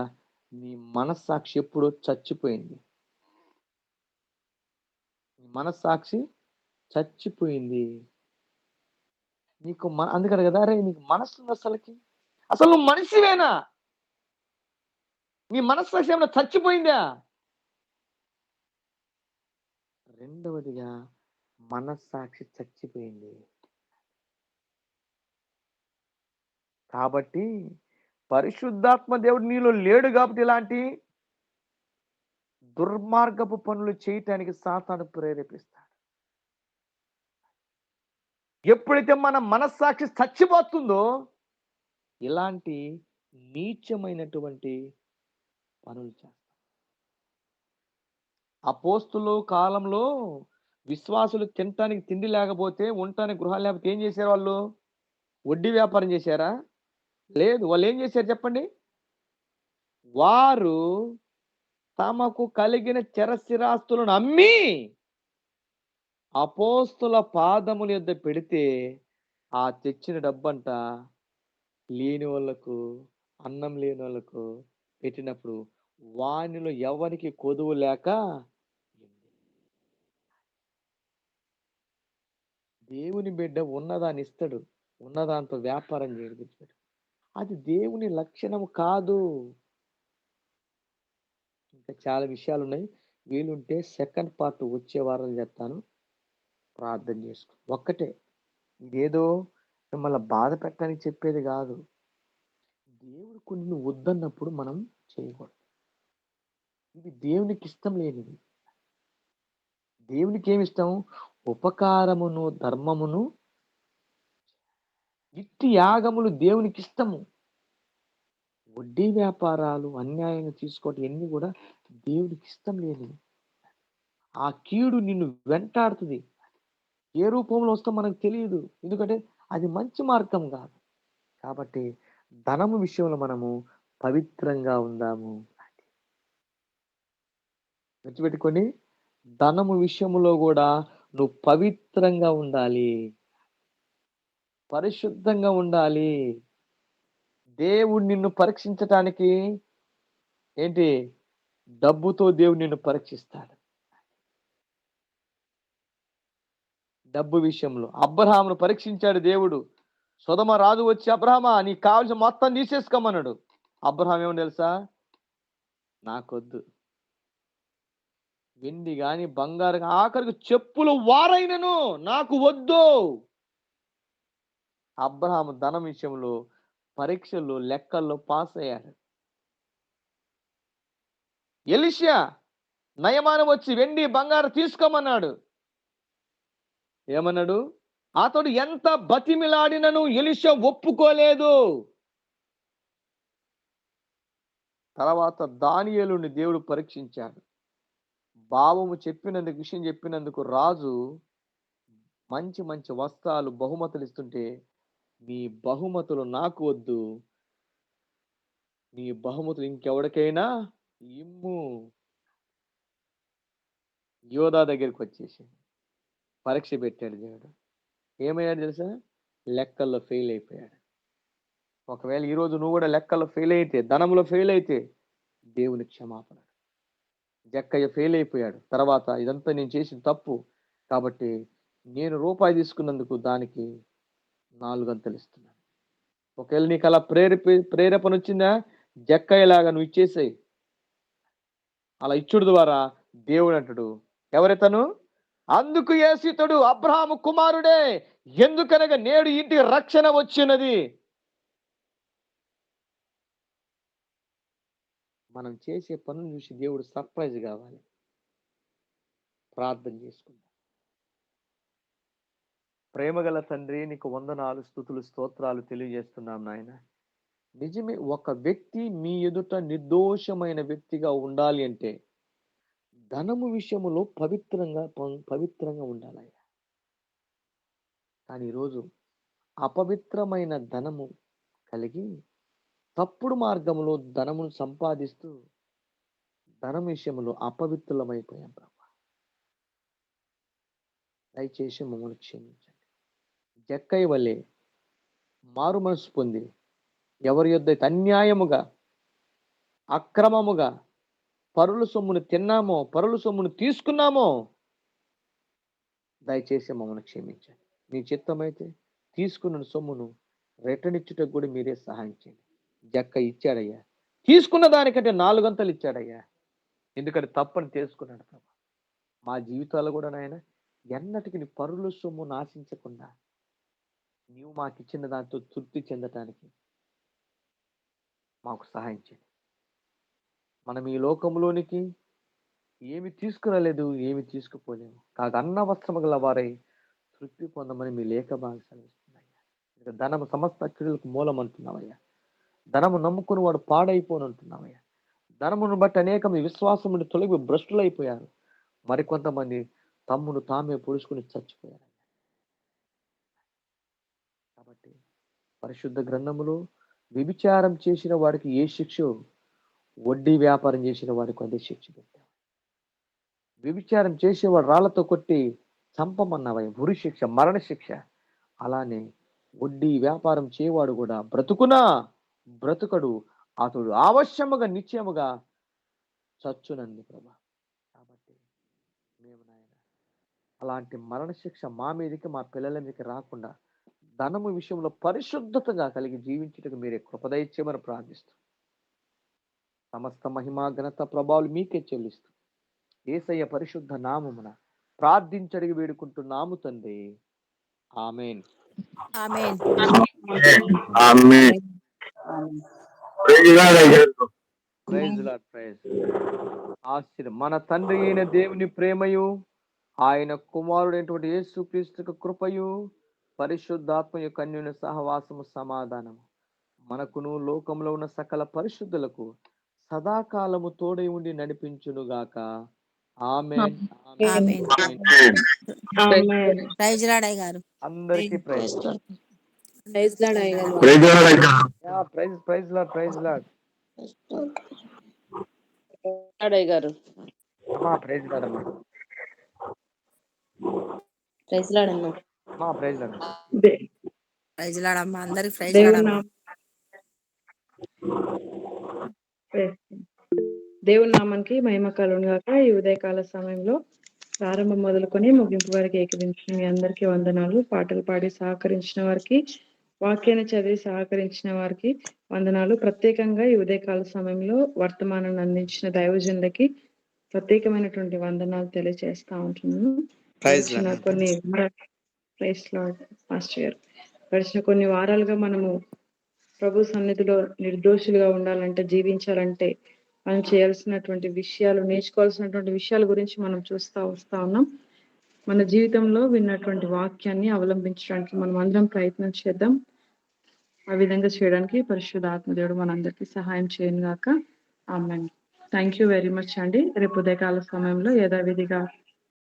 నీ మనస్సాక్షి ఎప్పుడో చచ్చిపోయింది. నీ మనస్సాక్షి చచ్చిపోయింది. నీకు అందుకని కదా, అరే నీకు మనస్సు ఉంది అసలు నువ్వు మనిషివేనా? నీ మనస్సాక్షి ఏమైనా చచ్చిపోయిందా? రెండవదిగా మనస్సాక్షి చచ్చిపోయింది. కాబట్టి పరిశుద్ధాత్మ దేవుడు నీలో లేడు కాబట్టి ఇలాంటి దుర్మార్గపు పనులు చేయటానికి సాతాను ప్రేరేపిస్తాడు. ఎప్పుడైతే మన మనస్సాక్షి చచ్చిపోతుందో ఇలాంటి నీచమైనటువంటి పనులు చేస్తాం. అపోస్తులు కాలంలో విశ్వాసులు తినటానికి తిండి లేకపోతే, ఉండటానికి గృహాలు లేకపోతే ఏం చేశారు వాళ్ళు? వడ్డీ వ్యాపారం చేశారా? లేదు. వాళ్ళు ఏం చేశారు చెప్పండి? వారు తమకు కలిగిన చరస్థిరాస్తులను అమ్మి అపోస్తుల పాదముల యొద్ద పెడితే ఆ తెచ్చిన డబ్బంట లేని వాళ్ళకు, అన్నం లేని వాళ్ళకు పెట్టినప్పుడు వానిలో ఎవరికి కొదువు లేక దేవుని బిడ్డ ఉన్నదాన్ని ఇస్తాడు, ఉన్నదాంతో వ్యాపారం చేయడు. అది దేవుని లక్షణం కాదు. ఇంకా చాలా విషయాలు ఉన్నాయి. వీలుంటే సెకండ్ పార్ట్ వచ్చే వారం చెప్తాను. ప్రార్థన చేసుకో. ఒక్కటే, ఇదేదో మిమ్మల్ని బాధ పెట్టడానికి చెప్పేది కాదు. దేవుడు కొన్ని వద్దన్నప్పుడు మనం చేయకూడదు. ఇది దేవునికి ఇష్టం లేనిది. దేవునికి ఏమి ఇష్టం? ఉపకారమును ధర్మమును. ఇట్టి యాగములు దేవునికి ఇష్టము. వడ్డీ వ్యాపారాలు, అన్యాయంగా తీసుకోవటం ఎన్ని కూడా దేవునికి ఇష్టం లేనివి. ఆ కీడు నిన్ను వెంటాడుతుంది. ఏ రూపంలో వస్తో మనకు తెలియదు. ఎందుకంటే అది మంచి మార్గం కాదు. కాబట్టి ధనము విషయంలో మనము పవిత్రంగా ఉందాము. గుర్తుపెట్టుకొని, ధనము విషయంలో కూడా నువ్వు పవిత్రంగా ఉండాలి, పరిశుద్ధంగా ఉండాలి. దేవుడు నిన్ను పరీక్షించటానికి ఏంటి? డబ్బుతో దేవుడు నిన్ను పరీక్షిస్తాడు. డబ్బు విషయంలో అబ్రహామును పరీక్షించాడు దేవుడు. సొదమ రాజు వచ్చి, అబ్రహామా నీకు కావాల్సిన మొత్తం తీసేసుకోమన్నాడు. అబ్రహాం ఏమో తెలుసా? నాకొద్దు. వెండి గాని బంగారు గాని, ఆఖరికి చెప్పులు వారైనను నాకు వద్దు. అబ్రహాము ధనం విషయంలో పరీక్షల్లో, లెక్కల్లో పాస్ అయ్యాడు. ఎలీషా నయమానం వచ్చి వెండి బంగారు తీసుకోమన్నాడు. ఏమన్నాడు? అతడు ఎంత బతిమిలాడినను ఎలీషా ఒప్పుకోలేదు. తర్వాత దానియేలుని దేవుడు పరీక్షించాడు. భావము చెప్పినందుకు, విషయం చెప్పినందుకు రాజు మంచి మంచి వస్త్రాలు, బహుమతులు ఇస్తుంటే, నీ బహుమతులు నాకు వద్దు, నీ బహుమతులు ఇంకెవరికైనా ఇమ్ము. యోధా దగ్గరికి వచ్చేసి పరీక్ష పెట్టాడు దేవుడు. ఏమయ్యాడు తెలుసా? లెక్కల్లో ఫెయిల్ అయిపోయాడు. ఒకవేళ ఈరోజు నువ్వు కూడా లెక్కల్లో ఫెయిల్ అయితే, ధనంలో ఫెయిల్ అయితే, దేవుని క్షమాపణ. జక్కయ్య ఫెయిల్ అయిపోయాడు. తర్వాత ఇదంతా నేను చేసిన తప్పు కాబట్టి నేను రూపాయి తీసుకున్నందుకు దానికి 4 గంటలు ఇస్తున్నాను. ఒకవేళ నీకు అలా ప్రేరేపణ వచ్చిందా? జక్కయ్యలాగా నువ్వు ఇచ్చేసాయి. అలా ఇచ్చుడు ద్వారా దేవుడు అంటాడు, ఎవరైతను? అందుకు యేసితడు అబ్రహాము కుమారుడే, ఎందుకనగా నేడు ఇంటికి రక్షణ వచ్చినది. మనం చేసే పనులు చూసి దేవుడు సర్ప్రైజ్ కావాలి. ప్రార్థన చేసుకుందాం. ప్రేమగల తండ్రి, నీకు వందనాలు, స్తుతులు, స్తోత్రాలు తెలియజేస్తున్నాం నాయన. నిజమే, ఒక వ్యక్తి మీ ఎదుట నిర్దోషమైన వ్యక్తిగా ఉండాలి అంటే ధనము విషయంలో పవిత్రంగా ఉండాలయ్యా. కానీ ఈరోజు అపవిత్రమైన ధనము కలిగి తప్పుడు మార్గంలో ధనమును సంపాదిస్తూ ధనం విషయంలో అపవిత్రులమైపోయాం ప్రభా. దయచేసి మమ్మల్ని క్షమించండి. జక్కయ్య వల్లే మారు మనసు పొంది ఎవరి యొద్దైతే అన్యాయముగా, అక్రమముగా పరుల సొమ్మును తిన్నామో, పరుల సొమ్మును తీసుకున్నామో, దయచేసి మమ్మల్ని క్షమించండి. నీ చిత్తమైతే తీసుకున్న సొమ్మును రిటర్న్ ఇచ్చుటకు కూడా మీరే సహాయం చేయండి. జక్క ఇచ్చాడయ్యా, తీసుకున్న దానికంటే 4 అంతలు ఇచ్చాడయ్యా. ఎందుకంటే తప్పని తెలుసుకున్నాడు ప్రభా. మా జీవితాలు కూడా నాయన ఎన్నటికి నీ పరుల సొమ్ము నాశించకుండా నీవు మాకు ఇచ్చిన దాంతో తృప్తి చెందటానికి మాకు సహాయం చేయండి. మనం ఈ లోకంలోనికి ఏమి తీసుకురాలేదు, ఏమి తీసుకుపోలేము. కాగా అన్న వస్త్రము గల వారై తృప్తి పొందమని మీ లేఖ భాగస్వామి ఇస్తున్నాయ్యా. ఇక ధనము సమస్త కీడులకు మూలం అంటున్నావయ్యా. ధనము నమ్ముకుని వాడు పాడైపోనంటున్నావయ్యా. ధనమును బట్టి అనేక విశ్వాసముని తొలగి భ్రష్టులైపోయారు. మరికొంతమంది తమ్మును తామే పొడుచుకుని చచ్చిపోయారు. కాబట్టి పరిశుద్ధ గ్రంథములో వ్యభిచారం చేసిన వాడికి ఏ శిక్ష, వడ్డీ వ్యాపారం చేసిన వాడికి అదే శిక్ష పెట్టావు. వ్యభిచారం చేసేవాడు రాళ్లతో కొట్టి చంపమన్నావయ్య, ఉరి శిక్ష, మరణ శిక్ష. అలానే వడ్డీ వ్యాపారం చేయవాడు కూడా బ్రతుకునా బ్రతుకడు, అతడు అవశ్యముగా నిశ్చయముగా చచ్చునంది ప్రభా. కాబట్టి మేము నాయన అలాంటి మరణ శిక్ష మా మీదకి, మా పిల్లల మీదకి రాకుండా ధనము విషయంలో పరిశుద్ధతగా కలిగి జీవించుటకు మీరే కృపదయిచ్చేమని ప్రార్థిస్తూ సమస్త మహిమా ఘనత ప్రభావాలు మీకే చెల్లిస్తూ యేసయ్య పరిశుద్ధ నామమున ప్రార్థించడిగి వేడుకుంటున్నాము తండ్రి. Amen. Amen. Amen. Praise lord, praise. మన తండ్రి అయిన దేవుని ప్రేమయు, ఆయన కుమారుడైనటువంటి యేసుక్రీస్తు కృపయు, పరిశుద్ధాత్మ యొక్క అన్యోన్య సహవాసము సమాధానము మనకును లోకంలో ఉన్న సకల పరిశుద్ధులకు సదాకాలము తోడై ఉండి నడిపించునుగాక. ఆమేన్. ఆమేన్. ఆమేన్. ప్రైజ్ లార్డ్ అయ్య గారు. అందరికీ ప్రైజ్. ప్రైజ్ లార్డ్ అయ్య గారు. Praise lord. Praise praise lord, praise Lord. అయ్య గారు. అమ్మా ప్రైజ్ లార్డ్ అమ్మా. ప్రైజ్ లార్డ్ అన్న. అమ్మా ప్రైజ్ లార్డ్. ప్రైజ్ లార్డ్ అమ్మ, అందరికి ప్రైజ్ లార్డ్ అమ్మ. దేవుని నామానికి మహిమ కలుగును గాక. ఈ ఉదయకాల సమయంలో ప్రారంభం మొదలుకొని ముగింపు వరకు ఏకీవించిన మీ అందరికీ వందనాలు. పాటలు పాడి సహకరించిన వారికి, వాక్యాన్ని చదివి సహకరించిన వారికి వందనాలు. ప్రత్యేకంగా ఈ ఉదయకాల సమయంలో వర్తమానాన్ని అందించిన దైవజనులకి ప్రత్యేకమైనటువంటి వందనాలు తెలియజేస్తా ఉంటున్నాను. గడిచిన కొన్ని వారాలుగా మనము ప్రభు సన్నిధిలో నిర్దోషులుగా ఉండాలంటే, జీవించాలంటే మనం చేయాల్సినటువంటి విషయాలు, నేర్చుకోవాల్సినటువంటి విషయాల గురించి మనం చూస్తా వస్తా ఉన్నాం. మన జీవితంలో విన్నటువంటి వాక్యాన్ని అవలంబించడానికి మనం అందరం ప్రయత్నం చేద్దాం. ఆ విధంగా చేయడానికి పరిశుద్ధ ఆత్మదేవుడు మనందరికీ సహాయం చేయను గాక. ఆమేన్. థ్యాంక్ యూ వెరీ మచ్ అండి. రేపు ఉదయకాల సమయంలో యథావిధిగా